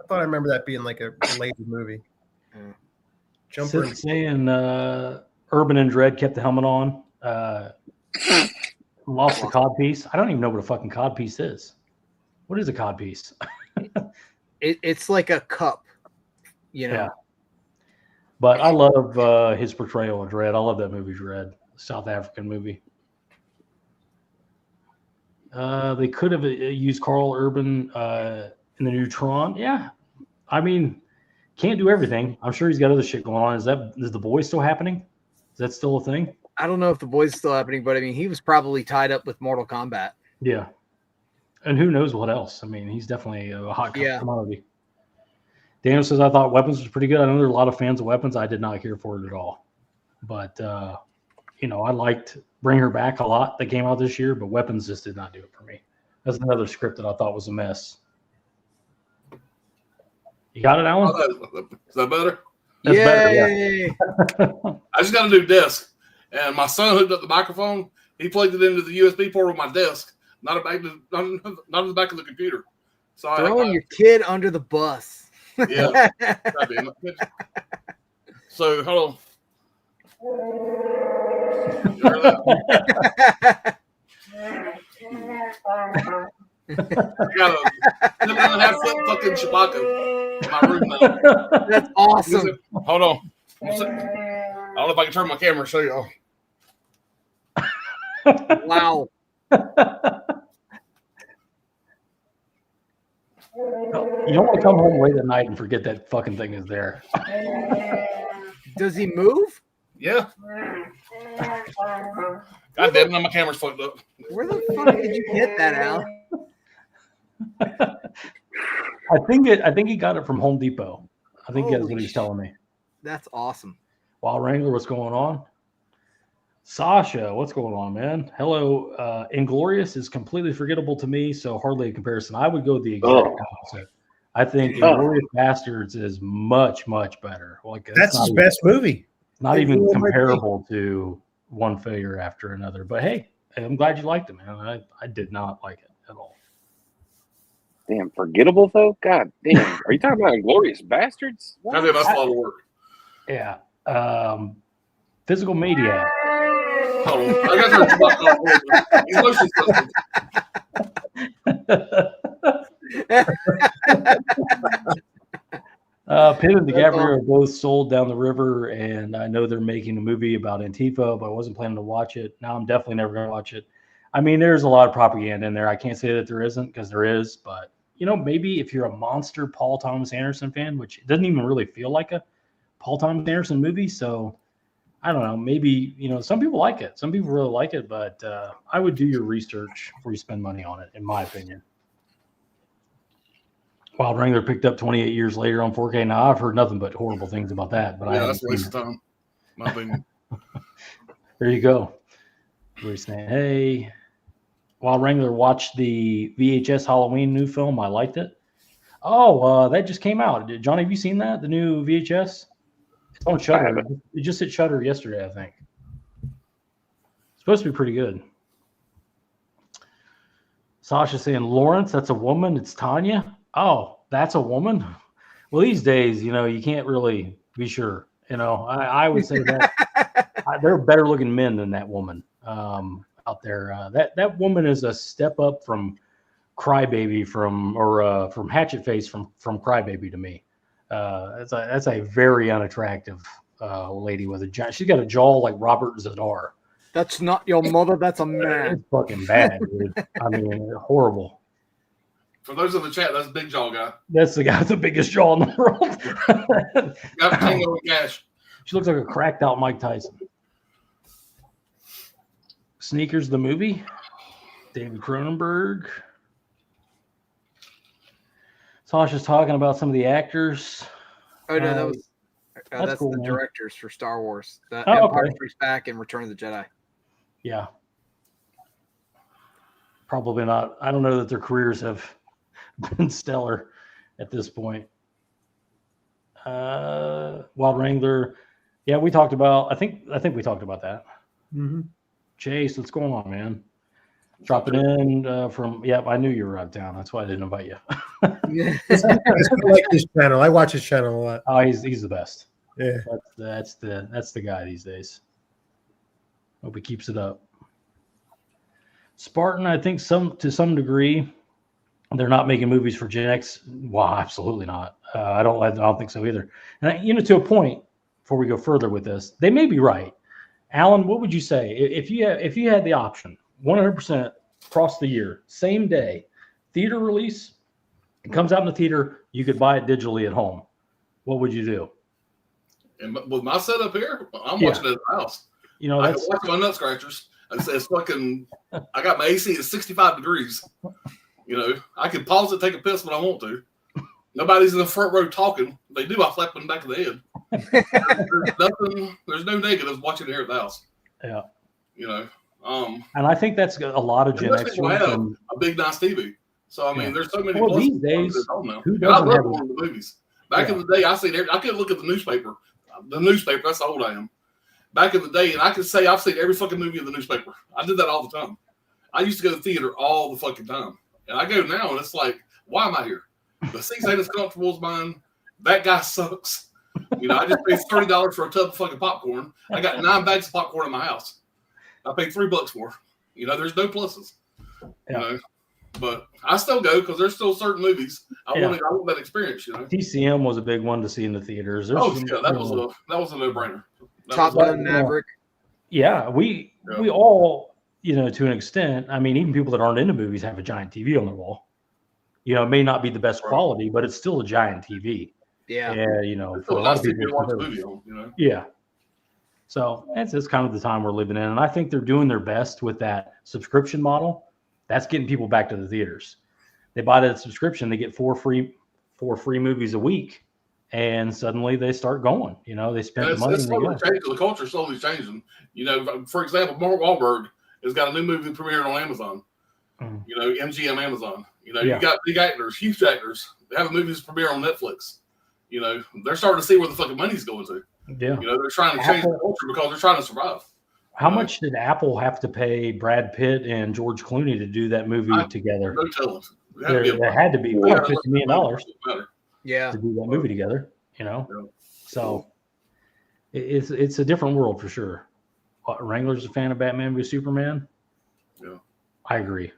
thought I remember that being like a related movie. Jumper. Saying Urban and Dread kept the helmet on. Lost the cod piece. I don't even know what a fucking cod piece is. What is a cod piece? It's like a cup, you know. Yeah. But I love his portrayal of Dread. I love that movie, Dread, South African movie. They could have used Carl Urban in the new Tron. Yeah. I mean, can't do everything. I'm sure he's got other shit going on. Is The Boys still happening? Is that still a thing? I don't know if The Boys is still happening, but I mean, he was probably tied up with Mortal Kombat. Yeah. And who knows what else? I mean, he's definitely a hot commodity. Daniel says, I thought Weapons was pretty good. I know there are a lot of fans of Weapons. I did not care for it at all. But, I liked Bring Her Back a lot that came out this year, but Weapons just did not do it for me. That's another script that I thought was a mess. You got it, Alan? Is that better? That's better, yeah. I just got a new desk, and my son hooked up the microphone. He plugged it into the USB port of my desk, not in the back of the computer. So throwing your kid under the bus. Yeah. God damn it. So hold on. You heard that? I got a 7.5-foot fucking Chewbacca in my room now. That's awesome. Hold on. I don't know if I can turn my camera and show y'all. Wow. You don't want to come home late at night and forget that fucking thing is there. Does he move? Yeah. God damn it, now my camera's fucked up. Where the fuck did you get that, Al? I think he got it from Home Depot. I think that's Holy what he's telling me. That's awesome. Wild Wrangler, what's going on? Sasha, what's going on, man? Hello. Inglorious is completely forgettable to me, so hardly a comparison. I would go the exact opposite. I think Inglorious Bastards is much, much better. Like That's his best movie. Not It even really might be. comparable to One Failure After Another. But hey, I'm glad you liked it, man. I did not like it at all. Damn, forgettable though. God damn, are you talking about Inglorious Bastards? God damn, that's a lot of work. Yeah. Physical Maniac. Hold on. I got to turn Chewbacca off. He's motion Pitt and DiCaprio are both sold down the river, and I know they're making a movie about Antifa, but I wasn't planning to watch it. Now I'm definitely never going to watch it. I mean, there's a lot of propaganda in there. I can't say that there isn't, because there is, but maybe if you're a monster Paul Thomas Anderson fan, which it doesn't even really feel like a Paul Thomas Anderson movie, so I don't know. Maybe some people like it. Some people really like it, but I would do your research before you spend money on it, in my opinion. Wild Wrangler picked up 28 years later on 4K. Now I've heard nothing but horrible things about that, but Yeah, that's a waste of time. My opinion. There you go. We're saying, hey, Wild Wrangler watched the VHS Halloween new film. I liked it. Oh, that just came out. Johnny, have you seen that? The new VHS? It's on Shudder. It just hit Shudder yesterday, I think. It's supposed to be pretty good. Sasha saying, Lawrence, that's a woman. It's Tanya. Oh, that's a woman? Well, these days, you can't really be sure. I would say that there are better looking men than that woman out there. That woman is a step up from Crybaby from Hatchet Face from Crybaby to me. That's a very unattractive lady with a jaw. She's got a jaw like Robert Zadar. That's not your mother. That's a man. It's fucking bad, dude. I mean, horrible. For those in the chat, that's Big Jaw guy. That's the guy with the biggest jaw in the world. Got Tango and Cash. She looks like a cracked out Mike Tyson. Sneakers, the movie. David Cronenberg. Sasha's talking about some of the actors. Oh no, that's cool, the man. directors for Star Wars. The Oh, Empire okay. Strikes Back and Return of the Jedi. Yeah. Probably not. I don't know that their careers have been stellar at this point. Wild Wrangler. Yeah, we talked about, I think we talked about that. Mm-hmm. Chase, what's going on, man? Drop it in I knew you were out of town. That's why I didn't invite you. I like his channel. I watch his channel a lot. Oh, he's the best. Yeah. That's the guy these days. Hope he keeps it up. Spartan, I think to some degree, they're not making movies for Gen X. Well, absolutely not. I don't think so either. And to a point, before we go further with this, they may be right. Alan, what would you say if you had the option, 100% across the year, same day, theater release, it comes out in the theater, you could buy it digitally at home. What would you do? And with my setup here, I'm watching it at the house. I can That's watch my nut scratchers. It's fucking. I got my AC at 65 degrees. I can pause it, take a piss when I want to. Nobody's in the front row talking. If they do, I flap them in the back of the head. There's no negatives watching it here at the house. Yeah. And I think that's a lot of Gen most X. people have a big nice TV. So I mean, there's so many. Well, pluses these days, at home now. who And I doesn't love have going to the movies. Back in the day, I could look at the newspaper. That's how old I am. Back in the day, and I could say I've seen every fucking movie in the newspaper. I did that all the time. I used to go to the theater all the fucking time. And I go now, and it's like, why am I here? The seats ain't as comfortable as mine. That guy sucks. You know, I just paid $30 for a tub of fucking popcorn. I got 9 bags of popcorn in my house. I paid $3 more. You know, there's no pluses. Yeah. You know, but I still go because there's still certain movies I want that experience. You know, TCM was a big one to see in the theaters. There's that was a no-brainer. Top Gun Maverick. Yeah, we all, you know, to an extent. I mean, even people that aren't into movies have a giant TV on their wall. You know, it may not be the best quality, but it's still a giant TV. Yeah. And, you know, It's for a still lot nice of to people, watch a movie on, you know. yeah. So it's kind of the time we're living in. And I think they're doing their best with that subscription model. That's getting people back to the theaters. They buy that subscription, they get four free movies a week, and suddenly they start going. You know, they spend the money. It's slowly changing. The culture's slowly changing. You know, for example, Mark Wahlberg has got a new movie premiering on Amazon. Mm. You know, MGM Amazon. You know, Yeah. you got big actors, huge actors. They have a movie's premiere on Netflix. You know, they're starting to see where the fucking money's going to. Yeah. You know, they're trying to change the culture because they're trying to survive. How much did Apple have to pay Brad Pitt and George Clooney to do that movie together? No telling. There had to be $50 million Yeah. to do that movie together. You know, Yeah. so it's a different world for sure. Wrangler's a fan of Batman v Superman. Yeah, I agree.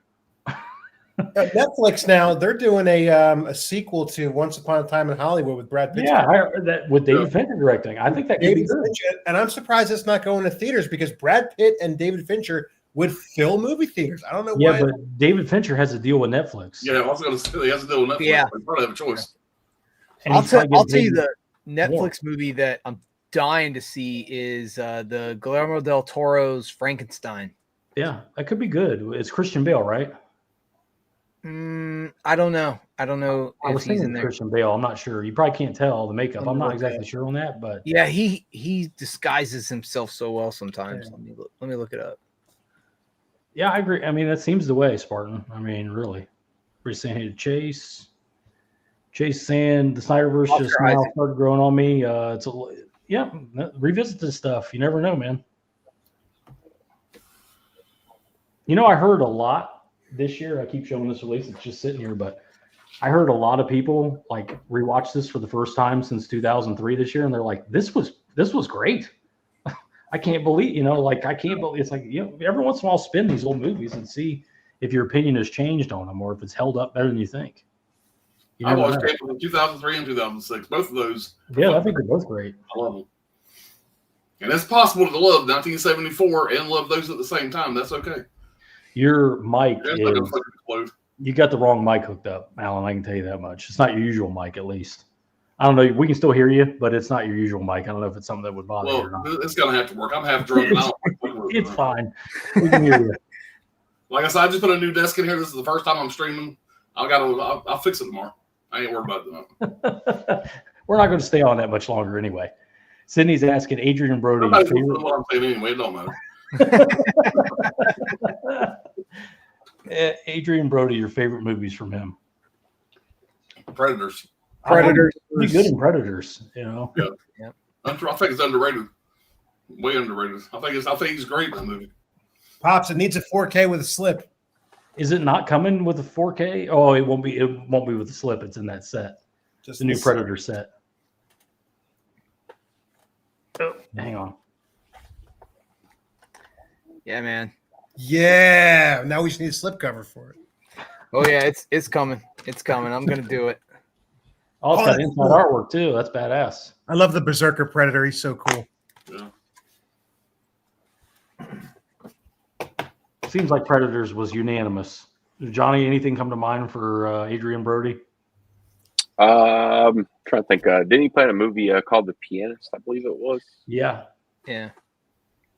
Netflix now, they're doing a sequel to Once Upon a Time in Hollywood with Brad Pitt. Yeah, I heard that with David Fincher directing. I think that could be David good. Fincher, and I'm surprised it's not going to theaters because Brad Pitt and David Fincher would fill movie theaters. I don't know Yeah, why. but David Fincher has a deal with Netflix. yeah. I was going to say he has to deal with Netflix. Yeah. They probably have a choice. And I'll he's probably tell getting you paid the Netflix movie that I'm dying to see is the Guillermo del Toro's Frankenstein. Yeah, that could be good. It's Christian Bale, right? I don't know. I don't know I was if he's in thinking there. Christian Bale. I'm not sure. You probably can't tell the makeup. Let me I'm not look exactly at it. sure on that, but Yeah, he disguises himself so well sometimes. Yeah. Let me look it up. yeah, I agree. I mean, that seems the way, Spartan. I mean, really. We're saying hey, Chase saying the Snyderverse just Oscar now Isaac. started growing on me. Revisit this stuff. You never know, man. You know, I heard a lot this year. I keep showing this release. It's just sitting here, but I heard a lot of people like rewatch this for the first time since 2003 this year, and they're like, "This was great." I can't believe, I can't believe it's like, every once in a while, spin these old movies and see if your opinion has changed on them or if it's held up better than you think. You I never watched know. Cable in 2003 and 2006. Both of those. Yeah, I think they're both great. I love them. And it's possible to love 1974 and love those at the same time. That's okay. Your mic They're not gonna is, fucking explode. you got the wrong mic hooked up, Alan. I can tell you that much. It's not your usual mic, at least. I don't know. We can still hear you, but it's not your usual mic. I don't know if it's something that would bother you or Well, not. it's gonna have to work. I'm half drunk. And I don't like It's fine. We can hear you. Like I said, I just put a new desk in here. This is the first time I'm streaming. I'll fix it tomorrow. I ain't worried about that. We're not going to stay on that much longer anyway. Sydney's asking Adrian Brody. Nobody's listening to what I'm saying anyway. It don't matter. Adrian Brody, your favorite movies from him? Predators. Predators. Pretty good in Predators, I think it's underrated. Way underrated. I think he's great in that movie. Pops, it needs a 4K with a slip. Is it not coming with a 4K? Oh, it won't be. It won't be with the slip. It's in that set. Just The new Predator set. Oh, hang on. Yeah, man. Yeah. Now we just need a slip cover for it. Oh yeah, it's coming. It's coming. I'm gonna do it. Oh, it's Oh, got that's inside cool. artwork too. That's badass. I love the Berserker Predator. He's so cool. Yeah. Seems like Predators was unanimous. Johnny, anything come to mind for Adrian Brody? Trying to think. Didn't he play in a movie called The Pianist? I believe it was. Yeah. Yeah.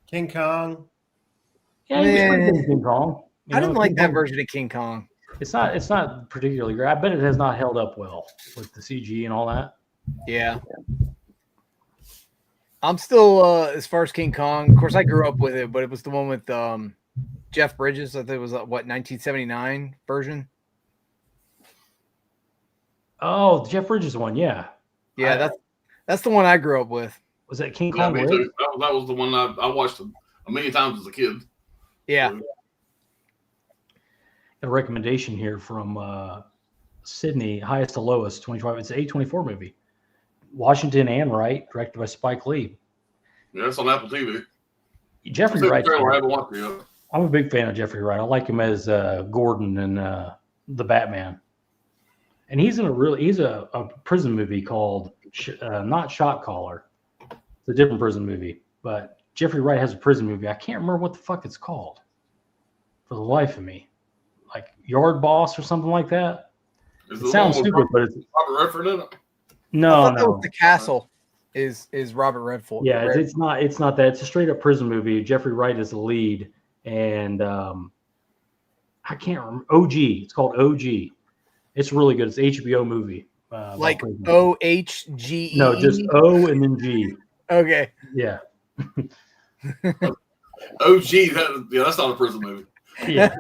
King Kong. Yeah, he was pretty good in King Kong. I didn't like King that Kong- version of King Kong. It's not particularly great. I bet it has not held up well with the CG and all that. Yeah. I'm still as far as King Kong. Of course, I grew up with it, but it was the one with Jeff Bridges. I think it was 1979 version. Oh, the Jeff Bridges one, yeah. Yeah, that's the one I grew up with. Was that King Yeah, Kong? me Lake? too. That was the one I watched a million times as a kid. Yeah. A recommendation here from Sydney, Highest to Lowest, 25. It's an A24 movie. Washington and Wright, directed by Spike Lee. Yeah, it's on Apple TV. Jeffrey Wright. I haven't watched it yet. I'm a big fan of Jeffrey Wright. I like him as Gordon in the Batman. And he's in a prison movie called not Shot Caller. It's a different prison movie, but Jeffrey Wright has a prison movie. I can't remember what the fuck it's called for the life of me. Like Yard Boss or something like that. It sounds stupid, but it's Robert Redford in it. No. The Castle is Robert Redford. Yeah, it's not that. It's a straight up prison movie. Jeffrey Wright is the lead, and I can't remember. OG. It's called OG. It's really good. It's an HBO movie. Like OHGE? No, just O and then G. Okay. Yeah. That's not a prison movie. Yeah.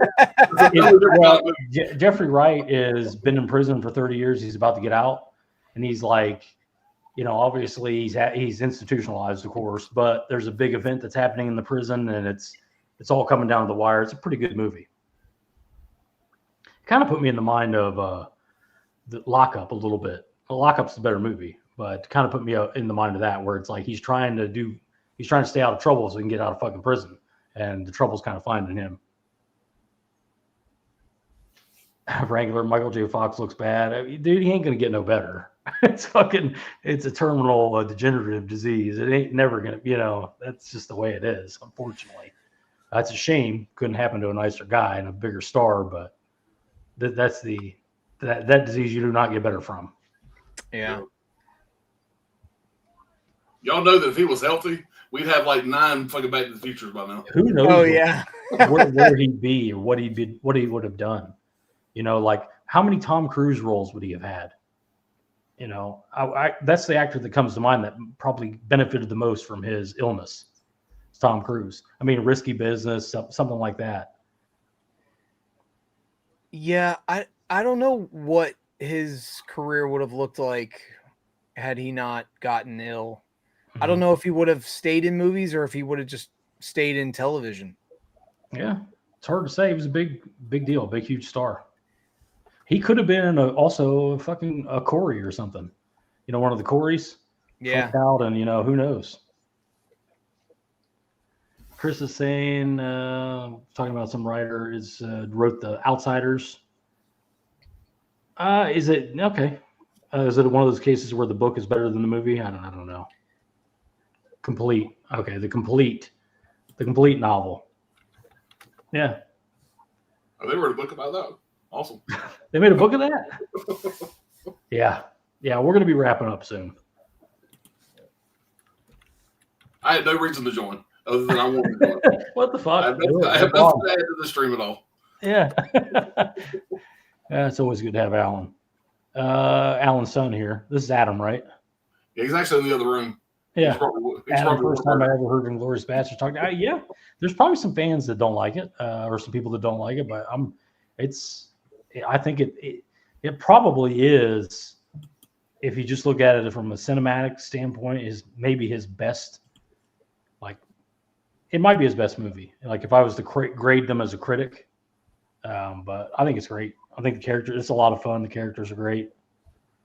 Jeffrey Wright has been in prison for 30 years. He's about to get out, and he's like, obviously he's institutionalized, of course, but there's a big event that's happening in the prison, and it's all coming down to the wire. It's a pretty good movie. Kind of put me in the mind of the Lockup a little bit. Well, Lockup's the better movie, but kind of put me in the mind of that, where it's like he's trying to stay out of trouble so he can get out of fucking prison, and the trouble's kind of finding him. Regular Michael J. Fox looks bad. I mean, dude, he ain't gonna get no better. It's a terminal degenerative disease. It ain't never gonna, that's just the way it is, unfortunately. That's a shame. Couldn't happen to a nicer guy and a bigger star, but that's that disease you do not get better from. Yeah. Y'all know that if he was healthy, we'd have like 9 fucking Back to the Futures by now. Who knows? Oh yeah. where he'd be or what he would have done. Like how many Tom Cruise roles would he have had? That's the actor that comes to mind that probably benefited the most from his illness. It's Tom Cruise. I mean, Risky Business, something like that. Yeah, I don't know what his career would have looked like had he not gotten ill. I don't know if he would have stayed in movies or if he would have just stayed in television. Yeah, it's hard to say. He was a big deal, big, huge star. He could have been also fucking a Corey or something. One of the Coreys. Yeah. Out and, who knows? Chris is saying, talking about some writer wrote The Outsiders. Is it okay? Is it one of those cases where the book is better than the movie? I don't know. Complete. Okay, the complete novel. Yeah. Oh, they wrote a book about that. Awesome. They made a book of that? Yeah. Yeah, we're going to be wrapping up soon. I had no reason to join other than I wanted to join. What the fuck? I have nothing to add to the stream at all. Yeah. Yeah, it's always good to have Alan. Alan's son here. This is Adam, right? Yeah, he's actually in the other room. Yeah. He's probably First time I ever heard Inglourious Basterds talk. Yeah, there's probably some fans that don't like it, or some people that don't like it, but I think it probably is, if you just look at it from a cinematic standpoint, is maybe his best. Like, it might be his best movie. Like, if I was to grade them as a critic, but I think it's great. I think it's a lot of fun. The characters are great.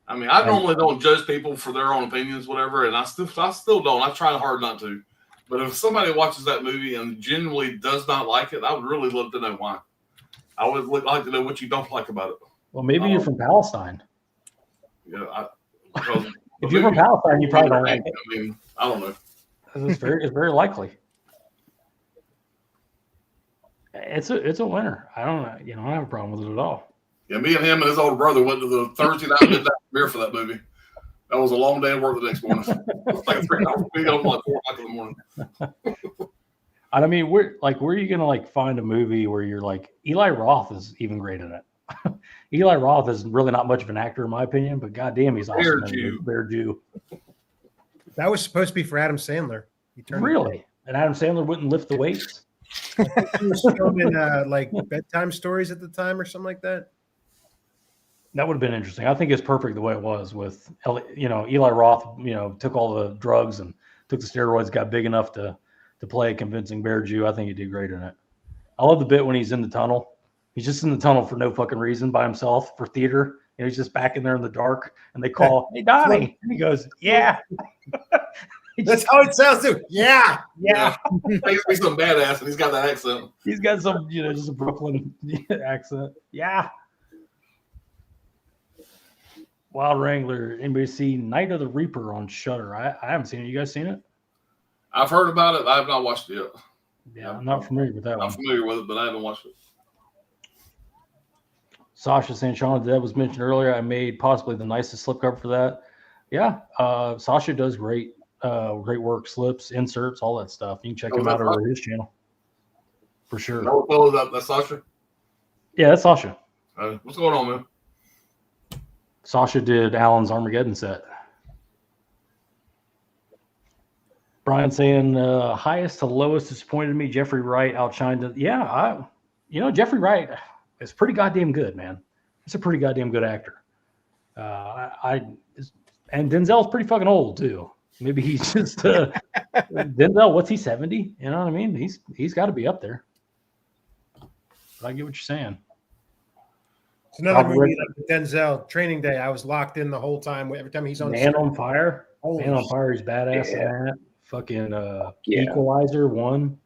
I mean, I normally don't judge people for their own opinions, whatever, and I still don't. I try hard not to. But if somebody watches that movie and genuinely does not like it, I would really love to know why. I would like to know what you don't like about it. Well, maybe you're from Palestine. Yeah, if you're from Palestine, you probably don't like it. I mean, I don't know. It's very likely. It's a winner. I don't know. I don't have a problem with it at all. Yeah, me and him and his older brother went to the Thursday night midnight premiere for that movie. That was a long day of work the next morning. It was like a 3-hour video, like 4 o'clock in the morning. I mean, where are you gonna find a movie where you're like, Eli Roth is even great in it? Eli Roth is really not much of an actor in my opinion, but goddamn, he's awesome. Bear Jew. That was supposed to be for Adam Sandler. Really? And Adam Sandler wouldn't lift the weights? He was filming like bedtime stories at the time or something like that. That would have been interesting. I think it's perfect the way it was with, Eli Roth, took all the drugs and took the steroids, got big enough to play a convincing Bear Jew. I think he did great in it. I love the bit when he's in the tunnel. He's just in the tunnel for no fucking reason by himself for theater. He's just back in there in the dark, and they call, "Hey, Donnie," and he goes, "Yeah." That's how it sounds too. Yeah. Yeah. He's some badass, and he's got that accent. He's got some, just a Brooklyn accent. Yeah. Wild Wrangler. Anybody see Night of the Reaper on Shudder? I haven't seen it. You guys seen it? I've heard about it. I have not watched it yet. Yeah, I'm not familiar with that I'm one. familiar with it, but I haven't watched it. Sasha St. Shawn, that was mentioned earlier. I made possibly the nicest slipcover for that. Yeah, Sasha does great work, slips, inserts, all that stuff. You can check him out over his channel for sure. That's Sasha. Yeah, that's Sasha. What's going on, man? Sasha did Alan's Armageddon set. Brian saying highest to lowest disappointed me. Jeffrey Wright outshined it. Yeah, Jeffrey Wright is pretty goddamn good, man. He's a pretty goddamn good actor. And Denzel's pretty fucking old too. Maybe he's just Denzel. What's he, 70? You know what I mean? He's got to be up there. But I get what you're saying. It's another movie like Denzel, Training Day. I was locked in the whole time. Every time he's on Man on Fire. Holy Man on Fire is badass in that. Fucking Yeah. Equalizer 1.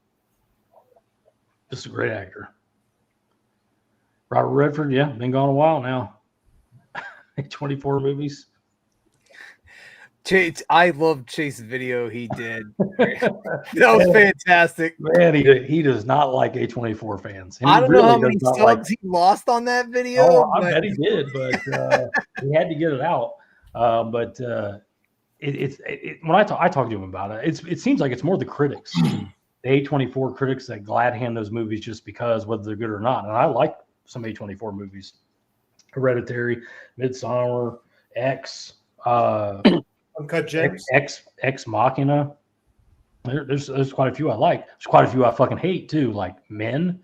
Just a great actor. Robert Redford, yeah, been gone a while now. 24 movies. Chase, I love Chase's video he did. That was fantastic. Man, he does not like A24 fans. And I don't know how many does not subs he lost on that video. Oh, I bet he did, but he had to get it out. When I talk to him about it, it seems like it's more the critics, the A24 critics that glad hand those movies just because whether they're good or not. And I like some A24 movies, Hereditary, Midsommar, X, Uncut Gems, Ex Machina. There's quite a few I like. There's quite a few I fucking hate too, like Men.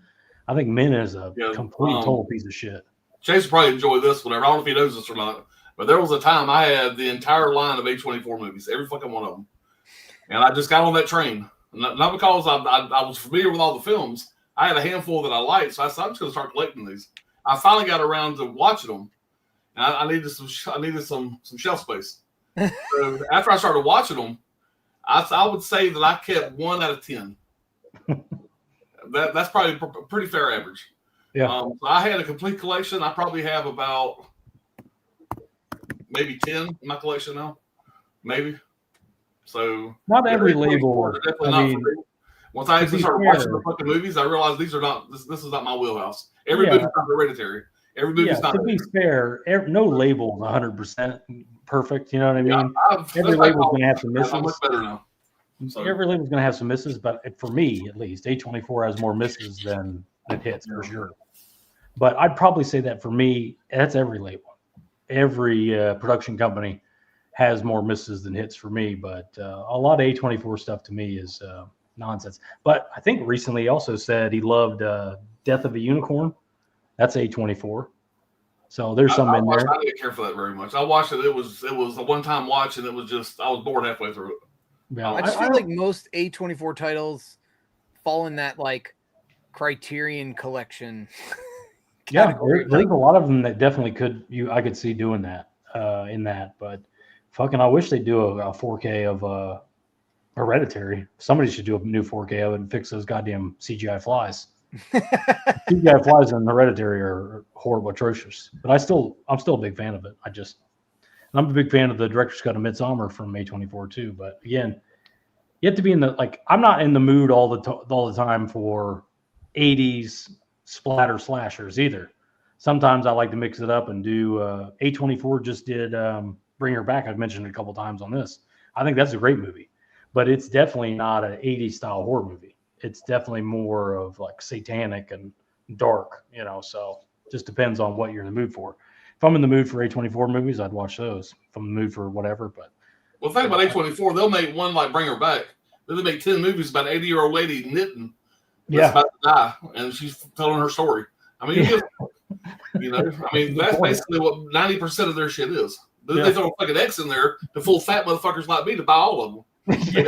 I think Men is a complete total piece of shit. Chase will probably enjoy this, whatever. I don't know if he knows this or not, but there was a time I had the entire line of A24 movies, every fucking one of them. And I just got on that train. Not because I was familiar with all the films. I had a handful that I liked, so I said, I'm just going to start collecting these. I finally got around to watching them, and I needed some shelf space. So after I started watching them, I would say that I kept 1 out of 10. That's probably a pretty fair average. Yeah. So I had a complete collection. I probably have about maybe 10 in my collection now, maybe. So not every label. Definitely not for me. Once I actually started watching the fucking movies, I realized these are not. This is not my wheelhouse. Every movie's not Hereditary. Every movie's not. To be fair, no label is 100% perfect. You know what I mean? Yeah, every label's going to have some misses. I'm much better now. So. Every label's going to have some misses, but for me, at least, A24 has more misses than hits for sure. But I'd probably say that for me, that's every label. Every production company has more misses than hits for me, but a lot of A24 stuff to me is nonsense. But I think recently he also said he loved Death of a Unicorn. That's A24. So there's some in there. I didn't care for that very much. I watched it. It was a one-time watch, and it was just I was bored halfway through it. Yeah, I just feel like most A24 titles fall in that like Criterion collection. Yeah, I think a lot of them that definitely I could see doing that in that, but fucking I wish they'd do a 4K of Hereditary. Somebody should do a new 4K of it and fix those goddamn CGI flies. CGI flies in Hereditary are horrible, atrocious. But I'm still a big fan of it. I'm a big fan of the director's cut of Midsommar from A24 too. But again, you have to be in I'm not in the mood all the time for 80s splatter slashers either. Sometimes I like to mix it up and do A24 just did Bring Her Back. I've mentioned it a couple times on this. I think that's a great movie, but it's definitely not an 80s style horror movie. It's definitely more of like satanic and dark, so just depends on what you're in the mood for. If I'm in the mood for A24 movies, I'd watch those. If I'm in the mood for whatever, but well, think about A24. They'll make one like Bring Her Back. Then they make 10 movies about an 80-year-old lady knitting. Yeah, about to die, and she's telling her story. I mean, that's basically what 90% of their shit is. They throw a fucking X in there to fool fat motherfuckers like me to buy all of them. And then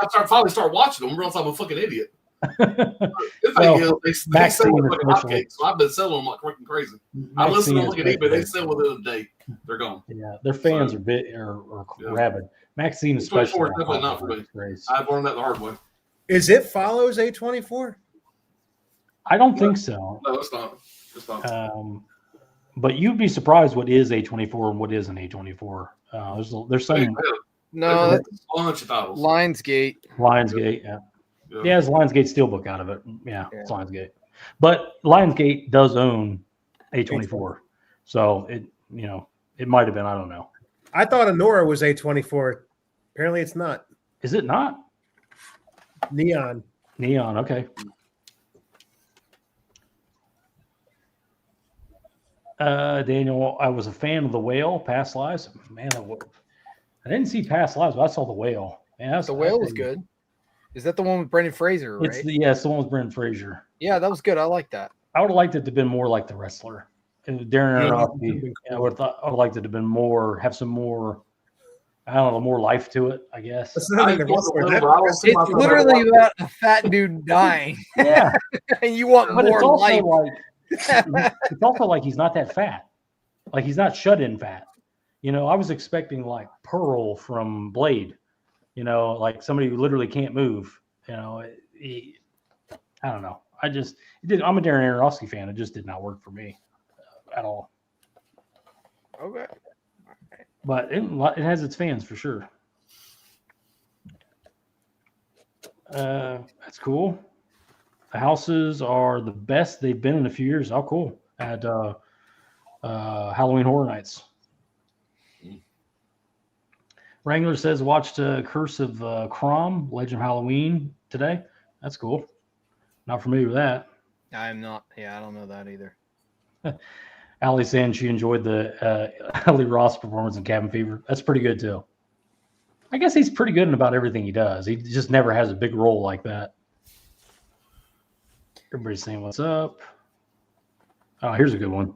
I finally start watching them, or else I'm a fucking idiot. The thing Well, is, they sell Maxine them like especially. hotcakes. So I've been selling them like freaking crazy. I listen to them like an eBay. They sell within a day. They're gone. Yeah, their fans are Yeah. rabid. Maxine A24 is especially. definitely not for me. Grace. I've learned that the hard way. Is it follows A24? I don't think so. No, it's not. It's not. But you'd be surprised what is A24 and what isn't A24. There's Hey, some No, there's that's a bunch of titles. Lionsgate. Lionsgate. Yeah. Yeah. It's Lionsgate Steelbook out of it. Yeah, it's Lionsgate. But Lionsgate does own A24. So it might have been, I don't know. I thought Honora was A24. Apparently it's not. Is it not? Neon. Neon, okay. Daniel, I was a fan of The Whale, Past Lives. Man, I didn't see Past Lives, but I saw The Whale. Man, The Whale was good. Is that the one with Brendan Fraser, right? It's the one with Brendan Fraser. Yeah, that was good. I like that. I would have liked it to have been more like The Wrestler. And Darren Aronofsky, I would have liked it to have been more, have some more, I don't know, more life to it, I guess. That's not like the wrestler. It's literally about a fat dude dying. Yeah. And you want But it's more also life. it's also like he's not that fat. Like he's not shut-in fat. I was expecting like Pearl from Blade. Like somebody who literally can't move. I don't know. I'm a Darren Aronofsky fan. It just did not work for me at all. Okay. But it has its fans for sure. That's cool. The houses are the best they've been in a few years. Oh, cool. At Halloween Horror Nights. Wrangler says watched Curse of Crom, Legend of Halloween today. That's cool. Not familiar with that. I'm not. Yeah, I don't know that either. Allie saying she enjoyed the Ellie Ross performance in Cabin Fever. That's pretty good too. I guess he's pretty good in about everything he does. He just never has a big role like that. Everybody's saying what's up. Oh, here's a good one.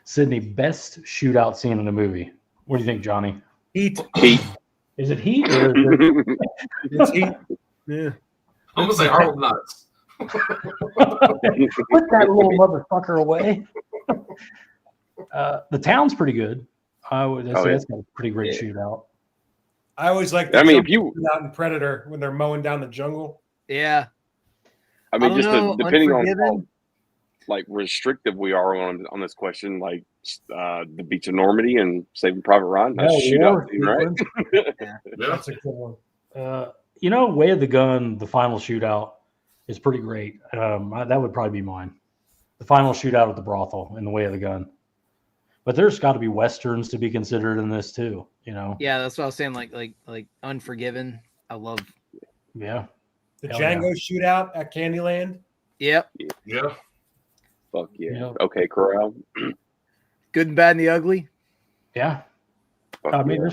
Sydney, best shootout scene in a movie. What do you think, Johnny? Heat. Is it Heat or is it... It's Heat. Yeah. I'm gonna say Harlem Nights. Put that little motherfucker away. The town's pretty good. I would say that's got a pretty great shootout. I always like. I mean, if you out in Predator when they're mowing down the jungle. Yeah. I mean, just depending on Unforgiven? how restrictive we are on this question, like the Beach of Normandy and Saving Private Ryan. That's a shootout scene, right? Yeah. That's a good one. Way of the Gun, the final shootout is pretty great. That would probably be mine. The final shootout at the brothel in the Way of the Gun. But there's got to be westerns to be considered in this too. Yeah, that's what I was saying. Like Unforgiven. I love. Yeah. The Hell Django shootout at Candyland. Yep. Yeah. Fuck yeah. Yep. Okay, Corral. Good and Bad and the Ugly. Yeah. Fuck I mean, yeah.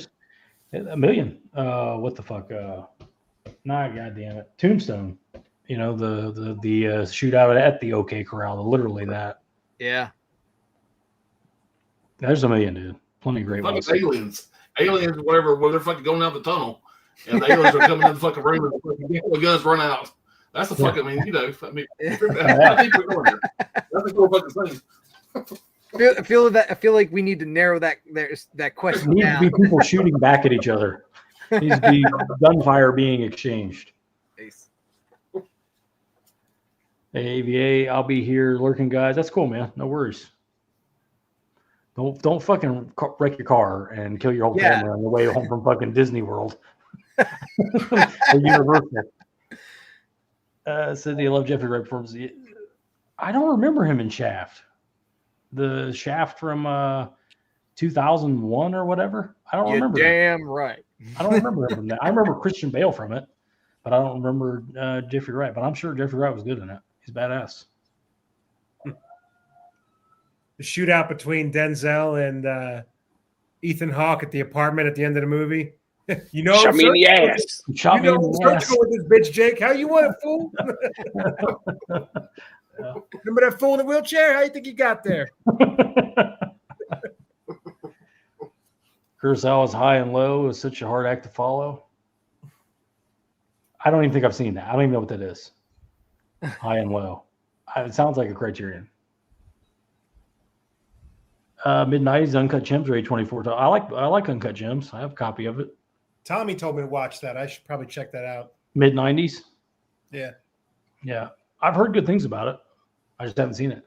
there's a million. What the fuck? Nah, goddamn it. Tombstone. The shootout at the OK Corral. Literally that. Yeah. There's a million, dude. Plenty of great Fucking ones. aliens, whatever. Where they're fucking going down the tunnel, and the aliens are coming in the fucking room, and the guns run out. That's the fucking. I think we're going there. That's a cool fucking thing. I feel like we need to narrow that question Needs down. to be people shooting back at each other. Needs to be gunfire being exchanged. Nice. Hey, AVA, I'll be here lurking, guys. That's cool, man. No worries. Don't fucking wreck your car and kill your whole family on the way home from fucking Disney World or Universal. Said they love Jeffrey Wright performance. I don't remember him in Shaft. The Shaft from 2001 or whatever. I don't remember. Damn right. I don't remember him from that. I remember Christian Bale from it, but I don't remember Jeffrey Wright. But I'm sure Jeffrey Wright was good in it. He's badass. The shootout between Denzel and Ethan Hawke at the apartment at the end of the movie. Shot me in the ass. Shot me in I'm the ass. searching with this bitch, Jake. How you want it, fool? Remember that fool in the wheelchair? How you think you got there? Kurosawa's High and Low is such a hard act to follow. I don't even think I've seen that. I don't even know what that is. high and low. It sounds like a Criterion. Mid-90s Uncut Gems or A24. I like Uncut Gems. I have a copy of it. Tommy told me to watch that. I should probably check that out. Mid-90s. Yeah. Yeah. I've heard good things about it. I just haven't seen it.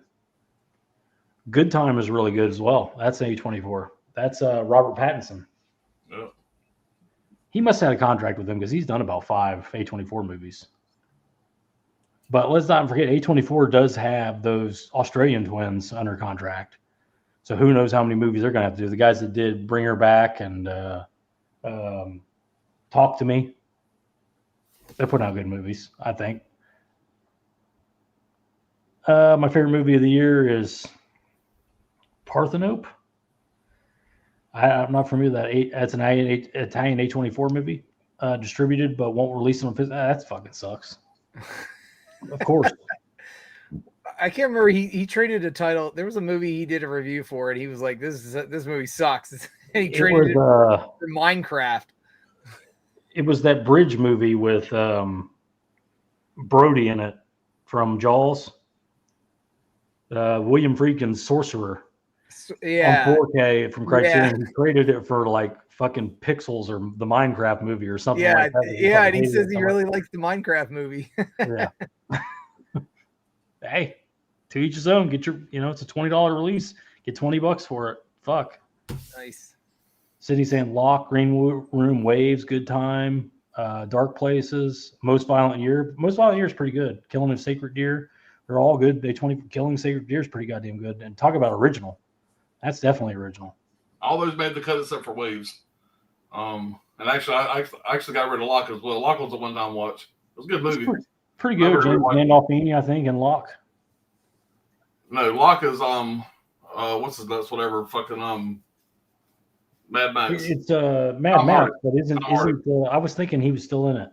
Good Time is really good as well. That's an A24. That's Robert Pattinson. Yeah. He must have had a contract with them because he's done about 5 A24 movies. But let's not forget, A24 does have those Australian twins under contract. So who knows how many movies they're going to have to do. The guys that did Bring Her Back and Talk to Me, they're putting out good movies, I think. My favorite movie of the year is Parthenope. I'm not familiar with that. That's an Italian A24 movie, distributed but won't release it on physical. That fucking sucks. Of course. I can't remember. He traded a title. There was a movie he did a review for, and he was like, "This movie sucks." And he traded it for Minecraft. It was that bridge movie with Brody in it from Jaws. William Friedkin's Sorcerer. Yeah. On 4K from Criterion. Yeah. He traded it for like fucking Pixels or the Minecraft movie or something like that. Yeah, and he says he really likes the Minecraft movie. Yeah. Hey, to each his own. Get your, it's a $20 release. Get $20 for it. Fuck. Nice. City saying Lock, Green Room, Waves, Good Time, Dark Places, Most Violent Year. Most Violent Year is pretty good. Killing of Sacred Deer. They're all good. Killing Sacred Deer is pretty goddamn good. And talk about original. That's definitely original. All those made the cut except for Waves. And actually, I actually got rid of Lock as well. Lock was a one-time watch. It was a good movie. Pretty good. James Gandolfini, I think, and Lock. No, Lock is what's his nuts? Whatever. Fucking Mad Max. It's Mad Max, but isn't I was thinking he was still in it.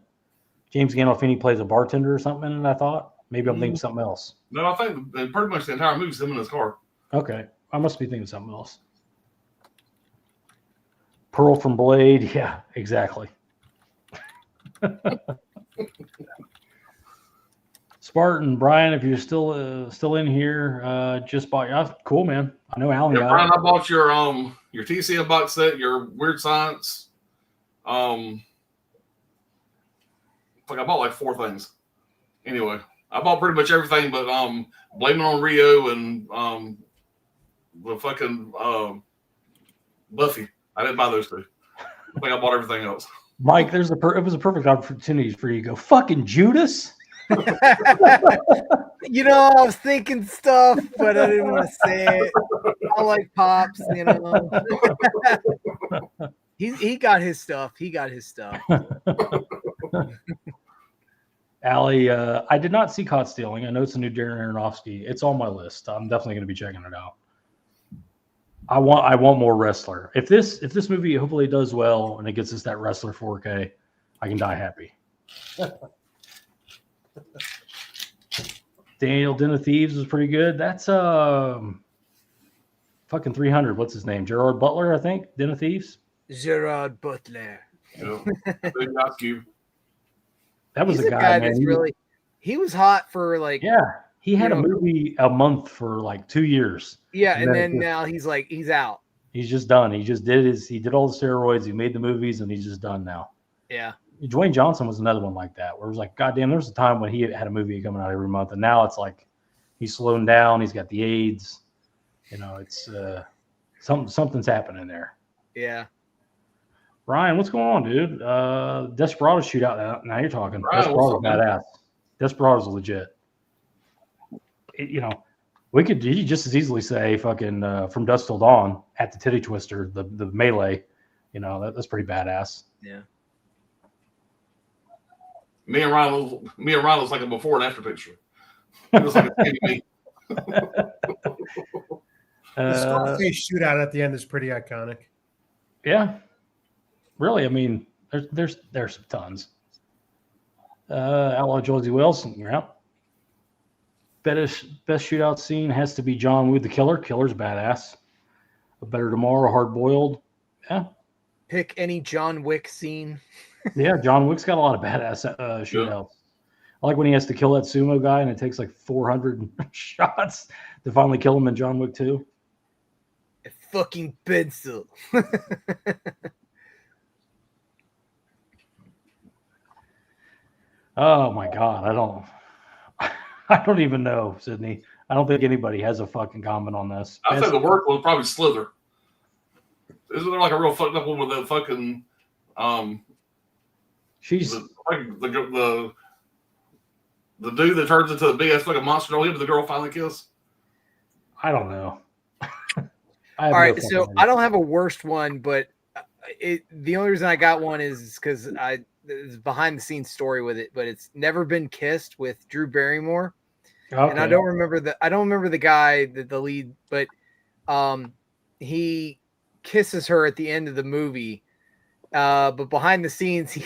James Gandolfini plays a bartender or something, and I thought maybe I'm thinking something else. No, I think pretty much the entire movie is him in his car. Okay. I must be thinking something else. Pearl from Blade. Yeah, exactly. Spartan, Brian, if you're still in here, just bought. Cool, man. I know Alan got Brian, I bought your TCM box set, your Weird Science. I bought like 4 things. Anyway, I bought pretty much everything, but Blame It on Rio and the fucking Buffy. I didn't buy those 2. I think I bought everything else. Mike, it was a perfect opportunity for you to go fucking Judas. I was thinking stuff, but I didn't want to say it. I like Pops, He got his stuff. Allie, I did not see Caught Stealing. I know it's a new Darren Aronofsky. It's on my list. I'm definitely going to be checking it out. I want more Wrestler. If this movie hopefully does well and it gets us that Wrestler 4K, I can die happy. Daniel Den of Thieves was pretty good. That's fucking 300. What's his name? Gerard Butler, I think. Den of Thieves. Gerard Butler. Yeah. Big Ice Cube. That was a guy, man. He was hot for like. Yeah. He had a movie a month for like 2 years. Yeah, and then now he's out. He's just done. He just did he did all the steroids, he made the movies, and he's just done now. Yeah. Dwayne Johnson was another one like that, where it was like, goddamn, there was a time when he had a movie coming out every month, and now it's like he's slowing down, he's got the AIDS. It's something's happening there. Yeah. Ryan, what's going on, dude? Desperado shootout now you're talking. Desperado's badass. Desperado's legit. We could just as easily say fucking From Dusk Till Dawn at the Titty Twister, the melee. That's pretty badass. Yeah. Me and Ron was like a before and after picture. It was like a TV. The Scarface shootout at the end is pretty iconic. Yeah. Really, I mean, there's some tons. Outlaw Josie Wilson, you're out. Best shootout scene has to be John Woo the Killer. Killer's badass. A Better Tomorrow, Hard Boiled. Yeah. Pick any John Wick scene. Yeah, John Wick's got a lot of badass shootouts. I like when he has to kill that sumo guy and it takes like 400 shots to finally kill him in John Wick 2. A fucking pencil. Oh my God. I don't even know, Sydney. I don't think anybody has a fucking comment on this. I think the worst one was probably Slither. Isn't there like a real fucked up one with that fucking She's the dude that turns into a big ass fucking monster? Don't him the girl finally kills. I don't know. All right, so I don't have a worst one, but the only reason I got one is because it's behind the scenes story with it, but it's Never Been Kissed with Drew Barrymore. Okay. And I don't remember the guy, the lead, but he kisses her at the end of the movie. But behind the scenes, he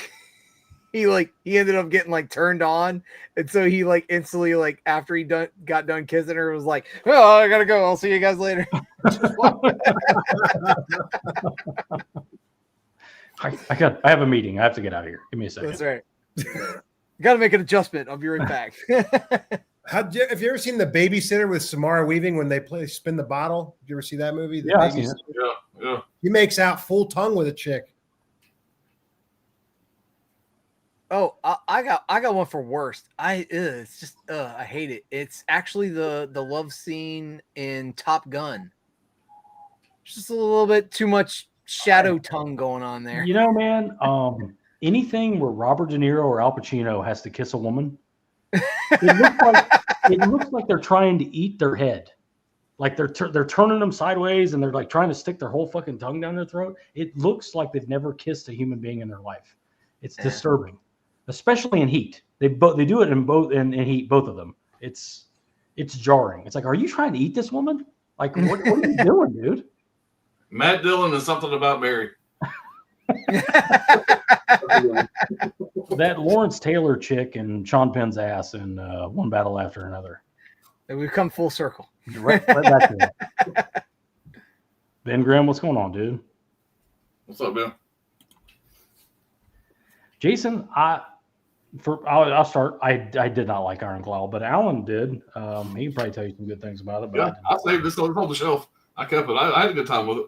ended up getting like turned on, and so he like instantly like after he got done kissing her was like, "Oh, I gotta go. I'll see you guys later." I have a meeting. I have to get out of here. Give me a second. That's right. You got to make an adjustment. I'll be right back. Have you ever seen The Babysitter with Samara Weaving when they spin the bottle? Did you ever see that movie? Yeah, I've seen it. Yeah. He makes out full tongue with a chick. Oh, I got one for worst. It's just I hate it. It's actually the love scene in Top Gun. Just a little bit too much shadow tongue going on there. You know, man, anything where Robert De Niro or Al Pacino has to kiss a woman, it looks like they're trying to eat their head. Like they're turning them sideways and they're like trying to stick their whole fucking tongue down their throat. It looks like they've never kissed a human being in their life. It's disturbing, especially in Heat. They do it in Heat, both of them. It's jarring. It's like, are you trying to eat this woman? Like, what are you doing, dude? Matt Dillon is Something About Mary. That Lawrence Taylor chick and Sean Penn's ass in One Battle After Another. And we've come full circle. Right back to that. Ben Grimm, what's going on, dude? What's up, Ben? Jason, I'll start. I did not like Iron Claw, but Alan did. He can probably tell you some good things about it. But Yeah, I saved this on the shelf. I kept it. I had a good time with it.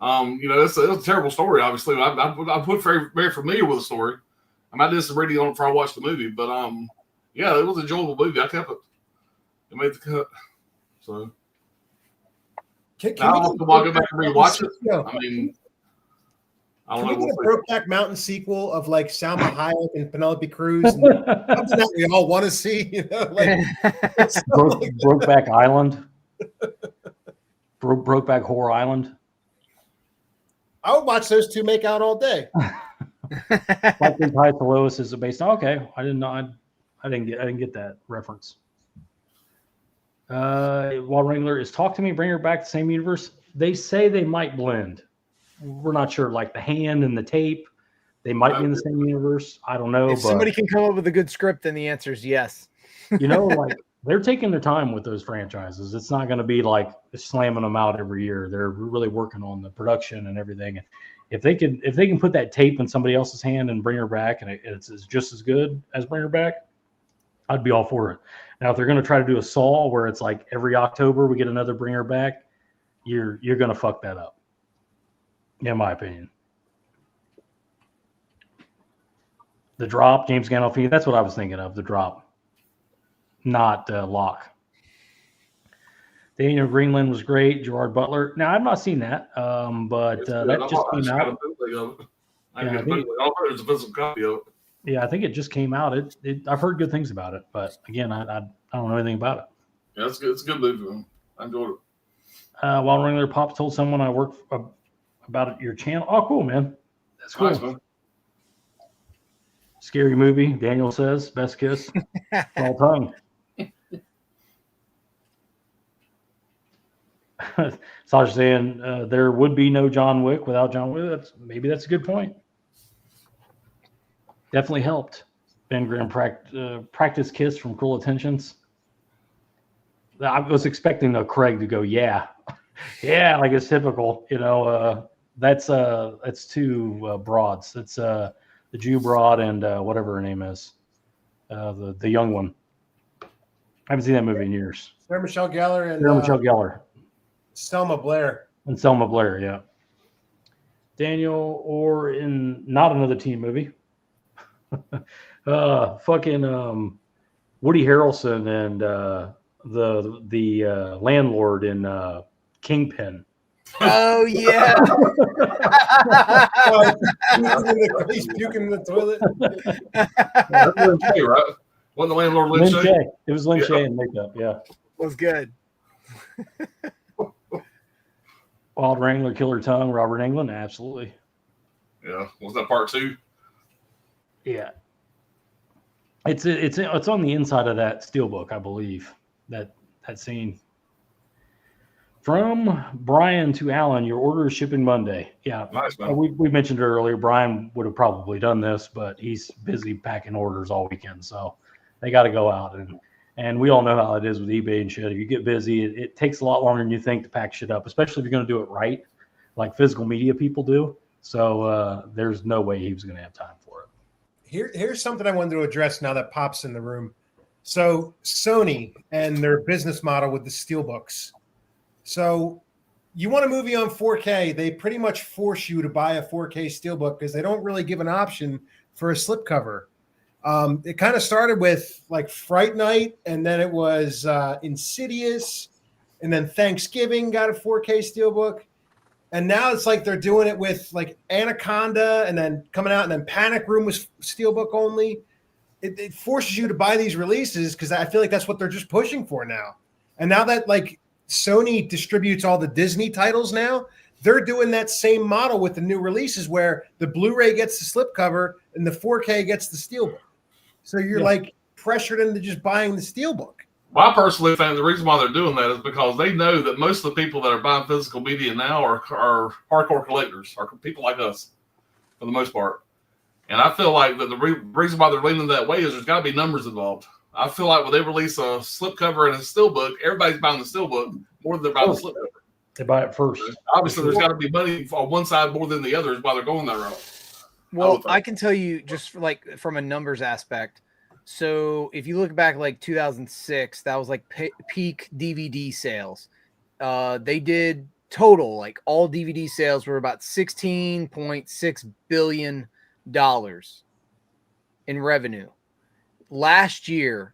It's a terrible story. Obviously, I put very familiar with the story. I did some reading on it before I watched the movie, but yeah, it was an enjoyable movie. I kept it. It made the cut. So now I'll have to go back and rewatch it. I mean, I don't know. Can we get a Brokeback Mountain sequel of like Salma Hayek and Penelope Cruz? And something that we all want to see, you know, like Brokeback Island, Brokeback Horror Island. I would watch those two make out all day. Like the High to Lois is based on. Okay, I didn't know. I didn't get that reference. Wall Wrangler is Talk to Me, Bring Her Back, the same universe. They say they might blend. We're not sure. Like the hand and the tape, they might be in the same universe. I don't know. If somebody can come up with a good script, then the answer is yes. You know, like they're taking their time with those franchises. It's not going to be like slamming them out every year. They're really working on the production and everything. And if they can put that tape in somebody else's hand and Bring Her Back, and it's just as good as Bring Her Back, I'd be all for it. Now, if they're going to try to do a Saw where it's like every October we get another Bring Her Back, you're going to fuck that up, in my opinion. The Drop, James Gandolfini, that's what I was thinking of, The Drop, not Locke. Daniel Greenland was great. Gerard Butler. Now, I've not seen that, but that just came out. I don't know there's a physical copy of it. Yeah, I think it just came out. I've heard good things about it, but again, I don't know anything about it. Yeah, it's good. It's a good movie. I enjoyed it. While Wrangler Pops told someone I work about your channel. Oh, cool, man. That's cool. Nice, man. Scary movie. Daniel says best kiss. All tongue. Sasha saying there would be no John Wick without John Wick. That's a good point. Definitely helped. Ben Grimm practice kiss from Cruel Intentions. I was expecting Craig to go, yeah, like it's typical. You know, that's two broads. It's the Jew broad and whatever her name is. the young one. I haven't seen that movie in years. Sarah Michelle Gellar and Sarah Michelle Gellar Selma Blair. and Selma Blair. Yeah. Daniel, or in not another teen movie. Fucking Woody Harrelson and the landlord in Kingpin. Oh yeah. He's puking in the toilet. That's Lin Shaye, right? Wasn't the landlord Lin Lin Shaye? Shaye. It was Lin Yeah. Shaye in makeup. Yeah. Was good. Wild Wrangler, Killer Tongue, Robert Englund. Absolutely. Yeah. Was that part 2? Yeah. It's on the inside of that steelbook, I believe. That scene. From Brian to Alan, your order is shipping Monday. Yeah. Nice, man. We mentioned it earlier. Brian would have probably done this, but he's busy packing orders all weekend. So they got to go out. And we all know how it is with eBay and shit. If you get busy, it takes a lot longer than you think to pack shit up, especially if you're going to do it right, like physical media people do. So there's no way he was going to have time for it. Here's something I wanted to address now that Pop's in the room. So Sony and their business model with the steelbooks. So you want a movie on 4K, they pretty much force you to buy a 4K steelbook because they don't really give an option for a slipcover. It kind of started with like Fright Night, and then it was Insidious, and then Thanksgiving got a 4K steelbook. And now it's like they're doing it with like Anaconda, and then coming out, and then Panic Room was steelbook only. It forces you to buy these releases because I feel like that's what they're just pushing for now. And now that like Sony distributes all the Disney titles now, they're doing that same model with the new releases where the Blu-ray gets the slipcover and the 4K gets the steelbook. So you're like pressured into just buying the steelbook. Well, I personally think the reason why they're doing that is because they know that most of the people that are buying physical media now are hardcore collectors, are people like us, for the most part. And I feel like that the reason why they're leaning that way is there's got to be numbers involved. I feel like when they release a slipcover and a steelbook, everybody's buying the steelbook more than they're buying the slipcover. They buy it first. Obviously, there's got to be money on one side more than the other is why they're going that route. Well, I can tell you just like from a numbers aspect. So if you look back like 2006, that was like peak DVD sales. They did total, like all DVD sales were about $16.6 billion in revenue. Last year,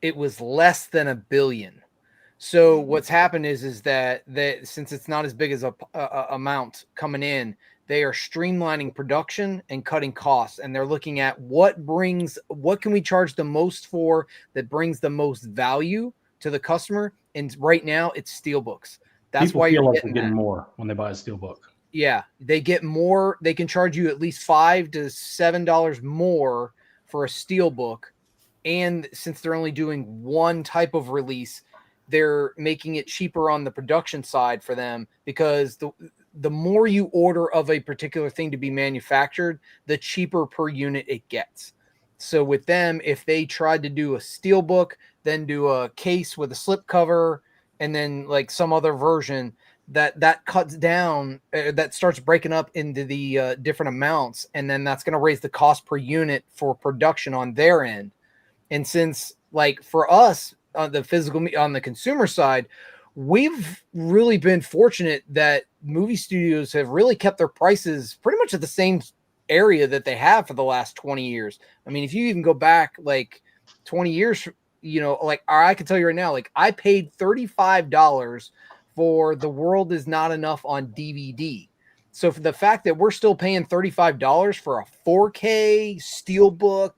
it was less than $1 billion. So what's happened is that since it's not as big as a amount coming in, they are streamlining production and cutting costs, and they're looking at what can we charge the most for that brings the most value to the customer. And right now, it's steelbooks. That's People why feel you're like they're getting more when they buy a steelbook. Yeah, they get more. They can charge you at least $5 to $7 more for a steelbook, and since they're only doing one type of release, they're making it cheaper on the production side for them because the more you order of a particular thing to be manufactured, the cheaper per unit it gets. So with them, if they tried to do a steelbook, then do a case with a slipcover, and then like some other version, that cuts down, that starts breaking up into the different amounts, and then that's going to raise the cost per unit for production on their end. And since like for us on the consumer side, we've really been fortunate that movie studios have really kept their prices pretty much at the same area that they have for the last 20 years. I mean, if you even go back like 20 years, like I can tell you right now, like I paid $35 for The World Is Not Enough on DVD. So for the fact that we're still paying $35 for a 4K steelbook,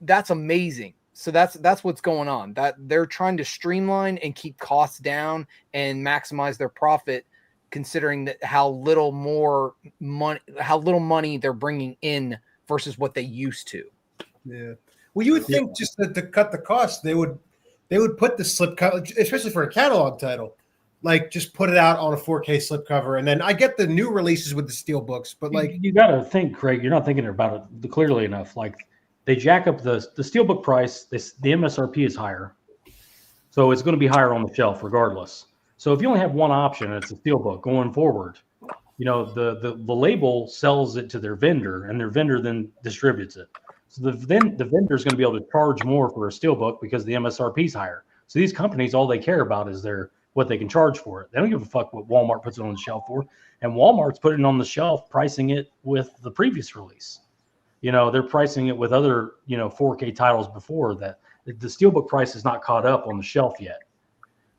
that's amazing. So that's what's going on. That they're trying to streamline and keep costs down and maximize their profit, considering that how little money they're bringing in versus what they used to. Yeah. Well, you would think just to cut the cost, they would put the slipcover, especially for a catalog title, like just put it out on a 4K slipcover. And then I get the new releases with the steelbooks, but like you got to think, Craig, you're not thinking about it clearly enough. Like they jack up the steelbook price. The MSRP is higher, so it's going to be higher on the shelf regardless. So if you only have one option, it's a steelbook going forward. The label sells it to their vendor, and their vendor then distributes it. So the vendor is going to be able to charge more for a steelbook because the MSRP is higher. So these companies, all they care about is what they can charge for it. They don't give a fuck what Walmart puts it on the shelf for. And Walmart's putting it on the shelf, pricing it with the previous release. They're pricing it with other, 4K titles before that. The steelbook price is not caught up on the shelf yet.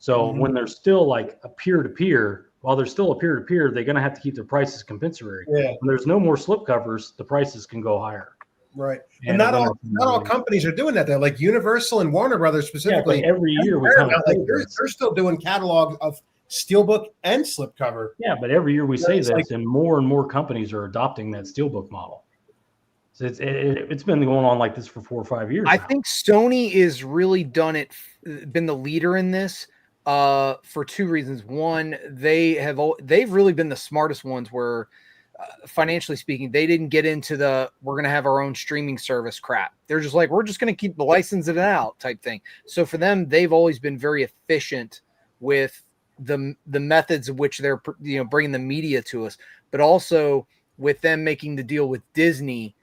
So when they're still like a peer-to-peer, while they're still a peer-to-peer, they're going to have to keep their prices compensatory. Yeah. When there's no more slipcovers, the prices can go higher. Right. And not all companies are doing that though. Like Universal and Warner Brothers specifically. Yeah, every year we kind of they're still doing catalog of steelbook and slipcover. Yeah, but every year we say this, and more companies are adopting that steelbook model. So it's been going on like this for 4 or 5 years. I think Sony is really been the leader in this for 2 reasons. One, they've really been the smartest ones where financially speaking, they didn't get into we're going to have our own streaming service crap. They're just like, we're just going to keep the licensing it out type thing. So for them, they've always been very efficient with the methods of which they're bringing the media to us, but also with them making the deal with Disney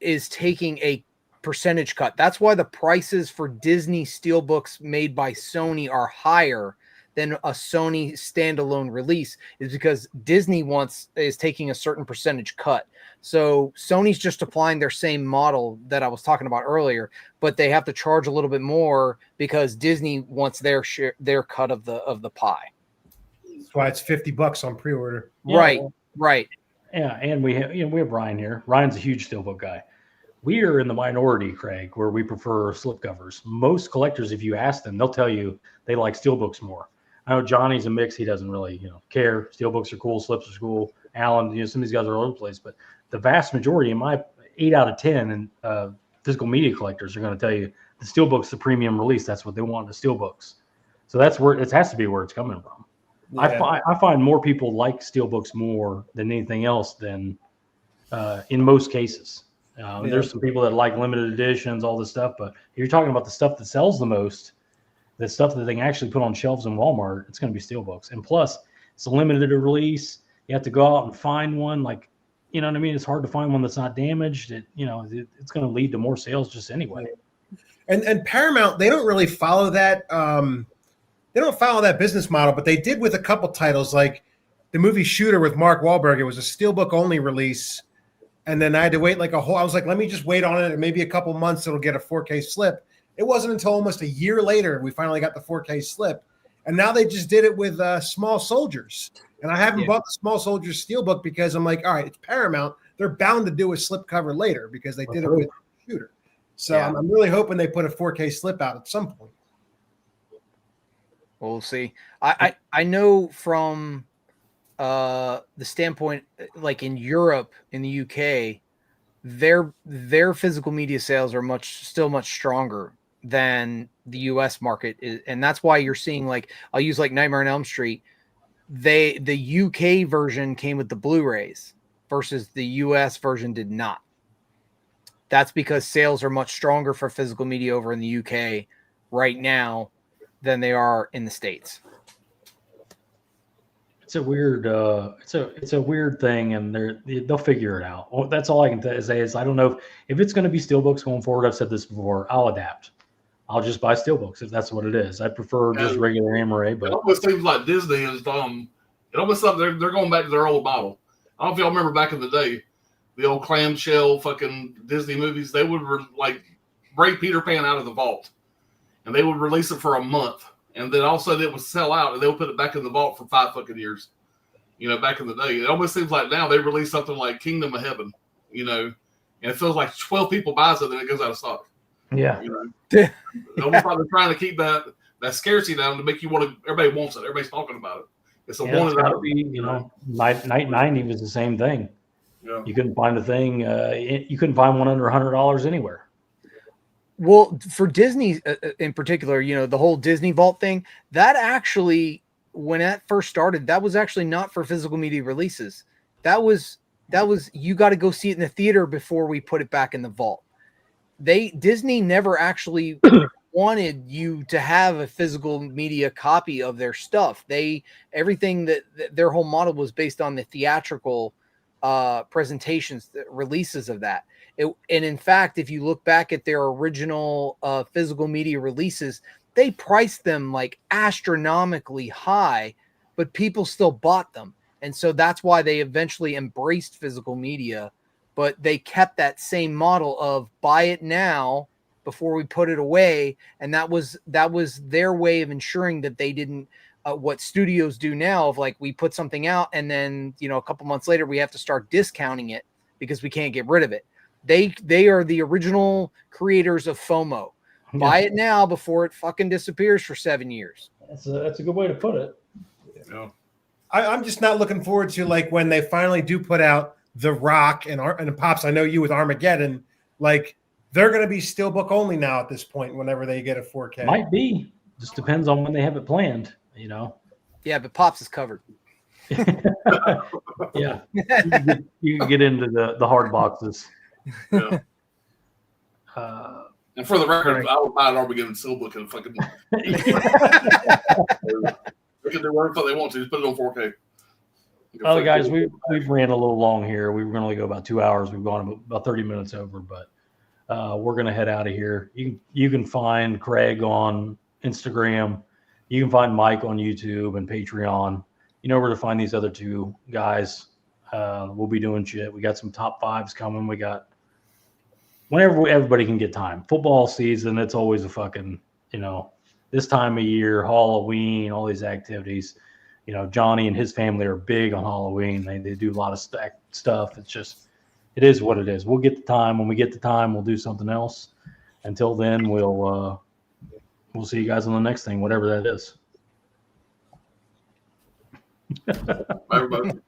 is taking a percentage cut. That's why the prices for Disney steelbooks made by Sony are higher than a Sony standalone release, is because Disney is taking a certain percentage cut. So Sony's just applying their same model that I was talking about earlier, but they have to charge a little bit more because Disney wants their share, their cut of the pie. That's why it's $50 on pre-order. Yeah. Right. Yeah, and we have Ryan here. Ryan's a huge steelbook guy. We are in the minority, Craig, where we prefer slipcovers. Most collectors, if you ask them, they'll tell you they like steelbooks more. I know Johnny's a mix. He doesn't really, care. Steelbooks are cool. Slips are cool. Alan, some of these guys are all over the place. But the vast majority, in my 8 out of 10 and physical media collectors are going to tell you the steelbook's the premium release. That's what they want, the steelbooks. So that's where it has to be where it's coming from. Yeah. I find more people like steelbooks more than anything else than in most cases. There's some people that like limited editions, all this stuff. But if you're talking about the stuff that sells the most, the stuff that they can actually put on shelves in Walmart, it's going to be steelbooks. And plus, it's a limited release. You have to go out and find one. Like, you know what I mean? It's hard to find one that's not damaged. It's going to lead to more sales just anyway. And Paramount, they don't really follow that. They don't follow that business model, but they did with a couple titles, like the movie Shooter with Mark Wahlberg. It was a steelbook only release, and then I had to wait I was like, let me just wait on it, and maybe a couple months it'll get a 4K slip. It wasn't until almost a year later we finally got the 4K slip, and now they just did it with Small Soldiers. And I haven't bought the Small Soldiers steelbook because I'm like, all right, it's Paramount. They're bound to do a slip cover later because they did it with Shooter. So I'm really hoping they put a 4K slip out at some point. We'll see. I know from the standpoint, like in Europe, in the UK, their physical media sales are still much stronger than the US market is, and that's why you're seeing, like, I'll use like Nightmare on Elm Street. The UK version came with the Blu-rays versus the US version did not. That's because sales are much stronger for physical media over in the UK right now than they are in the States. It's a weird it's a weird thing, and they'll figure it out. Well, that's all I can say is I don't know if it's going to be steelbooks going forward. I've said this before. I'll adapt. I'll just buy steelbooks if that's what it is. I prefer just regular Amaray. But it almost seems like Disney is it almost like they're going back to their old model. I don't know if y'all remember back in the day, the old clamshell fucking Disney movies. They would break Peter Pan out of the vault, and they would release it for a month, and then all of a sudden it would sell out, and they would put it back in the vault for 5 fucking years. Back in the day, it almost seems like now they release something like Kingdom of Heaven, and it feels like 12 people buys it, and it goes out of stock. Yeah. Almost like they're trying to keep that scarcity down to make you want to. Everybody wants it. Everybody's talking about it. It's a one. Night 90 was the same thing. Yeah. You couldn't find a thing. You couldn't find one under $100 anywhere. Well, for Disney in particular, the whole Disney Vault thing, that actually, when that first started, that was actually not for physical media releases. That was you got to go see it in the theater before we put it back in the vault. Disney never actually wanted you to have a physical media copy of their stuff. Everything that their whole model was based on the theatrical presentations, releases of that. And in fact, if you look back at their original physical media releases, they priced them like astronomically high, but people still bought them. And so that's why they eventually embraced physical media, but they kept that same model of buy it now before we put it away. And that was their way of ensuring that they didn't, what studios do now of like, we put something out and then, a couple months later we have to start discounting it because we can't get rid of it. They are the original creators of FOMO. Yeah. Buy it now before it fucking disappears for 7 years. That's a good way to put it. Yeah. I'm just not looking forward to like when they finally do put out The Rock and Pops. I know you with Armageddon, like they're going to be steelbook only now at this point. Whenever they get a 4K, Might be. Just depends on when they have it planned. Yeah, but Pops is covered. Yeah, you can get into the hard boxes. Yeah. And for the record, I would buy an Armageddon Steelbook and fucking. They can do whatever they want to. Just put it on 4K. Oh, guys, we've ran a little long here. We were going to go about 2 hours. We've gone about 30 minutes over, but we're going to head out of here. You can find Craig on Instagram. You can find Mike on YouTube and Patreon. You know where to find these other two guys. We'll be doing shit. We got some top fives coming. We got whenever everybody can get time. Football season, it's always a fucking, this time of year, Halloween, all these activities. Johnny and his family are big on Halloween. They do a lot of stuff. It's just, it is what it is. We'll get the time. When we get the time, we'll do something else. Until then, we'll see you guys on the next thing, whatever that is. Bye, everybody.